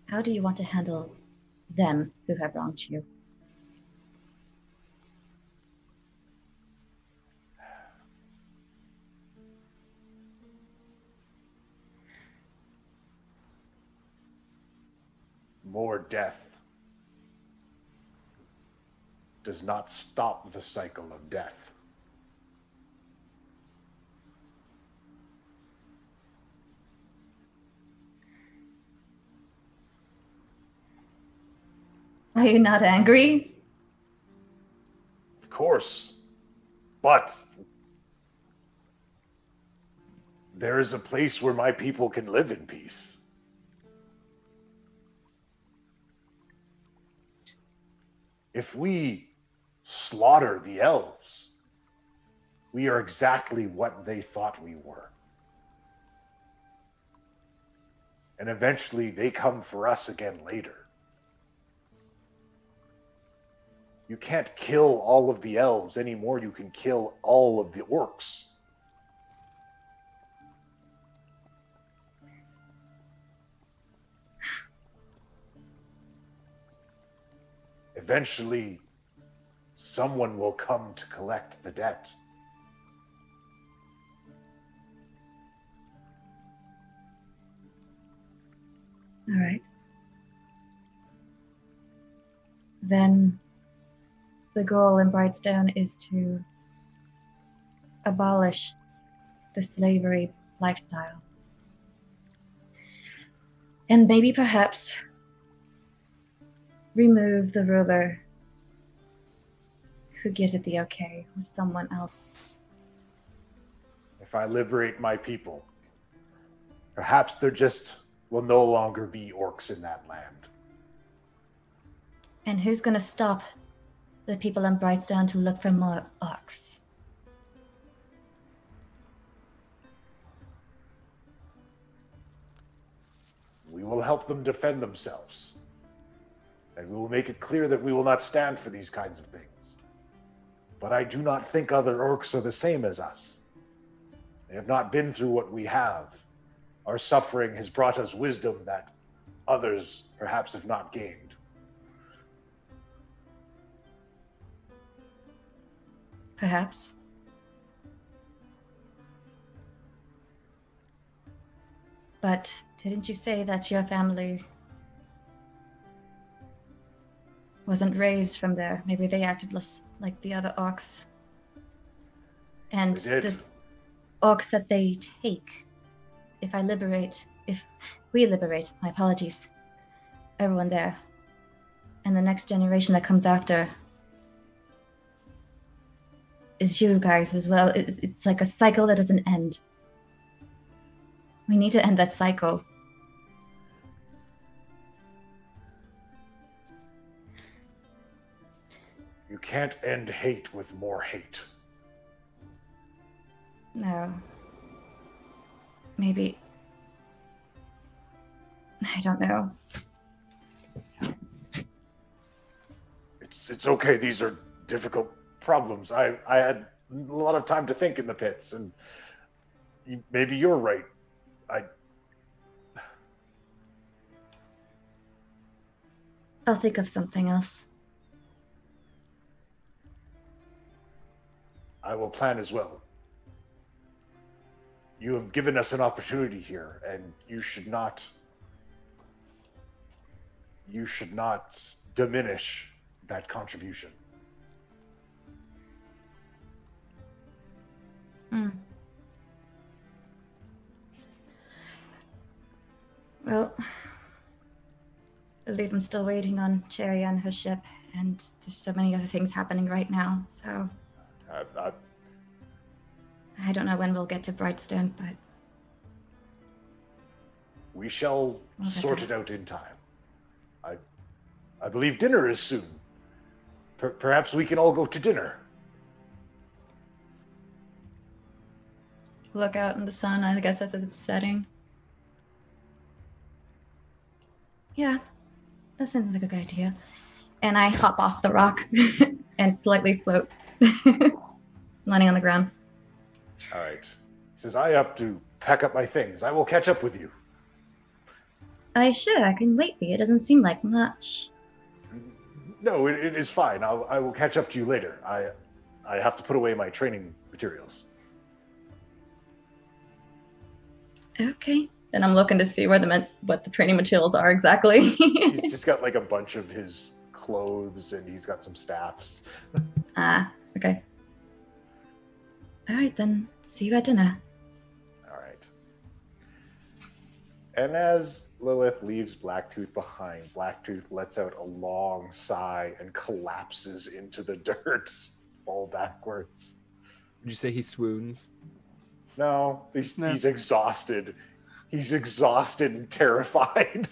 How do you want to handle them who have wronged you? More death does not stop the cycle of death. Are you not angry? Of course, but there is a place where my people can live in peace. If we slaughter the elves, we are exactly what they thought we were. And eventually they come for us again later. You can't kill all of the elves anymore. You can kill all of the orcs. Eventually, someone will come to collect the debt. All right. Then the goal in Brightstone is to abolish the slavery lifestyle. And maybe perhaps remove the ruler who gives it the okay with someone else. If I liberate my people, perhaps there just will no longer be orcs in that land. And who's going to stop the people in Brightstone to look for more orcs? We will help them defend themselves. And we will make it clear that we will not stand for these kinds of things. But I do not think other orcs are the same as us. They have not been through what we have. Our suffering has brought us wisdom that others perhaps have not gained. Perhaps. But didn't you say that your family wasn't raised from there? Maybe they acted less like the other orcs. And the orcs that they take, if we liberate, my apologies, everyone there, and the next generation that comes after is you guys as well. It's like a cycle that doesn't end. We need to end that cycle. You can't end hate with more hate. No. Maybe. I don't know. It's okay. These are difficult problems. I had a lot of time to think in the pits, and maybe you're right. I'll think of something else. I will plan as well. You have given us an opportunity here, and you should not diminish that contribution. Well, I believe I'm still waiting on Cherry on her ship, and there's so many other things happening right now, so I don't know when we'll get to Brightstone, but we shall Okay. sort it out in time. I believe dinner is soon. Perhaps we can all go to dinner. look out in the sun, I guess, as it's setting. Yeah, that sounds like a good idea. And I hop off the rock and slightly float, landing on the ground. All right. He says, I have to pack up my things. I will catch up with you. I can wait for you. It doesn't seem like much. No, it is fine. I will catch up to you later. I have to put away my training materials. Okay. And I'm looking to see where what the training materials are exactly. He's just got like a bunch of his clothes and he's got some staffs. Okay. All right, then. See you at dinner. All right. And as Lilith leaves Blacktooth behind, Blacktooth lets out a long sigh and collapses into the dirt, fall backwards. Would you say he swoons? No, he's exhausted. He's exhausted and terrified.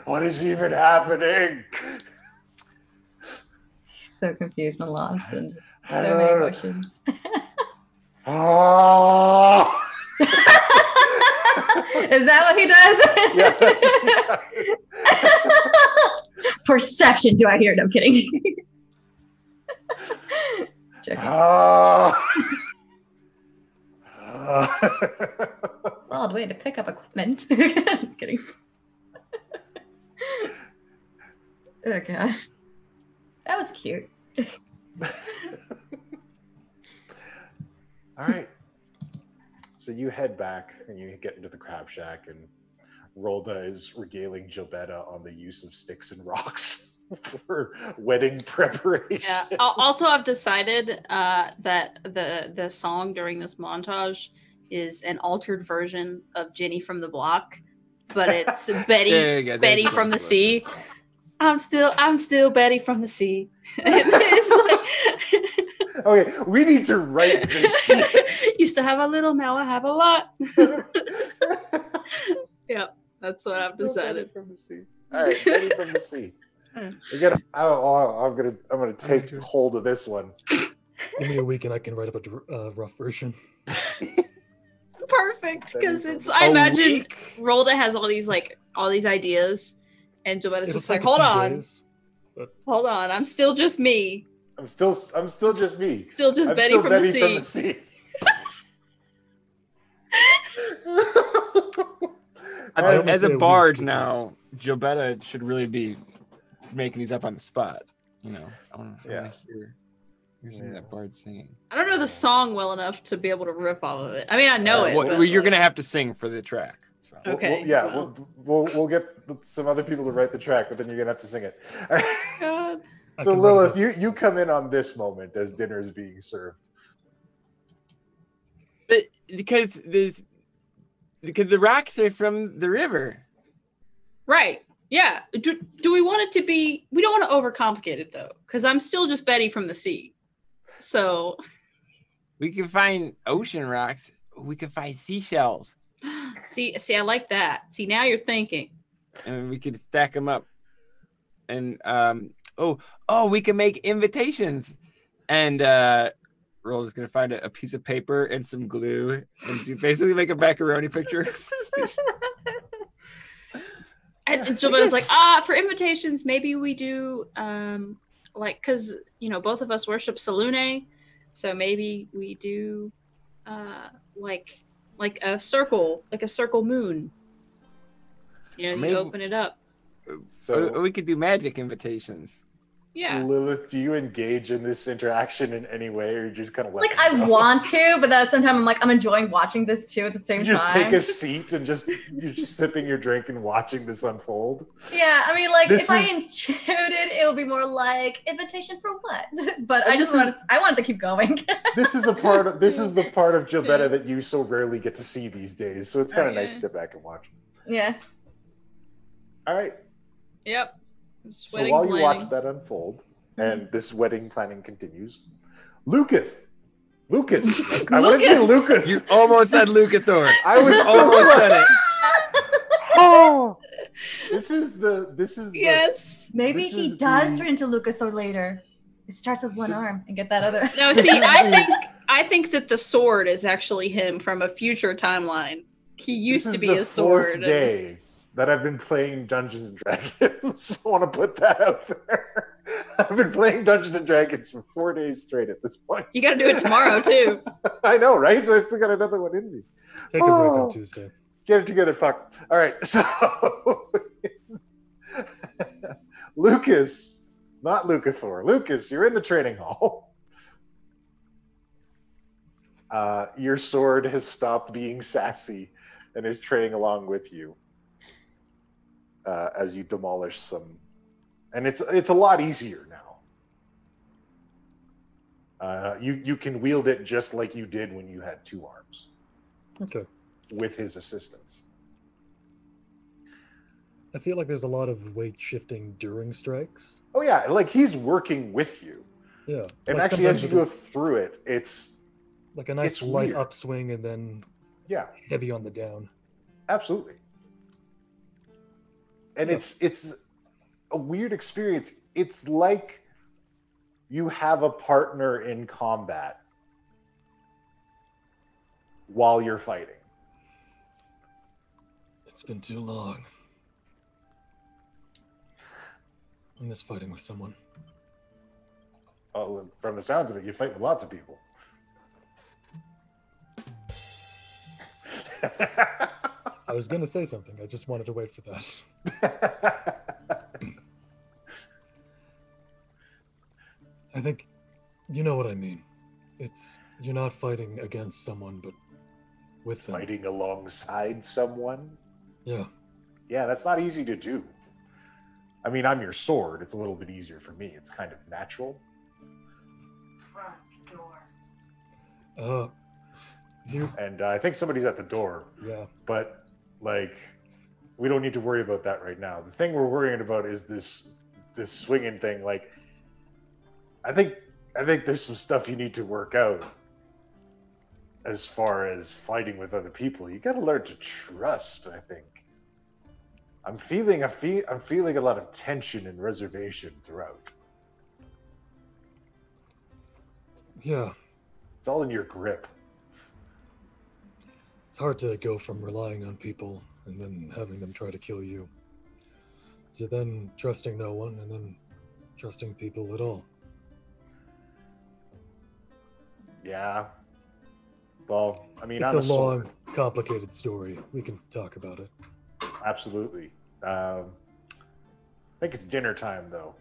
What is even happening? He's so confused and lost and just so many emotions. Oh! Is that what he does? Yes. Perception, do I hear? No, I'm kidding. Joking. Oh! Odd way to pick up equipment. I'm kidding. Oh god. That was cute. All right. So you head back and you get into the crab shack, and Rolda is regaling Gilbetta on the use of sticks and rocks for wedding preparation. Yeah. Also, I've decided that the song during this montage is an altered version of Jenny from the Block, but it's Betty from the Sea. I'm still Betty from the Sea. It's like, Okay, we need to write this shit. used to have a little, now I have a lot. Yeah, that's what I've decided. Betty from the Sea. All right, Betty from the Sea. Again, I'm gonna take hold of this one. Give me a week and I can write up a rough version. Perfect, because I imagine Rolda has all these ideas, and Gilbetta's just like, hold on, I'm still just me. I'm still just me. Still just Betty from the Sea. As a bard now, Gilbetta should really be making these up on the spot. You know, I want to hear some of that bard singing. I don't know the song well enough to be able to rip off of it. I mean, I know it. Well, you're gonna have to sing for the track. So. Okay. We'll get some other people to write the track, but then you're gonna have to sing it. God. So Lilith, you come in on this moment as dinner is being served. But because the rocks are from the river. Right. Yeah. Do we want it to be? We don't want to overcomplicate it though, because I'm still just Betty from the Sea. So we can find ocean rocks. We can find seashells. See, I like that. See, now you're thinking. And we could stack them up. And we can make invitations. And Rolda's gonna find a piece of paper and some glue and basically make a macaroni picture. And Gilbetta's like, for invitations, maybe we do because both of us worship Salune, so maybe we do like a circle moon. You open it up. So we could do magic invitations. Yeah. Lilith, do you engage in this interaction in any way, or you just kind of let I want to, but at the same time, I'm like, I'm enjoying watching this too at the same time. You just take a seat and you're just sipping your drink and watching this unfold. Yeah, I mean, if I intruded, it would be more like invitation for what? But I wanted to keep going. This is the part of Gilbetta that you so rarely get to see these days, so it's kind of nice to sit back and watch. Yeah. All right. Yep. So while you watch that unfold, and this wedding planning continues, Lucas, I wanted to say Lucas. You almost said Lucathor. I was almost said it. Oh, this is Yes. Maybe this he is does the- turn into Lucathor later. It starts with one arm and get that other. No, see, I think that the sword is actually him from a future timeline. He used to be a sword. Fourth day that I've been playing Dungeons and Dragons. I want to put that out there. I've been playing Dungeons and Dragons for 4 days straight at this point. You got to do it tomorrow too. I know, right? So I still got another one in me. Take a break on Tuesday. Get it together, fuck. All right, so Lucas, not Lucathor. Lucas, you're in the training hall. Your sword has stopped being sassy and is trailing along with you as you demolish some. And it's a lot easier now. You can wield it just like you did when you had 2 arms. Okay. With his assistance. I feel like there's a lot of weight shifting during strikes. Oh yeah, like he's working with you. Yeah. And like actually, as you go sometimes through it, it's like a nice it's light weird. upswing and then Yeah, heavy on the down. absolutely. And Yeah. it's a weird experience. It's like you have a partner in combat while you're fighting. It's been too long. I miss fighting with someone. Oh, from the sounds of it, you fight with lots of people. I was going to say something. I just wanted to wait for that. I think you know what I mean. It's you're not fighting against someone, but with them. Fighting alongside someone? Yeah. Yeah, that's not easy to do. I mean, I'm your sword. It's a little bit easier for me. It's kind of natural. You. And I think somebody's at the door. Yeah. But, like, we don't need to worry about that right now. The thing we're worrying about is this swinging thing. Like, I think there's some stuff you need to work out as far as fighting with other people. You got to learn to trust, I think. I'm feeling a lot of tension and reservation throughout. Yeah. It's all in your grip. It's hard to go from relying on people and then having them try to kill you to then trusting no one and then trusting people at all. Yeah. Well, I mean, It's I'm a a sword. long, complicated story. We can talk about it. Absolutely. I think it's dinner time, though.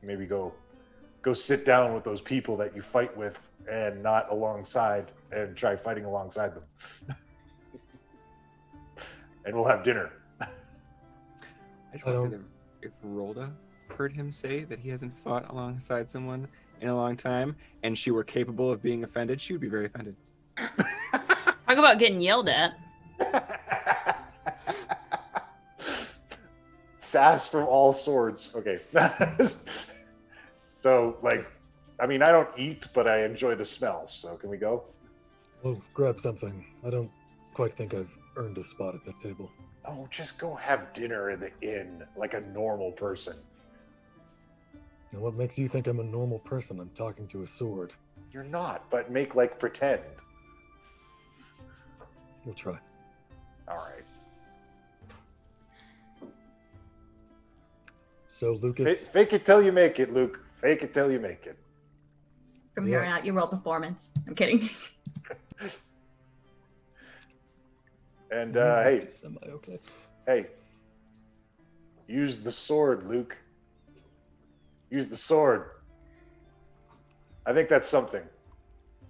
Maybe go sit down with those people that you fight with and not alongside, and try fighting alongside them. And we'll have dinner. I just want to say that if Rolda heard him say that he hasn't fought alongside someone in a long time, and she were capable of being offended, she would be very offended. Talk about getting yelled at. Sass from all swords. Okay. So, like, I mean, I don't eat, but I enjoy the smells. So, can we go? We'll grab something. I don't quite think I've earned a spot at that table. Oh, just go have dinner in the inn like a normal person. And what makes you think I'm a normal person? I'm talking to a sword. You're not, but make like pretend. We'll try. All right. So, Lucas... Fake it till you make it, Luke. Fake it till you make it. From here on out, you roll performance. I'm kidding. And hey, Semi-okay. hey, use the sword, Luke. Use the sword. I think that's something.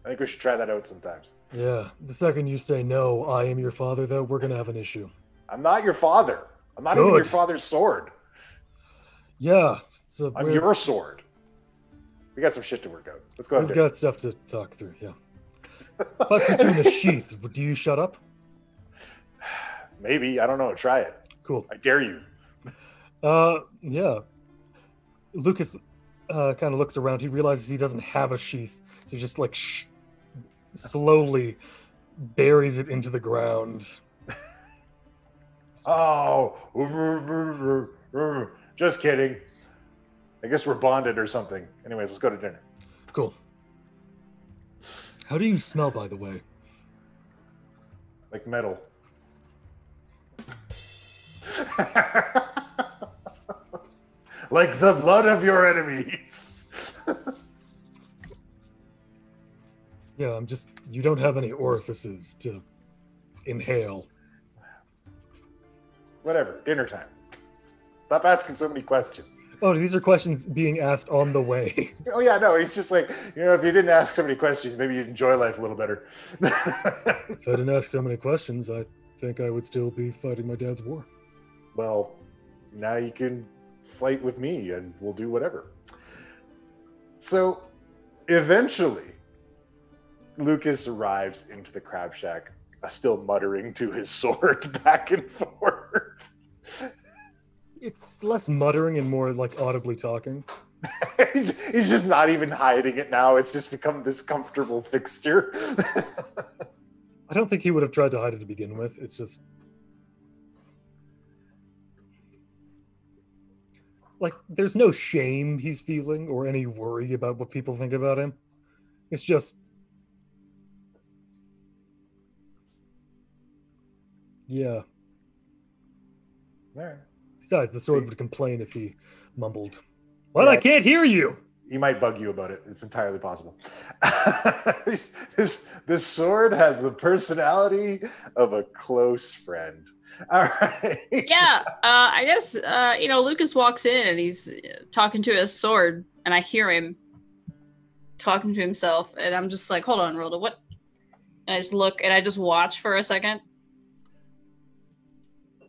I think we should try that out sometimes. Yeah, the second you say no, I am your father, though, we're gonna have an issue. I'm not your father. I'm not even your Good. father's sword. Yeah, so I'm your sword. We got some shit to work out. Let's go. we've got stuff to talk through, yeah. If I put you in the sheath, do you shut up? Maybe. I don't know. Try it. Cool. I dare you. Yeah. Lucas kind of looks around. He realizes he doesn't have a sheath, so he just like slowly buries it into the ground. Oh, just kidding. I guess we're bonded or something. Anyways, let's go to dinner. Cool. How do you smell, by the way? Like metal. Like the blood of your enemies. Yeah, you don't have any orifices to inhale. Whatever, dinner time. Stop asking so many questions. Oh, these are questions being asked on the way. Oh yeah, no, he's just like, if you didn't ask so many questions, maybe you'd enjoy life a little better. If I didn't ask so many questions, I think I would still be fighting my dad's war. Well, now you can fight with me and we'll do whatever. So, eventually, Lucas arrives into the crab shack, still muttering to his sword back and forth. It's less muttering and more like audibly talking. He's just not even hiding it now. It's just become this comfortable fixture. I don't think he would have tried to hide it to begin with. It's just like there's no shame he's feeling or any worry about what people think about him. It's just yeah. There. Besides, the sword would complain if he mumbled, "Well, I can't hear you." He might bug you about it. It's entirely possible. This sword has the personality of a close friend. All right. Yeah, I guess, Lucas walks in and he's talking to his sword, and I hear him talking to himself, and I'm just like, hold on, Rolda, what? And I just look, and I just watch for a second.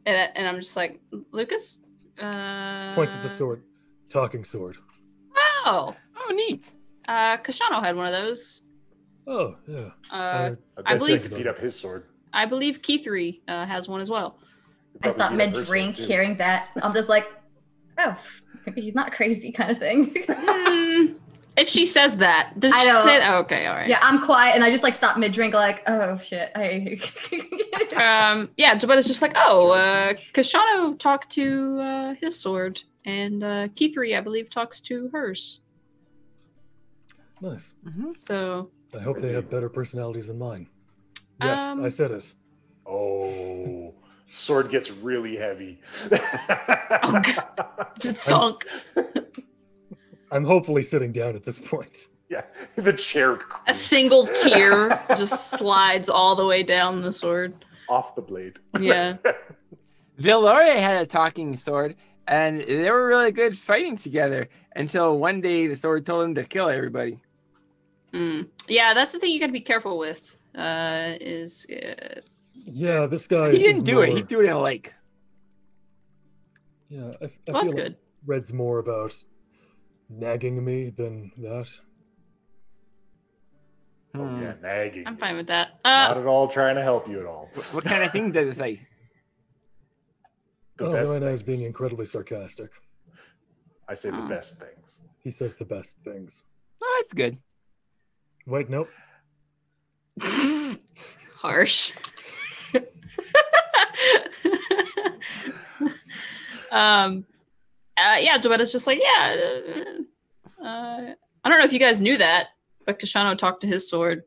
And I'm just like, Lucas? Points at the sword. Talking sword. Oh, neat. Kashano had one of those. Oh, yeah. I believe he beat up his sword. I believe Keithry has one as well. I stopped mid-drink hearing that. I'm just like, oh, maybe he's not crazy kind of thing. If she says that, does she say that? Oh, okay, all right. Yeah, I'm quiet, and I just like stop mid-drink, like, oh shit. Yeah, Gilbetta's just like, Kashano talked to his sword, and Keithry, I believe, talks to hers. Nice. Mm-hmm. So I hope they have better personalities than mine. Yes, I said it. Oh, sword gets really heavy. Oh, God. Just thunk. I'm hopefully sitting down at this point. Yeah, the chair creaks. A single tear just slides all the way down the sword. Off the blade. Yeah. Villoria had a talking sword, and they were really good fighting together until one day the sword told him to kill everybody. Yeah, that's the thing you got to be careful with. Yeah, this guy. He didn't do it. He threw it in a lake. Yeah, I well, that's feel good. Red's more about nagging me than that. Oh yeah, nagging. I'm fine with that. Not at all trying to help you at all. What kind of thing does it say? The best Right now is things. being incredibly sarcastic. I say the best things. He says the best things. Oh, that's good. Wait, nope. Harsh. Yeah, Gilbetta's just like, I don't know if you guys knew that, but Kashano talked to his sword,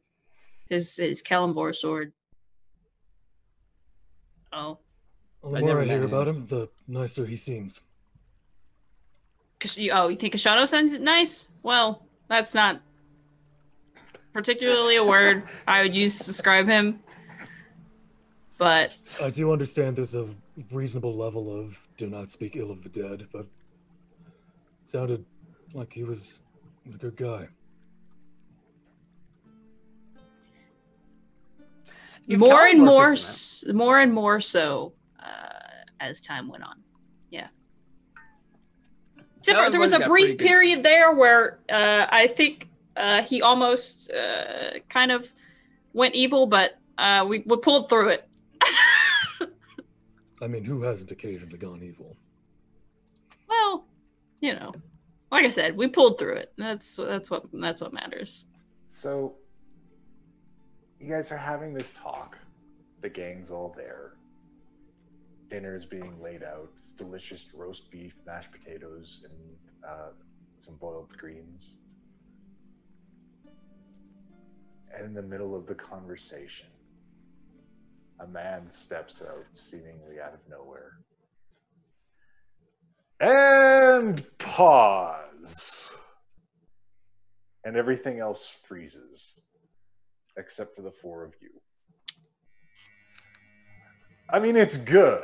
his Kalimvor sword. Oh. Well, the more I hear about him, the nicer he seems. You think Kashano sounds nice? Well, that's not particularly a word I would use to describe him. But I do understand there's a reasonable level of do not speak ill of the dead, but it sounded like he was a good guy. More and more so as time went on. Yeah. Except there was a brief period there where I think he almost kind of went evil, but we pulled through it. I mean, who hasn't occasionally gone evil? Well, you know, like I said, we pulled through it. That's what matters. So, you guys are having this talk. The gang's all there. Dinner's being laid out. It's delicious roast beef, mashed potatoes, and some boiled greens. And in the middle of the conversation, a man steps out, seemingly out of nowhere. And pause. And everything else freezes, except for the four of you. I mean, it's good.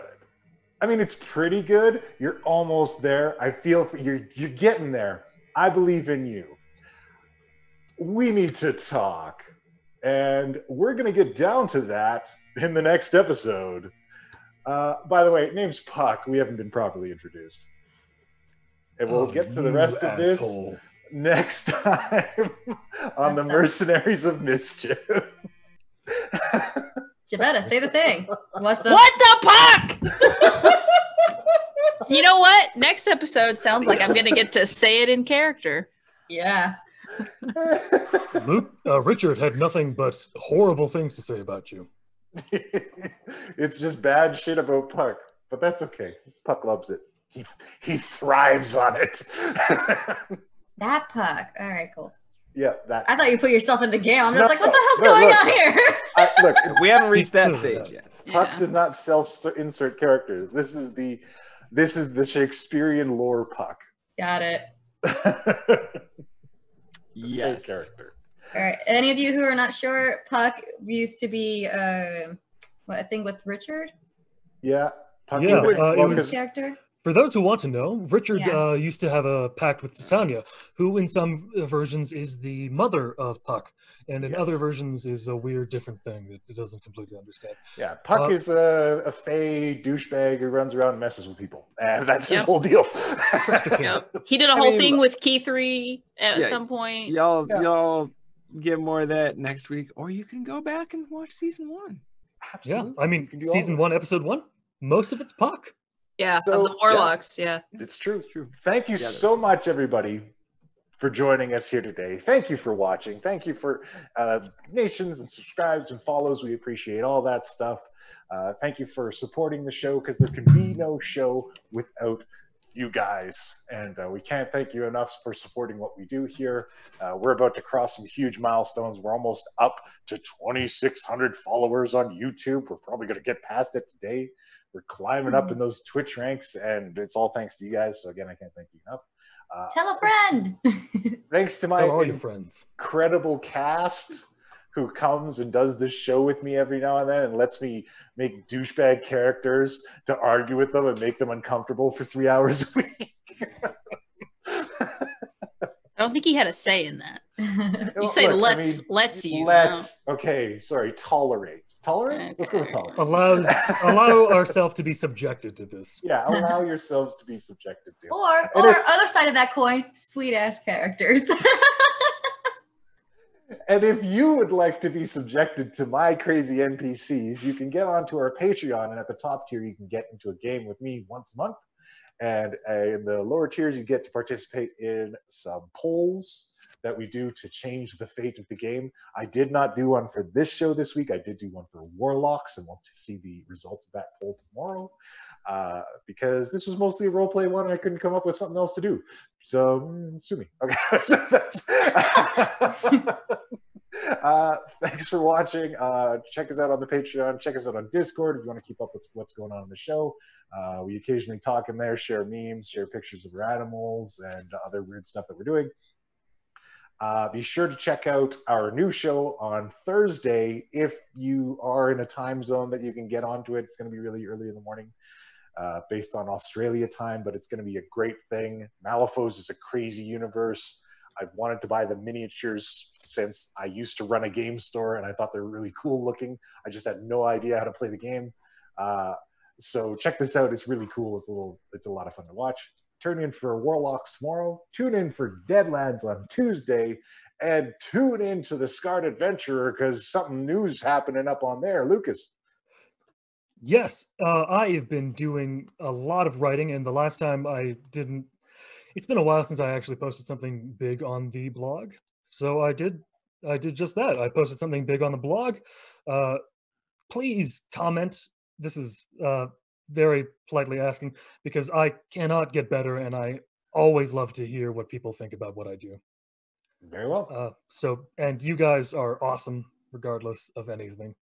I mean, it's pretty good. You're almost there. I feel you're getting there. I believe in you. We need to talk. And we're going to get down to that in the next episode. By the way, name's Puck. We haven't been properly introduced. And we'll get to the rest of this next time on the Mercenaries of Mischief. Gilbetta, say the thing. What the Puck? You know what? Next episode sounds like I'm going to get to say it in character. Yeah. Richard had nothing but horrible things to say about you. It's just bad shit about Puck, but that's okay. Puck loves it. He thrives on it. That Puck. All right, cool. Yeah, that. I thought you put yourself in the game. I'm just like, what the hell's going on here? Look, we haven't reached that stage yet. Puck does not self-insert characters. This is the Shakespearean lore Puck. Got it. Yes. Character. All right. Any of you who are not sure, Puck used to be a thing with Richard? Yeah. Puck was his character. For those who want to know, Richard Yeah. used to have a pact with Titania, who in some versions is the mother of Puck, and in other versions is a weird different thing that it doesn't completely understand. Yeah, Puck is a fey douchebag who runs around and messes with people, and that's his whole deal. He did a whole thing with Key3 at some point. Y'all get more of that next week, or you can go back and watch season 1. Absolutely. Yeah, I mean, season 1, episode 1, most of it's Puck. Yeah, of the Warlocks, It's true. It's true. Thank you so much, everybody, for joining us here today. Thank you for watching. Thank you for nations and subscribes and follows. We appreciate all that stuff. Thank you for supporting the show, because there can be no show without you guys. And we can't thank you enough for supporting what we do here. We're about to cross some huge milestones. We're almost up to 2,600 followers on YouTube. We're probably going to get past it today. We're climbing up in those Twitch ranks, and it's all thanks to you guys. So again, I can't thank you enough. Tell a friend. Thanks to my all your friends. Incredible cast who comes and does this show with me every now and then and lets me make douchebag characters to argue with them and make them uncomfortable for 3 hours a week. I don't think he had a say in that. You say lets you. Okay, sorry, tolerate. Tolerate? Let's go with tolerate. Allow ourselves to be subjected to this. Yeah, allow yourselves to be subjected to. Or other side of that coin, sweet ass characters. And if you would like to be subjected to my crazy NPCs, you can get onto our Patreon, and at the top tier, you can get into a game with me once a month. And in the lower tiers, you get to participate in some polls that we do to change the fate of the game. I did not do one for this show this week. I did do one for Warlocks, and want to see the results of that poll tomorrow. Because this was mostly a roleplay one, and I couldn't come up with something else to do. So, sue me. Okay. So that's... thanks for watching. Check us out on the Patreon. Check us out on Discord if you want to keep up with what's going on in the show. We occasionally talk in there, share memes, share pictures of our animals, and other weird stuff that we're doing. Be sure to check out our new show on Thursday if you are in a time zone that you can get onto it. It's going to be really early in the morning based on Australia time, but it's going to be a great thing. Malifaux is a crazy universe. I've wanted to buy the miniatures since I used to run a game store, and I thought they were really cool looking. I just had no idea how to play the game. So check this out. It's really cool. It's a lot of fun to watch. Turn in for Warlocks tomorrow. Tune in for Deadlands on Tuesday. And tune in to the Scarred Adventurer because something new's happening up on there. Lucas. Yes, I have been doing a lot of writing, and the last time I didn't. It's been a while since I actually posted something big on the blog, so I did just that. I posted something big on the blog. Please comment. This is very politely asking because I cannot get better, and I always love to hear what people think about what I do. Very well. And you guys are awesome, regardless of anything,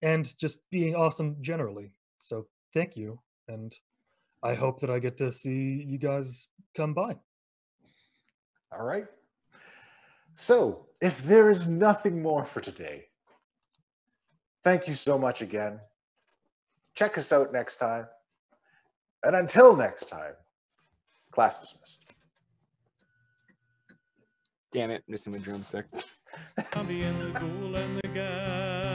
and just being awesome generally. So thank you, and I hope that I get to see you guys come by. All right. So, if there is nothing more for today, thank you so much again. Check us out next time. And until next time, class dismissed. Damn it, missing my drumstick. Zombie and the ghoul and the guy.